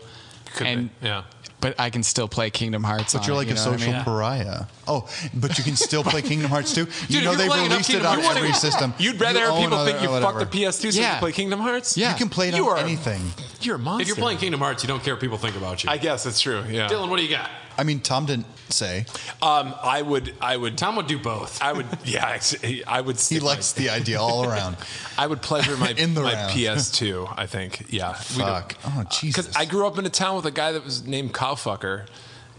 Could and be. Yeah. but I can still play Kingdom Hearts. But you're like a social pariah. Oh, but you can still play Kingdom Hearts 2? You Dude, know if you're they've playing enough released it Kingdom on Hearts, every system. You'd rather have own people other- think you whatever. fucked the PS2 so you Yeah. can play Kingdom Hearts? Yeah. You can play it You on are- anything. You're a monster. If you're playing Kingdom Hearts, you don't care what people think about you. I guess that's true. Yeah. Dylan, what do you got? I mean, Tom didn't say. I would. Tom would do both. I would. Yeah. Actually, I would. He stick likes the idea all around. I would pleasure my In the my round. PS2. I think. Yeah. Fuck. Oh, Jesus. Because I grew up in a town with a guy that was named Cowfucker,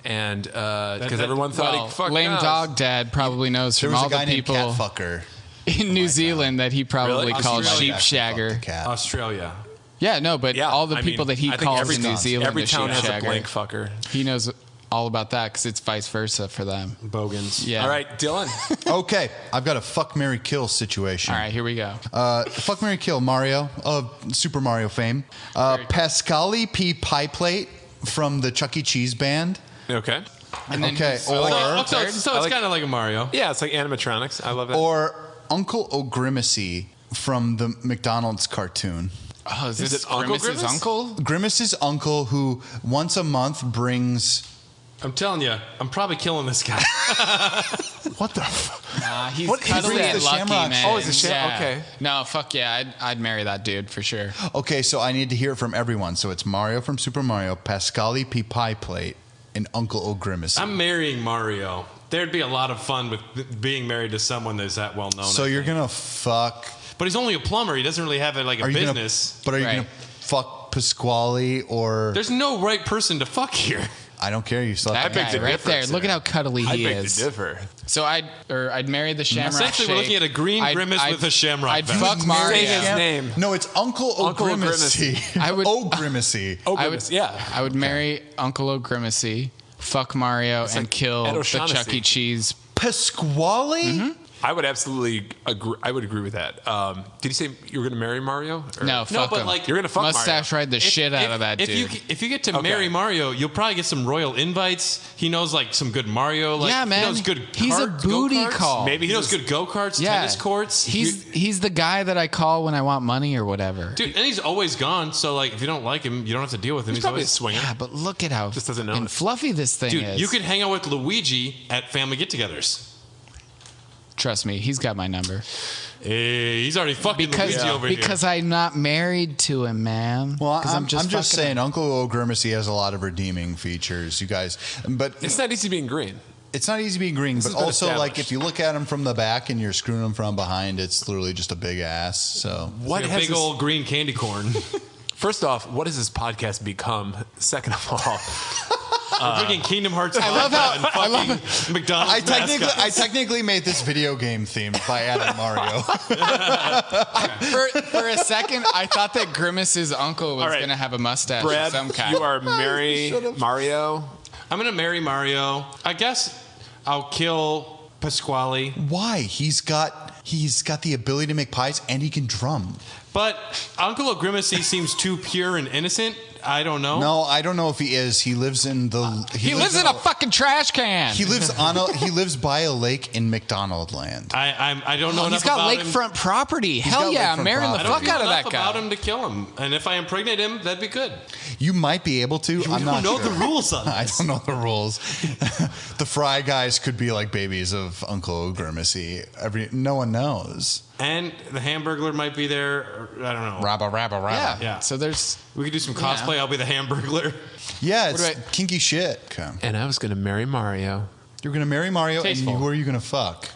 and because everyone thought Well, he fucked Lame us. Dog Dad probably knows There from was all a guy the named people Catfucker. in New Zealand that he probably Really? called Australia. sheep Actually fucked shagger. the cat. Australia. Yeah, no, but Yeah, all the I people mean, that he I think calls every in New town- Zealand every a town sheep has a shagger. blank fucker. He knows all about that because it's vice versa for them. Bogans. Yeah. All right, Dylan. Okay, I've got a fuck, marry, kill situation. All right, here we go. Fuck, marry, kill Mario of Super Mario fame. Pascali P. Pie Plate from the Chuck E. Cheese band. Okay. And then Okay, who's- or- So it's kind of like a Mario. Yeah, it's like animatronics. I love that. Or Uncle O'Grimacy from the McDonald's cartoon. oh, is this it Uncle Grimace's Grimace? uncle? Grimace's uncle, who once a month brings. I'm telling you, I'm probably killing this guy. What the fuck? Nah, he's What is cuddly that? and The lucky, Shamrock man. Oh, it's a Yeah. okay. No, fuck yeah, I'd marry that dude for sure. Okay, so I need to hear it from everyone. So it's Mario from Super Mario, Pascali P. Pie Plate, and Uncle O'Grimacy. I'm marrying Mario. There'd be a lot of fun with being married to someone that's that well known. So you're gonna fuck. But he's only a plumber. He doesn't really have a business. Are you Right. gonna fuck Pasquale or? There's no right person to fuck here. I don't care. You still. That have to beg guy to right differ, there. sir. Look at how cuddly I he beg is. to differ. So I'd marry the Shamrock Essentially, we're Shake. looking at a green Grimace with a Shamrock I'd vest. fuck Say Mario. his name. No, it's Uncle Uncle O'Grimacy. I would- O'Grimacy. Oh, I goodness, would, yeah. I would marry Uncle O'Grimacy, fuck Mario, and like kill Ed the O'Shaughnessy. Chuck E. Cheese. Pasquale. I would absolutely agree. I would agree with that. Did you say you were going to marry Mario? Or? No, fuck but him. like You're going to fuck Mustache Mario. ride the shit out of that dude. If you get to marry Mario, you'll probably get some royal invites. He knows like some good Mario. Like, yeah, man. He knows good He's a booty go-karts. call. Maybe He knows good go-karts, tennis courts. He's the guy that I call when I want money or whatever. Dude, and he's always gone. So like, if you don't like him, you don't have to deal with him. He's probably a always swinger. Yeah, but look at how Just doesn't know and it. fluffy this thing Dude, is. you could hang out with Luigi at family get-togethers. Trust me, he's got my number. Hey, he's already fucking Because Luigi over here. because I'm not married to him, man. Well, 'Cause I'm just fucking saying, him. Uncle O Grimacy has a lot of redeeming features, you guys. But It's not easy being green. it's not easy being green. This But has been also, like, established. if you look at him from the back and you're screwing him from behind, it's literally just a big ass. So What like a has big this- old green candy corn. First off, what has this podcast become? Second of all, We're drinking Kingdom Hearts. I love fucking McDonald's. I technically made this video game themed by adding Mario. For a second, I thought that Grimace's uncle was All right. going to have a mustache of Brad, some kind. you are marry Mario. I'm gonna marry Mario. I guess I'll kill Pasquale. Why? He's got the ability to make pies and he can drum. But Uncle O'Grimacy seems too pure and innocent. I don't know. No, I don't know if he is. He lives in the. he lives in a fucking trash can. He lives he lives by a lake in McDonald Land. I don't know enough He's got about him. lakefront property. Hell got yeah, I'm lakefront marrying the property. I don't fuck know out of that enough guy. about him to kill him. And if I impregnate him, that'd be good. You might be able to. I'm not know sure. the rules on I this. don't know the rules. The Fry guys could be like babies of Uncle O'Grimacy. No one knows. And the Hamburglar might be there. Or, I don't know. Rabba, rabba, rabba. Yeah. Yeah. So there's We could do some cosplay. I'll be the Hamburglar. Yeah, it's What kinky shit. Okay. And I was going to marry Mario. You're gonna marry Mario, Tasteful. and who are you gonna fuck?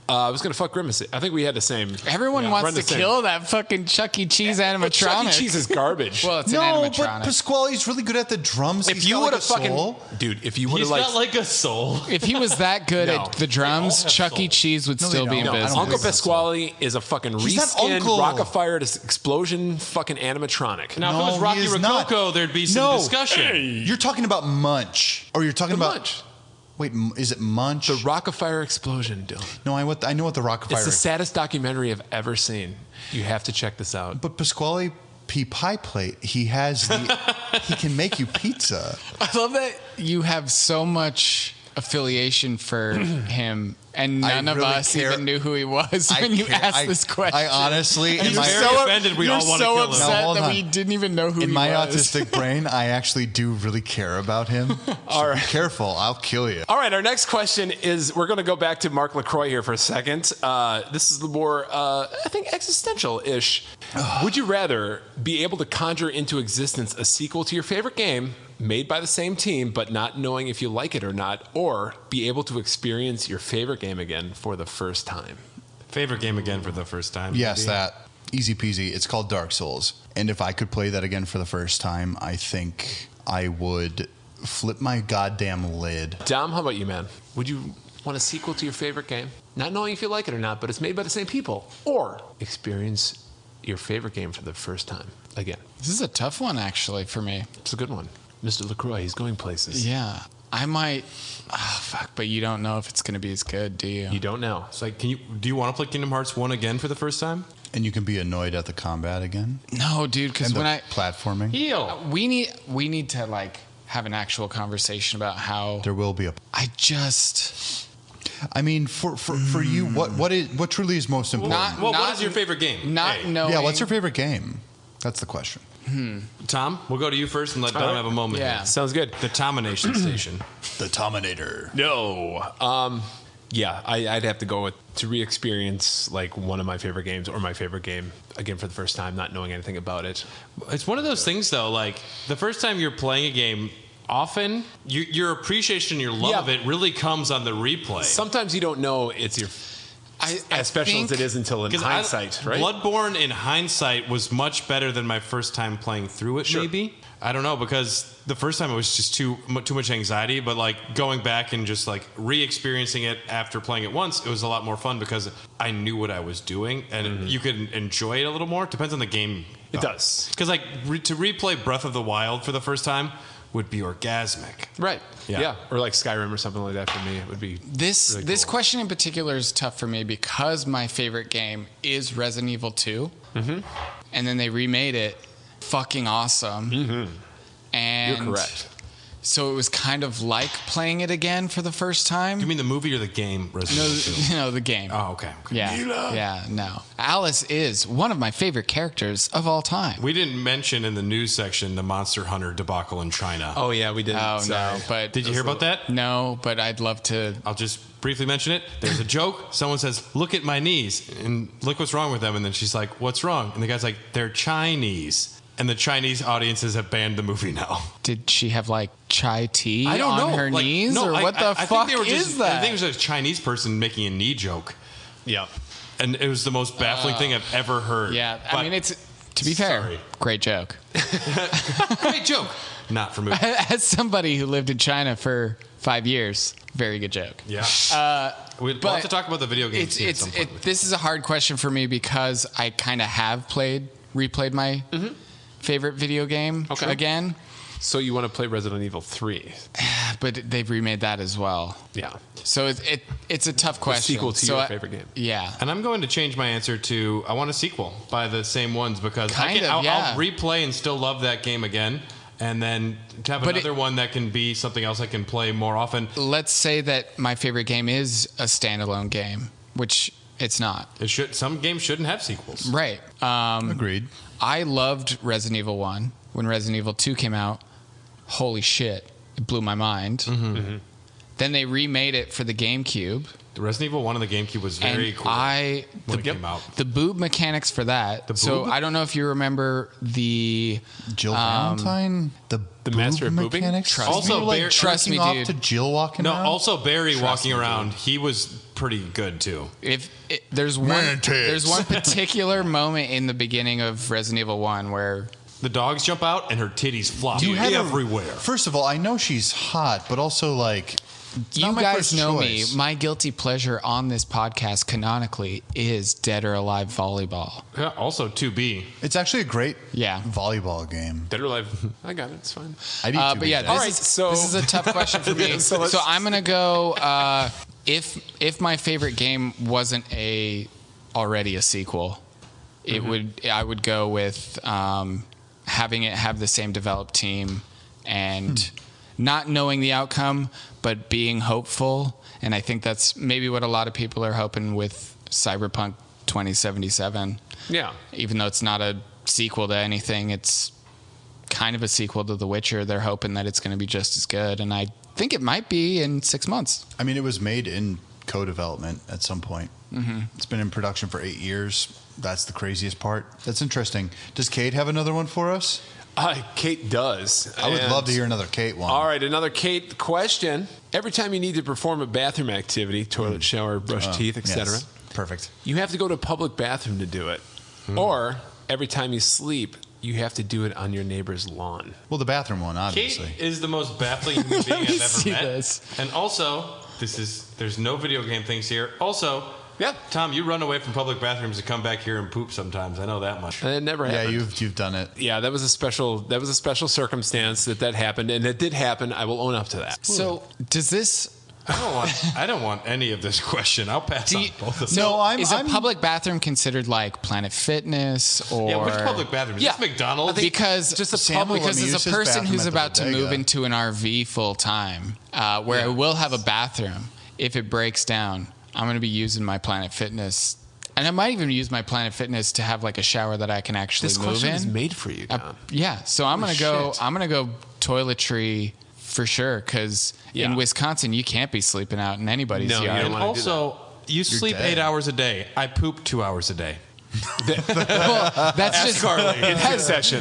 I was going to fuck Grimace. I think we had the same. everyone We're wants on the to same- kill that fucking Chuck E. Cheese But animatronic. Chuck E. Cheese is garbage. Well, it's No, an but animatronic. Pasquale's really good at the drums. if He's you got, would like, have a fucking. soul. Dude, if you would He's have got like a soul. If he was that good No. at the drums, They all have Chuck E. soul. Cheese would No, they still be in don't. I don't business. Uncle think so. Pasquale is a fucking He's not reskinned Uncle. Rockefeller explosion fucking animatronic. Now, No, if it was Rocky he is not. Rococo, there'd be some No. discussion. You're talking about Munch, or you're talking The about Munch. Wait, is it Munch? The Rockefeller explosion, Dylan. No, I know what the Rockefeller. It's the saddest documentary I've ever seen. You have to check this out. But Pasquale P pie plate. He has the. He can make you pizza. I love that you have so much affiliation for him, and none of really us care- even knew who he was when you asked this question. I honestly, And in you're my, very offended we you're all wanna so kill him. upset No, hold that on. we didn't even know who in he my was. autistic brain, I actually do really care about him. All right, be careful. I'll kill you. All right, our next question is we're going to go back to Mark LaCroix here for a second. This is the more, I think, existential-ish. Would you rather be able to conjure into existence a sequel to your favorite game made by the same team but not knowing if you like it or not, or be able to experience your favorite game again for the first time? Favorite game again for the first time. Yes, maybe. that easy peasy. It's called Dark Souls, and if I could play that again for the first time, I think I would flip my goddamn lid. Dom, how about you, man? Would you want a sequel to your favorite game, not knowing if you like it or not, but it's made by the same people, or experience your favorite game for the first time again? This is a tough one, actually, for me. It's a good one. Mr. LaCroix, he's going places. Yeah, I might. Oh, fuck, but you don't know if it's going to be as good, do you? You don't know. It's like, do you want to play Kingdom Hearts 1 again for the first time? And you can be annoyed at the combat again. No, dude, because And when the platforming. Heal. we need to like have an actual conversation about how There will be a. I just I mean, for you, what truly is most important? Well, what is your favorite game? not Hey. knowing. Yeah, what's your favorite game? That's the question. Tom, we'll go to you first and let Dom have a moment. Yeah. here. Sounds good. The Tomination Station. The Tominator. No. Yeah, I'd have to go with to re-experience like one of my favorite games or my favorite game again for the first time, not knowing anything about it. It's one of those things, though. Like the first time you're playing a game, often your appreciation, your love Yeah. of it, really comes on the replay. Sometimes you don't know it's your as special as think- it is until in 'Cause hindsight, right? Bloodborne in hindsight was much better than my first time playing through it. Sure. Maybe I don't know, because the first time it was just too much anxiety. But like going back and just like re-experiencing it after playing it once, it was a lot more fun because I knew what I was doing, and you could enjoy it a little more. Depends on the game. It does. Because like to replay Breath of the Wild for the first time would be orgasmic. Right. Yeah. Yeah. Or like Skyrim or something like that for me. It would be This really this cool. question in particular is tough for me because my favorite game is Resident Evil 2. Mm-hmm. And then they remade it. Fucking awesome. Mm-hmm. And You're correct. So it was kind of like playing it again for the first time. You mean the movie or the game? Resident Evil 2? No, the game. Oh, okay. Yeah. Yeah, no. Alice is one of my favorite characters of all time. We didn't mention in the news section the Monster Hunter debacle in China. Oh, yeah, we did. Oh, Sorry. no. But Did you hear about that? No, but I'd love to. I'll just briefly mention it. There's a joke. Someone says, "Look at my knees," and look what's wrong with them. And then she's like, "What's wrong?" And the guy's like, "They're Chinese." And the Chinese audiences have banned the movie now. Did she have like chai tea I don't on know. her Like, knees? no, or what the I think fuck they were is that? I think it was a Chinese person making a knee joke. Yeah. And it was the most baffling thing I've ever heard. Yeah, But- I mean, it's, to be fair, Sorry. great joke. Great joke. Not for me. As somebody who lived in China for 5 years, very good joke. Yeah. We'd but love to talk about the video game scene at some point. This is a hard question for me because I kind of have replayed my favorite video game again, So you want to play Resident Evil 3? but they've remade that as well. Yeah. So it's a tough question. sequel to So your favorite game. Yeah. And I'm going to change my answer to I want a sequel by the same ones because I'll replay and still love that game again. And then to have another one that can be something else I can play more often. Let's say that my favorite game is a standalone game, which it's not. Some games shouldn't have sequels. Right. Agreed. I loved Resident Evil 1. When Resident Evil 2 came out, holy shit, it blew my mind. Mm-hmm. Then they remade it for the GameCube. The Resident Evil 1 on the GameCube was very And cool when it came out. The boob mechanics for that. So boob? I don't know if you remember the Jill Valentine, the master of boobing? mechanics. Trust me. like Trust me, jerking dude. off to Jill walking No, around. also Barry walking around, he was pretty good too. there's one particular moment in the beginning of Resident Evil 1 where The dogs jump out and her titties flop You had everywhere. First of all, I know she's hot, but also like it's you not my guys first know choice. me. My guilty pleasure on this podcast canonically is Dead or Alive volleyball. Yeah, also 2B. It's actually a great Yeah. volleyball game. Dead or Alive? I got it. It's fine. I do But yeah, All right, so- this is a tough question for me. So so let's- I'm gonna go. If my favorite game wasn't already a sequel, I would go with having it have the same developed team and not knowing the outcome, but being hopeful. And I think that's maybe what a lot of people are hoping with Cyberpunk 2077. Yeah. Even though it's not a sequel to anything, it's kind of a sequel to The Witcher. They're hoping that it's going to be just as good, and I think it might be in 6 months. I mean, it was made in co-development at some point. Mm-hmm. It's been in production for 8 years. That's the craziest part. That's interesting. Does Kate have another one for us? Kate does. I would And- love to hear another Kate one. All right, another Kate question. Every time you need to perform a bathroom activity, toilet, shower, brush teeth, etc., Yes. Perfect. you have to go to a public bathroom to do it. Or every time you sleep, you have to do it on your neighbor's lawn. Well, the bathroom one, Kate obviously. is the most baffling human being me I've ever see met. this. And also, there's no video game things here. Also, Yeah. Tom, you run away from public bathrooms to come back here and poop sometimes. I know that much. And it never Yeah, happened. you've done it. Yeah, that was a special circumstance that happened, and it did happen. I will own up to that. So does this? I don't want any of this question. I'll pass on both of them. No, I'm- is a public bathroom considered like Planet Fitness or? Yeah, which public bathroom? Is Yeah. this McDonald's? Because Just a Samuel because as Lemieux's a person bathroom who's at the about to move bodega. into an RV full time, where I will have a bathroom, if it breaks down, I'm going to be using my Planet Fitness, and I might even use my Planet Fitness to have like a shower that I can actually This move question in. is made for you, Tom. Yeah, so I'm gonna go. shit. I'm gonna go toiletry for sure, because Yeah. in Wisconsin you can't be sleeping out in anybody's No, you yard. don't and wanna do also, you sleep dead. 8 hours a day. I poop 2 hours a day. Well, that's just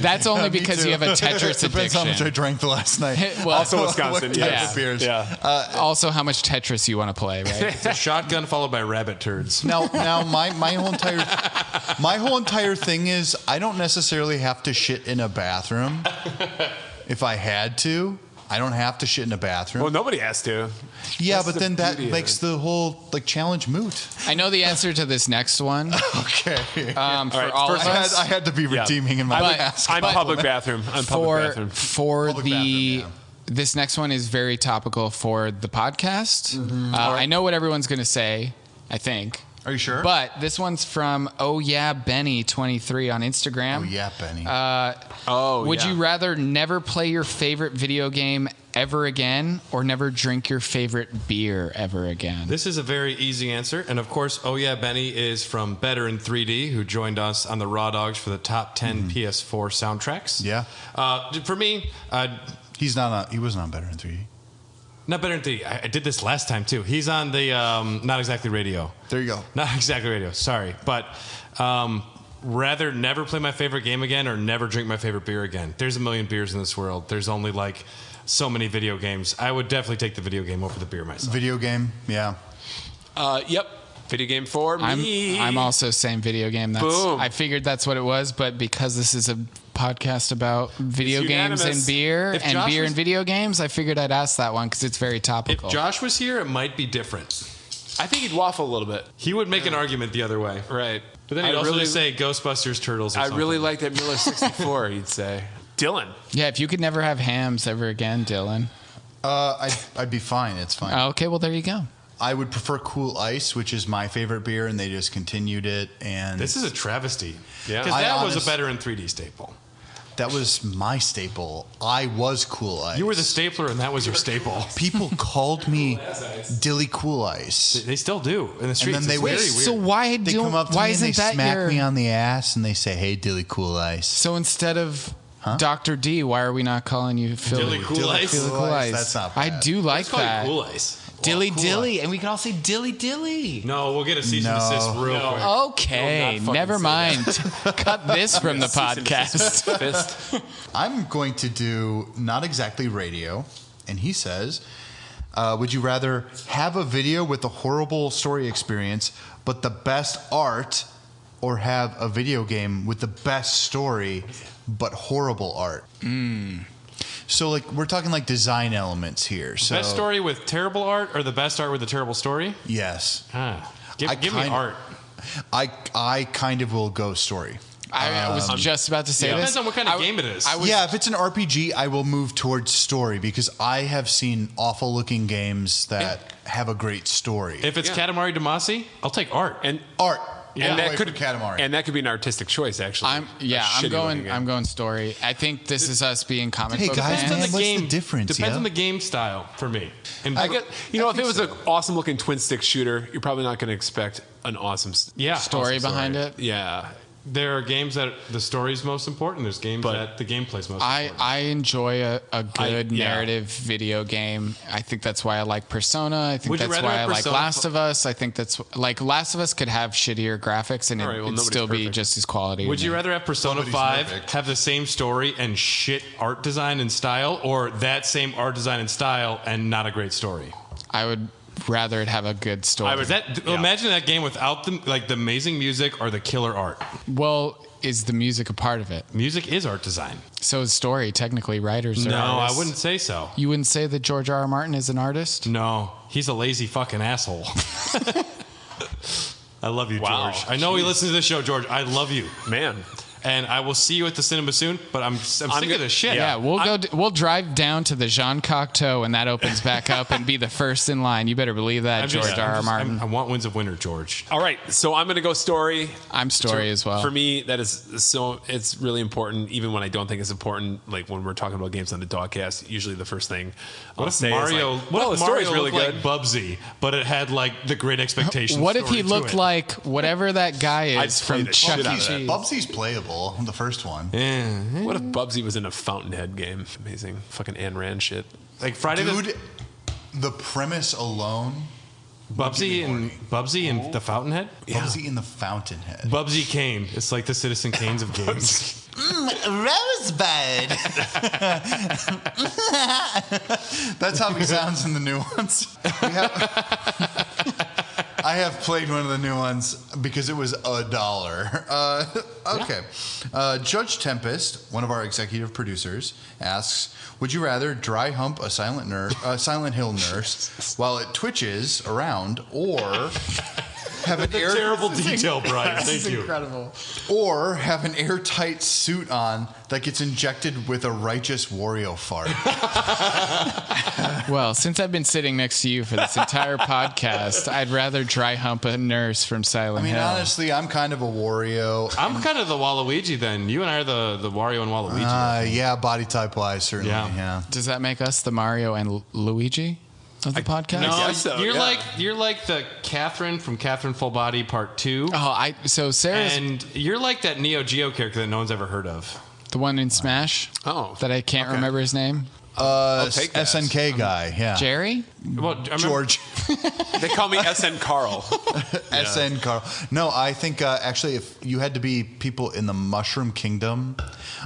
That's only Me because too. you have a Tetris Depends how much I addiction. drank the last night. Well, Also Wisconsin, What yes. type of beers. Yeah. Also, how much Tetris you want to play, right? It's a shotgun followed by rabbit turds. Now my whole entire thing is I don't necessarily have to shit in a bathroom. If I had to, I don't have to shit in a bathroom. Well, nobody has to. yeah, that's but the then that beauty of makes it. the whole challenge moot. I know the answer to this next one. Okay. For right, all first of I us, had to be redeeming in my But- past. I'm public bathroom. I'm public bathroom. for Public the bathroom, This next one is very topical for the podcast. I know what everyone's going to say, I think. Are you sure? But this one's from Benny23 on Instagram. Oh yeah, Benny. Would you rather never play your favorite video game ever again or never drink your favorite beer ever again? This is a very easy answer. And of course, Benny is from Better in 3D, who joined us on the Raw Dogs for the top 10 PS4 soundtracks. Yeah. For me, He wasn't on Better in 3D. not Better in 3D. I did this last time too. He's on the Not Exactly Radio. There you go. Not Exactly Radio. Sorry. But rather never play my favorite game again or never drink my favorite beer again. There's a million beers in this world. There's only like so many video games. I would definitely take the video game over the beer myself. Video game, yeah. Yep. Video game for me. I'm also saying video game. Boom. I figured that's what it was, but because this is a podcast about video games and unanimous. beer If and Josh beer was- and video games, I figured I'd ask that one because it's very If topical. Josh was here, it might be different. I think he'd waffle a little bit. He would make an argument the other way. Right. But then he'd also just say Ghostbusters, Turtles, or I something. really like that Miller 64, he'd say. Dylan. Yeah, if you could never have hams ever again, Dylan. I'd be fine. It's fine. Okay, well, there you go. I would prefer Cool Ice, which is my favorite beer, and they discontinued it. And This is a travesty. Yeah. Because that was a honest- Better in 3D staple. that was my staple. I was Cool Ice. You were the stapler, and that was your staple. People called me Dilly Cool Ice. They still do in the streets. then they It's wait, very weird. So why They do? come up to Why me and they isn't that smack your? me on the ass and they say, "Hey, Dilly Cool Ice." So instead of Dr. D, why are we not calling you Philly? Dilly Cool Ice? Dilly Cool Ice. That's not I bad. do like Let's call you that. Cool Ice. Dilly Cool Dilly, Ice. and we can all say Dilly Dilly. No, we'll get a cease and desist real quick. Okay, No, not never fucking mind. Cut this from the podcast. Fist. I'm going to do Not Exactly Radio, and he says, would you rather have a video with a horrible story experience but the best art, or have a video game with the best story but horrible art? So like we're talking like design elements here. So Best story with terrible art, or the best art with a terrible story? yes, Give me art. I kind of will go story. I was just about to say this. Depends on what kind of game it is. Yeah, if it's an RPG, I will move towards story because I have seen awful looking games that have a great story. If it's Katamari Damacy, I'll take art. And art, and that could Katamari. And that could be an artistic choice, actually. I'm A shitty looking game. going story. I think this is us being comic Hey, book guys, fans. man, what's the game difference, Depends yeah? on the game style for me. And I get, if it was so. an awesome looking twin stick shooter, you're probably not going to expect an awesome Story behind it. Yeah. there are games that the story's most important. There's games that the gameplay's most important. I enjoy a good narrative video game. I think that's why I like Persona. I think Would you that's rather why I have like Persona Last of Us. I think that's like Last of Us could have shittier graphics and it'd nobody's still be perfect. just as quality. Would you rather have Persona Nobody's 5 perfect. have the same story and shit art design and style, or that same art design and style and not a great story? I would rather it have a good story. Imagine that game without the amazing music or the killer art. Well, is the music a part of it? Music is art design. So is story. Technically, writers are No, artists. I wouldn't say so. You wouldn't say that George R. R. Martin is an artist? No, he's a lazy fucking asshole. I love you, Wow. George. I know he listens to this show, George. I love you. Man. And I will see you at the cinema soon, but I'm sick of this shit. Yeah, we'll drive down to the Jean Cocteau when that opens back up and be the first in line. You better believe that, George R. R. Martin. I want Winds of Winter, George. All right, so I'm going to go story. I'm story as well. For me, that is so. It's really important, even when I don't think it's important. Like when we're talking about games on the Dogcast, usually the first thing I'll say Mario? is like, "Well, the story's Mario really looked good." like Bubsy, but it had like the Great Expectations. What if he story to looked it. like whatever that guy I'd is play from the Chuck shit E. out of that. Cheese? Bubsy's playable, the first one. What if Bubsy was in a Fountainhead game? Amazing, fucking Ayn Rand shit. Like Friday Dude, the premise alone, Bubsy and the Fountainhead? Bubsy in the Fountainhead. Bubsy Kane. It's like the Citizen Kanes of games. Rosebud. That's how he sounds in the new ones. I have played one of the new ones because it was $1. Okay. Judge Tempest, one of our executive producers, asks, would you rather dry hump a Silent Hill nurse while it twitches around, or have an Terrible detail, Brian. Thank you. Incredible. or have an airtight suit on that gets injected with a righteous Wario fart. Well, since I've been sitting next to you for this entire podcast, I'd rather dry hump a nurse from Silent Hill. Honestly, I'm kind of a Wario. I'm kind of the Waluigi then. You and I are the Wario and Waluigi. Yeah, body type wise, certainly. Yeah. Does that make us the Mario and Luigi of the podcast? No, guess so, you're like the Catherine from Catherine Full Body Part 2. So Sarah's And you're like that Neo Geo character that no one's ever heard of. the one in Smash. Oh. That I can't remember his name. take that. SNK guy, yeah. Jerry? Well, I remember- George. They call me SN Carl. SN Carl. No, I think actually if you had to be people in the Mushroom Kingdom,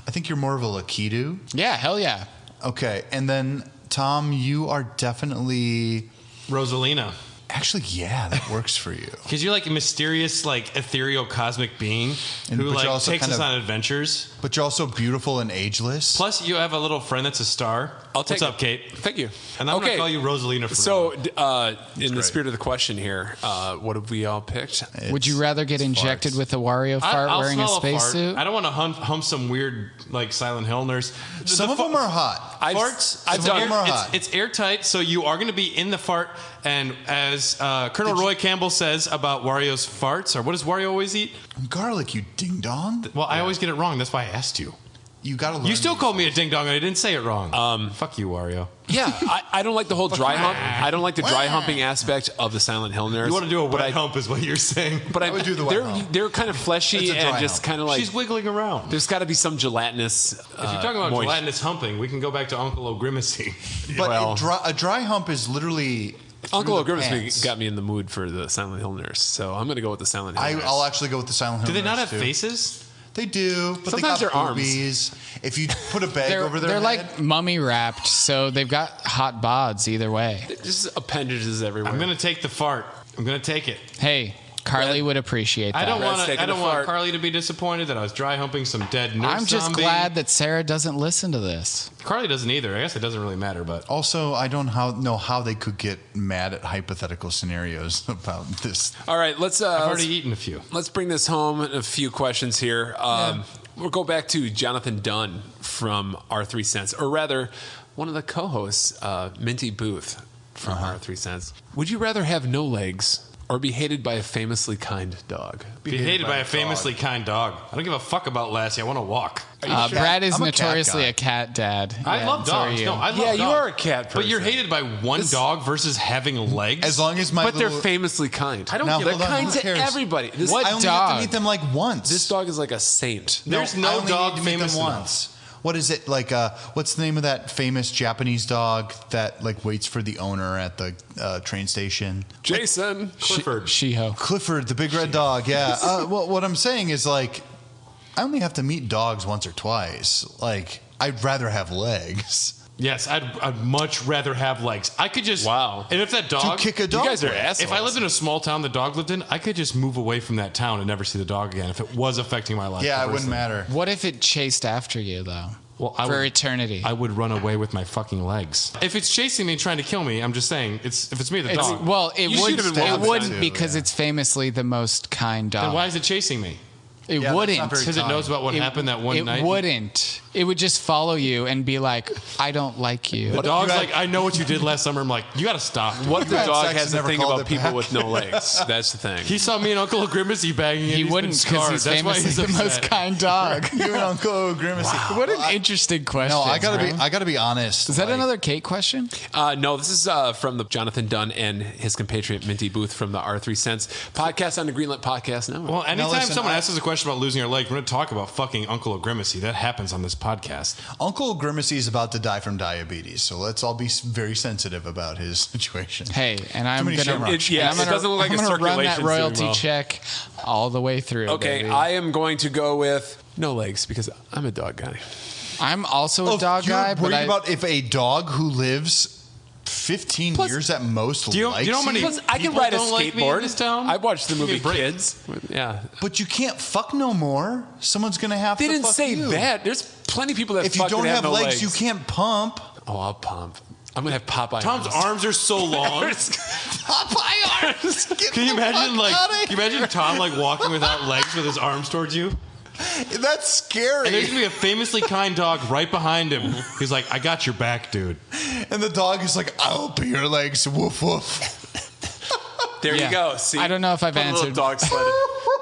I think you're more of a Lakitu. Yeah, hell yeah. Okay, and then Tom, you are definitely... Rosalina. Actually, yeah, that works for you. Because you're like a mysterious, like ethereal cosmic being And- who but like you're also takes kind us of- on adventures. But you're also beautiful and ageless. Plus, you have a little friend that's a star. Take What's up, it. Kate? Thank you. And I'm going to call you Rosalina for So, now. in the great. spirit of the question here, what have we all picked? Would you rather get injected farts. with a Wario fart I'll wearing a smell fart. spacesuit? I don't want to hump some weird like Silent Hill nurse. Some of them are hot. Farts. I've it's done- air- them are it's, hot. it's airtight, so you are going to be in the fart. And as Colonel Roy Campbell says about Wario's farts, or what does Wario always eat? Garlic, you ding dong. Well, I always get it wrong. That's why I asked you. You gotta learn. You still these called me a things. ding dong, and I didn't say it wrong. Fuck you, Wario. Yeah, I don't like the whole dry hump. I don't like the dry humping aspect of the Silent Hill nurse. You want to do a but wet I- hump, is what you're saying. But I would do the wet hump. they're kind of fleshy It's a dry and just hump. kind of like She's wiggling around. there's got to be some gelatinous. If you're talking about gelatinous humping, we can go back to Uncle O'Grimacy. But well- a dry hump is literally. Uncle through the O'Grimacy pants. got me in the mood for the Silent Hill nurse, so I'm going to go with the Silent Hill nurse. I'll actually go with the Silent Hill. Do they not nurse, have too. faces? They do, but Sometimes they got they're arms. boobies. If you put a bag over their They're head, like mummy wrapped, so they've got hot bods either way. Just appendages everywhere. I'm going to take the fart. I'm going to take it. Hey, Carly would appreciate that. I don't Brad's want taking I don't the want fart. Carly to be disappointed that I was dry humping some dead nurse I'm just zombie. glad that Sarah doesn't listen to this. Carly doesn't either. I guess it doesn't really matter, but also, I don't know how they could get mad at hypothetical scenarios about this. All right, let's I've already eaten a few. let's bring this home. A few questions here. We'll go back to Jonathan Dunn from R3 Cents, or rather, one of the co-hosts, Minty Booth from R3 Cents. Would you rather have no legs or be hated by a famously kind dog? Be hated by a famously kind dog. I don't give a fuck about Lassie. I want to walk. Brad is I'm a cat notoriously guy. a cat dad. I Yeah, love so are dogs. you. No, I love Yeah, dogs. you are a cat But you're person. hated by one dog versus having legs. As long as my But they're little, famously kind. I don't Now, give They're hold on, kind who to cares? everybody. This, What I only dog? have to meet them like once. this dog is like a saint. There's I no only dog need to meet famous them enough. once. What is it like? What's the name of that famous Japanese dog that like waits for the owner at the train station? Jason. Clifford. Shiho. Clifford, the big red dog. Yeah. Well, what I'm saying is like, I only have to meet dogs once or twice. Like, I'd rather have legs Yes, I'd much rather have legs. I could just Wow. And if that to dog, kick a dog. You guys are with. assholes. if I lived in a small town the dog lived in, I could just move away from that town and never see the dog again. If it was affecting my life, Yeah, it wouldn't adversely. matter. What if it chased after you though? Well, For eternity. I would run away with my fucking legs. If it's chasing me and trying to kill me, I'm just saying, if it's me, the It's- dog. well, it You should have been it walking wouldn't too, because yeah. it's famously the most kind dog. then why is it chasing me? It Yeah, that's wouldn't. not very Because it knows about what happened that one night. It wouldn't. It would just follow you and be like, I don't like you. The dog's like, I know what you did last summer. I'm like, you got to stop. What the had dog sex has and to never think called about it people back. with no legs. That's the thing. He saw me and Uncle Grimacy banging. And He he's wouldn't been because scarred. he's That's why famously he's the upset. most kind dog. You and Uncle Grimacy. What an interesting question. No, I bro. gotta be honest. Is that like, another Kate question? No, this is from the Jonathan Dunn and his compatriot Minty Booth from the R3 Cents podcast on the Greenlit Podcast Network. Well, anytime listen, someone I- asks us a question about losing our leg, we're going to talk about fucking Uncle Grimacy. That happens on this podcast. Uncle Grimacy is about to die from diabetes, so let's all be very sensitive about his situation. Hey, and I'm many gonna, shamrocks. Yeah, I'm it doesn't look like I'm his gonna run that circulation's doing royalty well. check all the way through. Okay, baby. I am going to go with no legs because I'm a dog guy. I'm also a Oh, dog you're guy, but worried I, about if a dog who lives 15 Plus- years at most Do you likes know how many- you, Plus, I can People ride a don't like me in skateboard. this town? I watched the Give me movie a break. Kids. Yeah, but you can't fuck no more. Someone's gonna have they to didn't fuck say you. that. There's plenty of people that If you fucking don't have no legs, you can't pump. Oh, I'll pump. I'm gonna have Popeye. Tom's arms are so long. Popeye arms. Can you imagine Tom like walking without legs with his arms towards you? That's scary. And there's gonna be a famously kind dog right behind him. He's like, "I got your back, dude." And the dog is like, "I'll be your legs." Woof woof. There you go. See, I don't know if I've put a answered. little dog sled.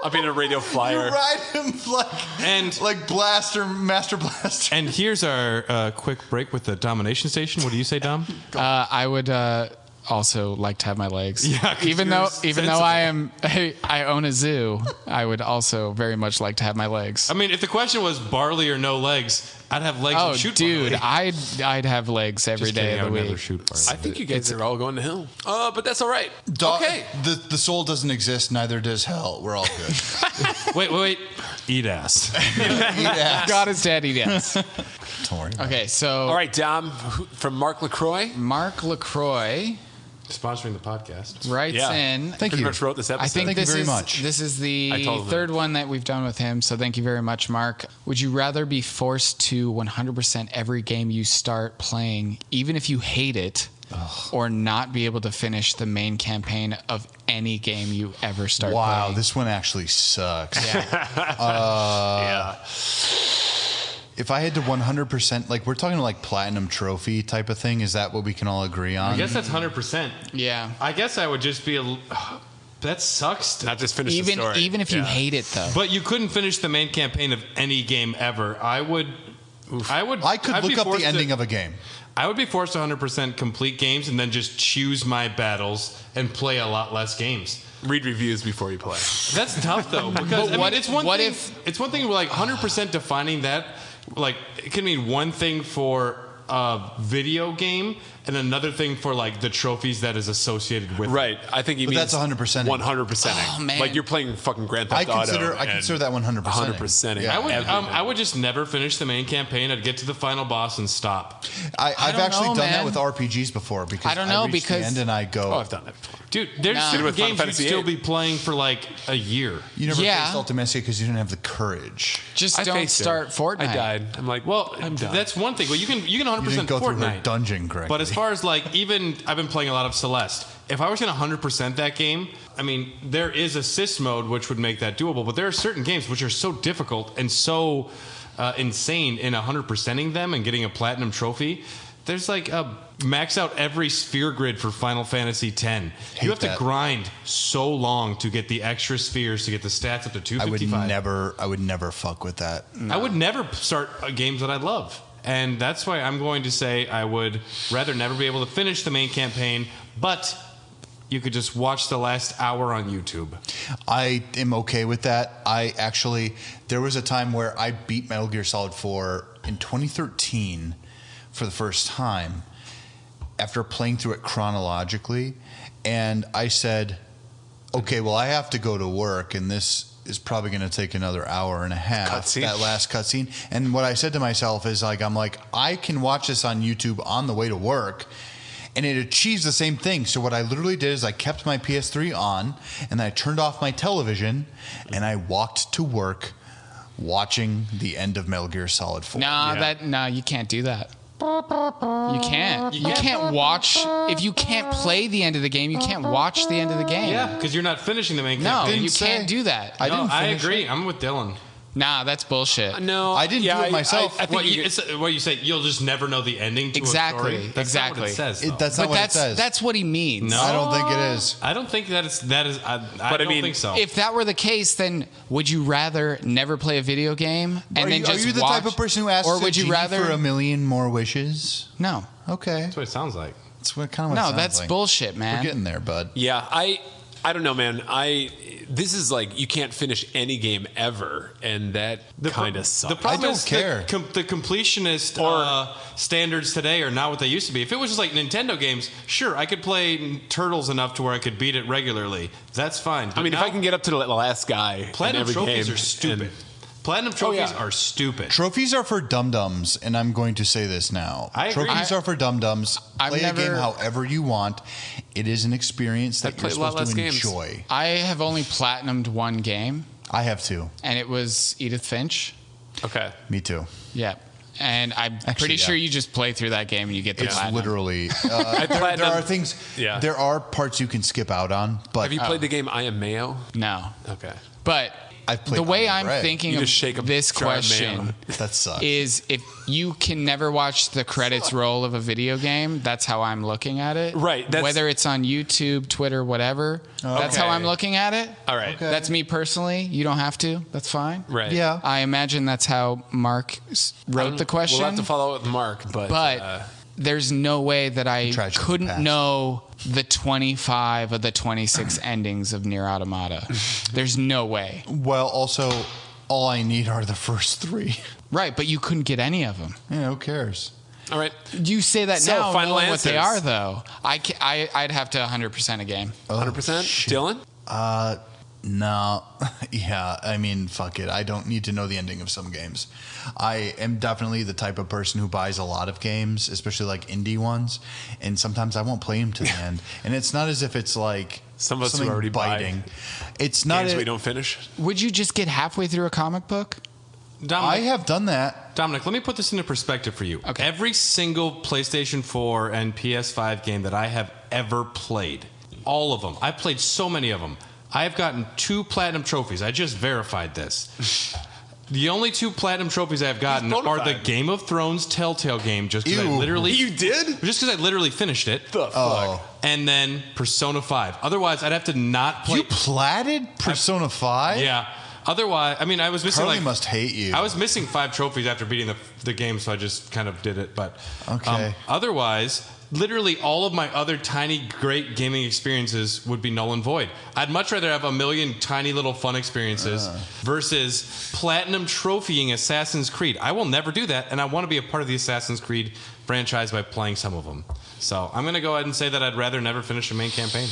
I'll be in a radio You flyer. ride him like Blaster, Master Blaster. And here's our quick break with the domination station. What do you say, Dom? I would also like to have my legs. Yeah, 'cause even you're though I own a zoo, I would also very much like to have my legs. I mean, if the question was barley or no legs, I'd have legs Oh, and shoot dude, barley. I'd have legs every Just day kidding, I of would the never week. shoot barley. I think you guys are all going to hell. But that's all right. Okay. The soul doesn't exist, neither does hell. We're all good. Wait. Eat ass. Eat ass. God is dead. Yes. Don't worry. Okay, so All right, Dom, from Mark LaCroix. Mark LaCroix Sponsoring the podcast. writes Yeah. in. Thank Pretty you. much wrote this episode. I think Thank you this very is much. this is I the told him. third one that we've done with him. So thank you very much, Mark. Would you rather be forced to 100% every game you start playing, even if you hate it, or not be able to finish the main campaign of any game you ever start Wow, playing? this one actually sucks. Yeah. If I had to 100%, like we're talking like platinum trophy type of thing, is that what we can all agree on? I guess that's 100%. Yeah. I guess I would just be that sucks. Not just finish the story. Even if you Yeah. hate it though. But you couldn't finish the main campaign of any game ever. I could I could look up the ending of a game. I would be forced to 100% complete games and then just choose my battles and play a lot less games. Read reviews before you play. That's tough though, because But what it's one what thing. if- It's one thing like 100% defining that, like it can mean one thing for a video game and another thing for like the trophies that is associated with it. Right. I think he But means that's 100%. 100%. Oh, man. Like you're playing fucking Grand I Theft Auto. consider that 100%. 100%. Yeah. I would just never finish the main campaign. I'd get to the final boss and stop. I've don't actually know, done that man. with RPGs before because I don't know, reach because- the end and I go. Oh, I've done that before. Dude, there's Nah. certain With Final games you'd Fantasy still VIII. be playing for like a year. You never Yeah. faced Ultimacia because you didn't have the courage. Just I don't faced it. start Fortnite. I died. I'm like, Well, I'm done. that's one thing. Well, you can 100% You didn't go through her Fortnite. dungeon correctly. But as far as like, even I've been playing a lot of Celeste. If I was going to 100% that game, I mean, there is assist mode which would make that doable. But there are certain games which are so difficult and so insane in 100%ing them and getting a platinum trophy. There's like a max out every sphere grid for Final Fantasy X. You have to that. grind so long to get the extra spheres to get the stats up to 255. I would never fuck with that. I would never start games that I love. And that's why I'm going to say I would rather never be able to finish the main campaign, but you could just watch the last hour on YouTube. I am okay with that. There was a time where I beat Metal Gear Solid 4 in 2013 for the first time after playing through it chronologically. And I said, okay, well, I have to go to work and this is probably going to take another hour and a half. Cutscene. That last cutscene. And what I said to myself is I'm like, I can watch this on YouTube on the way to work and it achieves the same thing. So what I literally did is I kept my PS3 on and I turned off my television and I walked to work watching the end of Metal Gear Solid 4. No, you can't do that. You can't. You can't watch. If you can't play the end of the game, you can't watch the end of the game. Yeah, because you're not finishing the main No, campaign. you say- can't do that. I didn't I finish agree. it. I'm with Dylan. Nah, that's bullshit. No, I didn't do it myself. I think What you say, you'll just never know the ending to Exactly, a story? That's exactly. not what it says, though. That's not But what it says. that's what he means. No. I don't think it is. I don't think that is. I But I don't mean, think so. If that were the case, then would you rather never play a video game and then just are you the watch, type of person who asks or a would you genie rather for a million more wishes? No, Okay. that's what it sounds like. That's what kind of no, that's bullshit, man. We're getting there, bud. Yeah, I don't know, man. This is like you can't finish any game ever, and that kind of sucks. The problem I don't is care. The completionist standards today are not what they used to be. If it was just like Nintendo games, sure, I could play Turtles enough to where I could beat it regularly. That's fine. But I mean, if now, I can get up to the last guy, platinum in every trophies game are stupid. and- Platinum trophies yeah. are stupid. Trophies are for dum-dums, and I'm going to say this now. I agree. Trophies are for dum-dums. I've Play a game never- however you want. It is an experience that you're played a lot supposed to less games. enjoy. I have only platinumed one game, I have too. and it was Edith Finch. Okay. Me too. Yeah. And I'm pretty sure you just play through that game and you get the It's platinum. literally there are things. Yeah. There are parts you can skip out on, but Have you played the game I Am Mayo? No. Okay. But I've played the way Iron I'm Bread. thinking You of just shake a this jar of mayo. question that sucks. is if you can never watch the credits roll of a video game, that's how I'm looking at it. Right, that's- Whether it's on YouTube, Twitter, whatever, that's how Okay. I'm looking at it. All right. Okay. That's me personally. You don't have to. That's fine. Right. Yeah. I imagine that's how Mark wrote the question. We'll have to follow up with Mark, But there's no way that I Tragedy of the couldn't past. know the 25 of the 26 endings of Nier Automata. There's no way. Well, also, all I need are the first 3. Right, but you couldn't get any of them. Yeah, who cares? all right. You say that So, now, final knowing what they answers. are, though. I'd have to 100% a game. 100%. shit. Dylan? No. Yeah, I mean, fuck it. I don't need to know the ending of some games. I am definitely the type of person who buys a lot of games, especially like indie ones, and sometimes I won't play them to the end. And it's not as if it's like Some of us who something already buy biting. It's not. Games we don't finish. Would you just get halfway through a comic book? I Dominic, have done that. Dominic, let me put this into perspective for you. Okay. Every single PlayStation 4 and PS5 game that I have ever played, all of them, I've played so many of them. I have gotten 2 platinum trophies. I just verified this. The only 2 platinum trophies I've gotten He's are the bonafide. Game of Thrones Telltale game, just because I Ew. literally You did? just because I literally finished it, The fuck? Oh. and then Persona 5. Otherwise, I'd have to not play. You platted Persona 5? Yeah. Otherwise, I mean, I was missing Carly like must hate you. I was missing 5 trophies after beating the game, so I just kind of did it. But Okay. otherwise, literally all of my other tiny, great gaming experiences would be null and void. I'd much rather have a million tiny little fun experiences versus platinum trophying Assassin's Creed. I will never do that, and I want to be a part of the Assassin's Creed franchise by playing some of them. So I'm going to go ahead and say that I'd rather never finish a main campaign.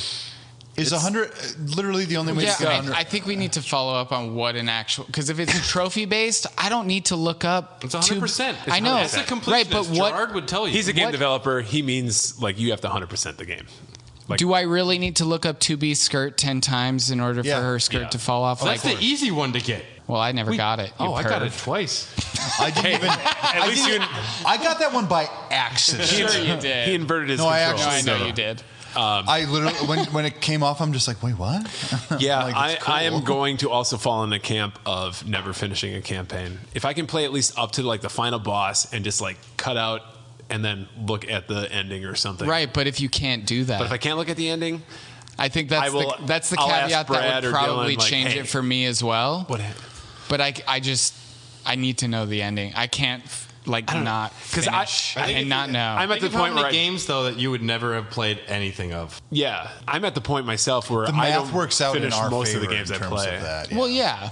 Is 100 literally the only way Yeah, to get I 100? think we need to follow up on what an actual, because if it's trophy based, I don't need to look up. It's 100%. I know, That's a completionist. right? But what Gerard would tell you. He's a game What- developer. He means like you have to 100% the game. Like, do I really need to look up 2B's skirt 10 times in order Yeah. for her skirt Yeah. to fall off? That's the easy one to get. Well, I never got it. Oh, I got it perv. twice. I didn't even. at least you. I got that one by accident. Sure you did. He inverted his No, I controls. No, I actually- know you did. I literally when it came off, I'm just like, wait, what? Yeah, Like, it's I am cool. going to also fall in the camp of never finishing a campaign. If I can play at least up to like the final boss and just like cut out and then look at the ending or something. Right, but if you can't do that, But if I can't look at the ending, I think I will- that's the I'll ask caveat that Brad would or probably Dylan, like, change hey. it for me as well. what? But I need to know the ending. I can't not 'cause finish and not know. I'm at Think the of how point many where games though that you would never have played anything of. I'm at the point myself where The I math don't works out in finish our most favor of the games in I terms play. of that. Well, yeah.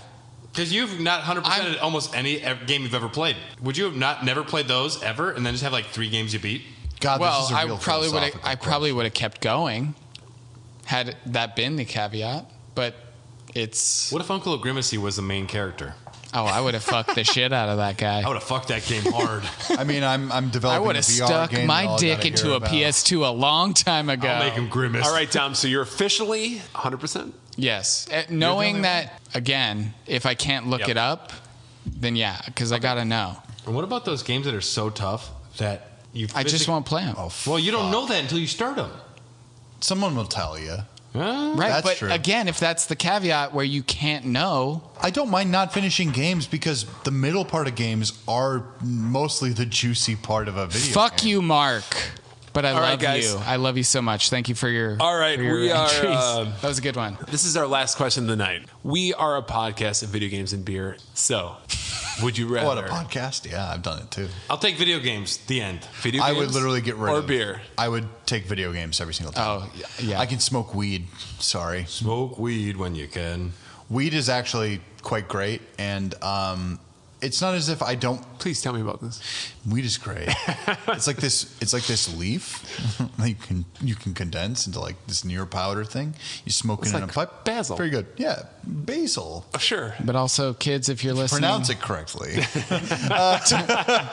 Because you've not 100% at almost any game you've ever played. Would you have never played those ever, and then just have like 3 games you beat? God, Well, this is a real I probably would have kept going had that been the caveat. But it's What if Uncle Grimacy was the main character? I would have fucked the shit out of that guy. I would have fucked that game hard. I mean, I'm I developing. would have a VR stuck game my that all I dick gotta into hear a about. PS2 a long time ago. I'll make him grimace. All right, Tom. So you're officially 100%. Yes, knowing that again, if I can't look Yep. it up, then yeah, because I gotta know. And what about those games that are so tough that you? I just won't play them. Oh, Well, you don't fuck. know that until you start them. Someone will tell you. Right, That's but true. again, if that's the caveat where you can't know, I don't mind not finishing games because the middle part of games are mostly the juicy part of a video. fuck game. you, Mark. But I All right, love guys. you. I love you so much. Thank you for your. All right, for your we are, entries. That was a good one. This is our last question of the night. We are a podcast of video games and beer. So, would you rather What a podcast! Yeah, I've done it too. I'll take video games. The end. video I games would literally get rid or of beer? I would take video games every single time. Oh yeah. I can smoke weed. Sorry, Smoke weed when you can. weed is actually quite great, and it's not as if I don't. Please tell me about this. Weed is great. It's like this leaf that you can condense into like this near powder thing. You smoke It's it in like a pipe. basil. Very good. Yeah, basil. Oh, sure. But also, kids, if you're listening, Pronounce it correctly.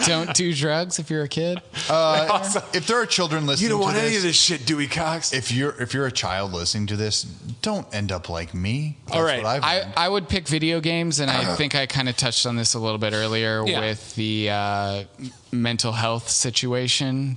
don't do drugs if you're a kid. If there are children listening, You don't to want this, any of this shit, Dewey Cox. If you're a child listening to this, don't end up like me. That's All right. what I've learned. I would pick video games, and I think I kind of touched on this a little little bit earlier with the mental health situation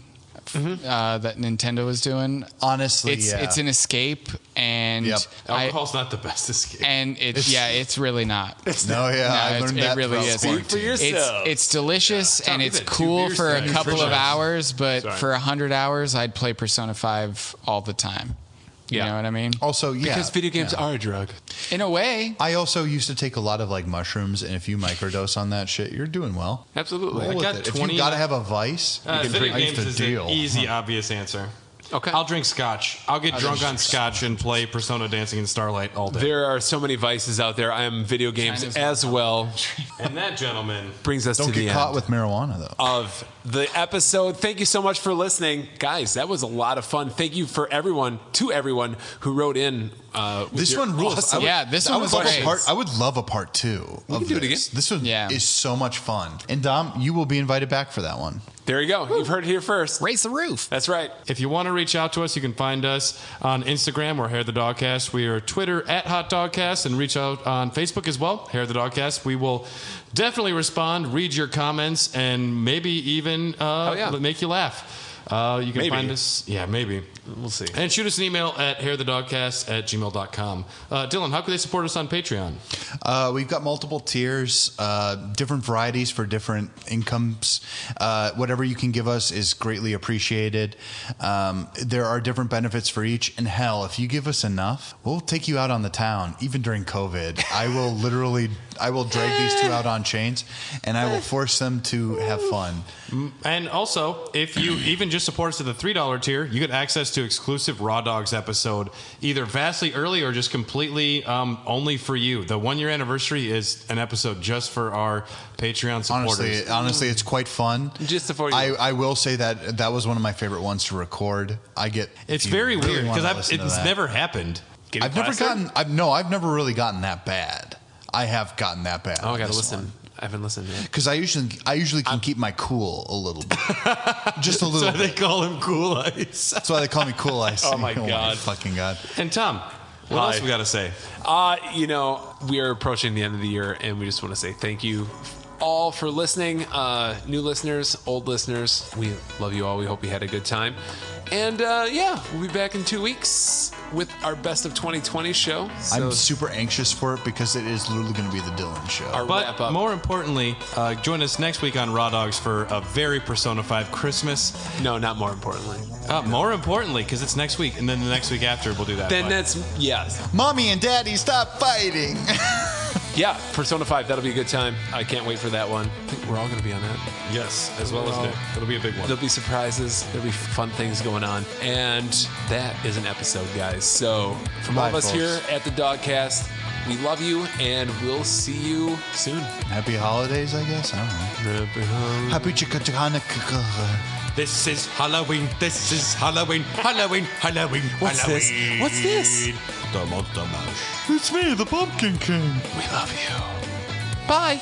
that Nintendo was doing. Honestly, it's an escape, and alcohol's not the best escape. And it's really not. I learned that. It really is. Speak for yourself. It's delicious and it's that cool 2 beers for a tonight. couple of hours, but Sorry. for 100 hours, I'd play Persona 5 all the time. You know what I mean? Also, Because video games are a drug. In a way. I also used to take a lot of like mushrooms, and if you microdose on that shit, you're doing well. Absolutely. Roll with got it. If 20 you gotta have a vice, Video games the is deal. an easy, obvious answer. Okay. I'll drink scotch. I'll get drunk on scotch and play Persona Dancing in Starlight all day. There are so many vices out there. I am video games China's as well. And that, gentlemen, Brings us Don't to the get caught end with marijuana though. of the episode. Thank you so much for listening. Guys, that was a lot of fun. Thank you to everyone who wrote in. This one rules. Awesome. This one was great. I would love a part 2 of can do it this. again. This one is so much fun. And Dom, you will be invited back for that one. There you go. You've heard it here first. Raise the roof. That's right. if you want to reach out to us, you can find us on Instagram or Hair the Dogcast. We are Twitter at Hot Dogcast, and reach out on Facebook as well, Hair the Dogcast. We will definitely respond, read your comments, and maybe even make you laugh. You can find us. Yeah, maybe. We'll see. And shoot us an email at hairthedogcast@gmail.com. Dylan, how can they support us on Patreon? We've got multiple tiers, different varieties for different incomes. Whatever you can give us is greatly appreciated. There are different benefits for each. And hell, if you give us enough, we'll take you out on the town, even during COVID. I will drag these two out on chains, and I will force them to have fun. And also, if you even just support us at the $3 tier, you get access to exclusive Raw Dogs episode, either vastly early or just completely only for you. The 1 year anniversary is an episode just for our Patreon supporters. Honestly, it's quite fun. Just for you. I will say that was one of my favorite ones to record. It's very weird because it's never happened. I've never really gotten that bad. I have gotten that bad. Oh, I gotta listen. I haven't listened yet. Because I usually can keep my cool a little bit, just a little. So they bit. call him Cool Ice. That's why they call me Cool Ice. Oh my God. Fucking God. And Tom, what else we got to say? We are approaching the end of the year, and we just want to say thank you all for listening. New listeners, old listeners, we love you all. We hope you had a good time. And we'll be back in 2 weeks with our Best of 2020 show. So I'm super anxious for it because it is literally going to be the Dylan show. our wrap But up. more importantly, join us next week on Raw Dogs for a very Persona 5 Christmas. No, not more importantly. More importantly, because it's next week, and then the next week after we'll do that. Then But that's, yes. Mommy and Daddy, stop fighting. Yeah, Persona 5, that'll be a good time. I can't wait for that one. I think we're all going to be on that. yes, as well as Nick. It'll be a big one. There'll be surprises. There'll be fun things going on. And that is an episode, guys. So from all Bye, of us folks. here at the Dogcast, we love you, and we'll see you soon. Happy holidays, I guess. I don't know. Happy Chikachikana. This is Halloween. This is Halloween. Halloween. Halloween. What's this? What's this? The Monster Mash. It's me, the Pumpkin King. We love you. Bye.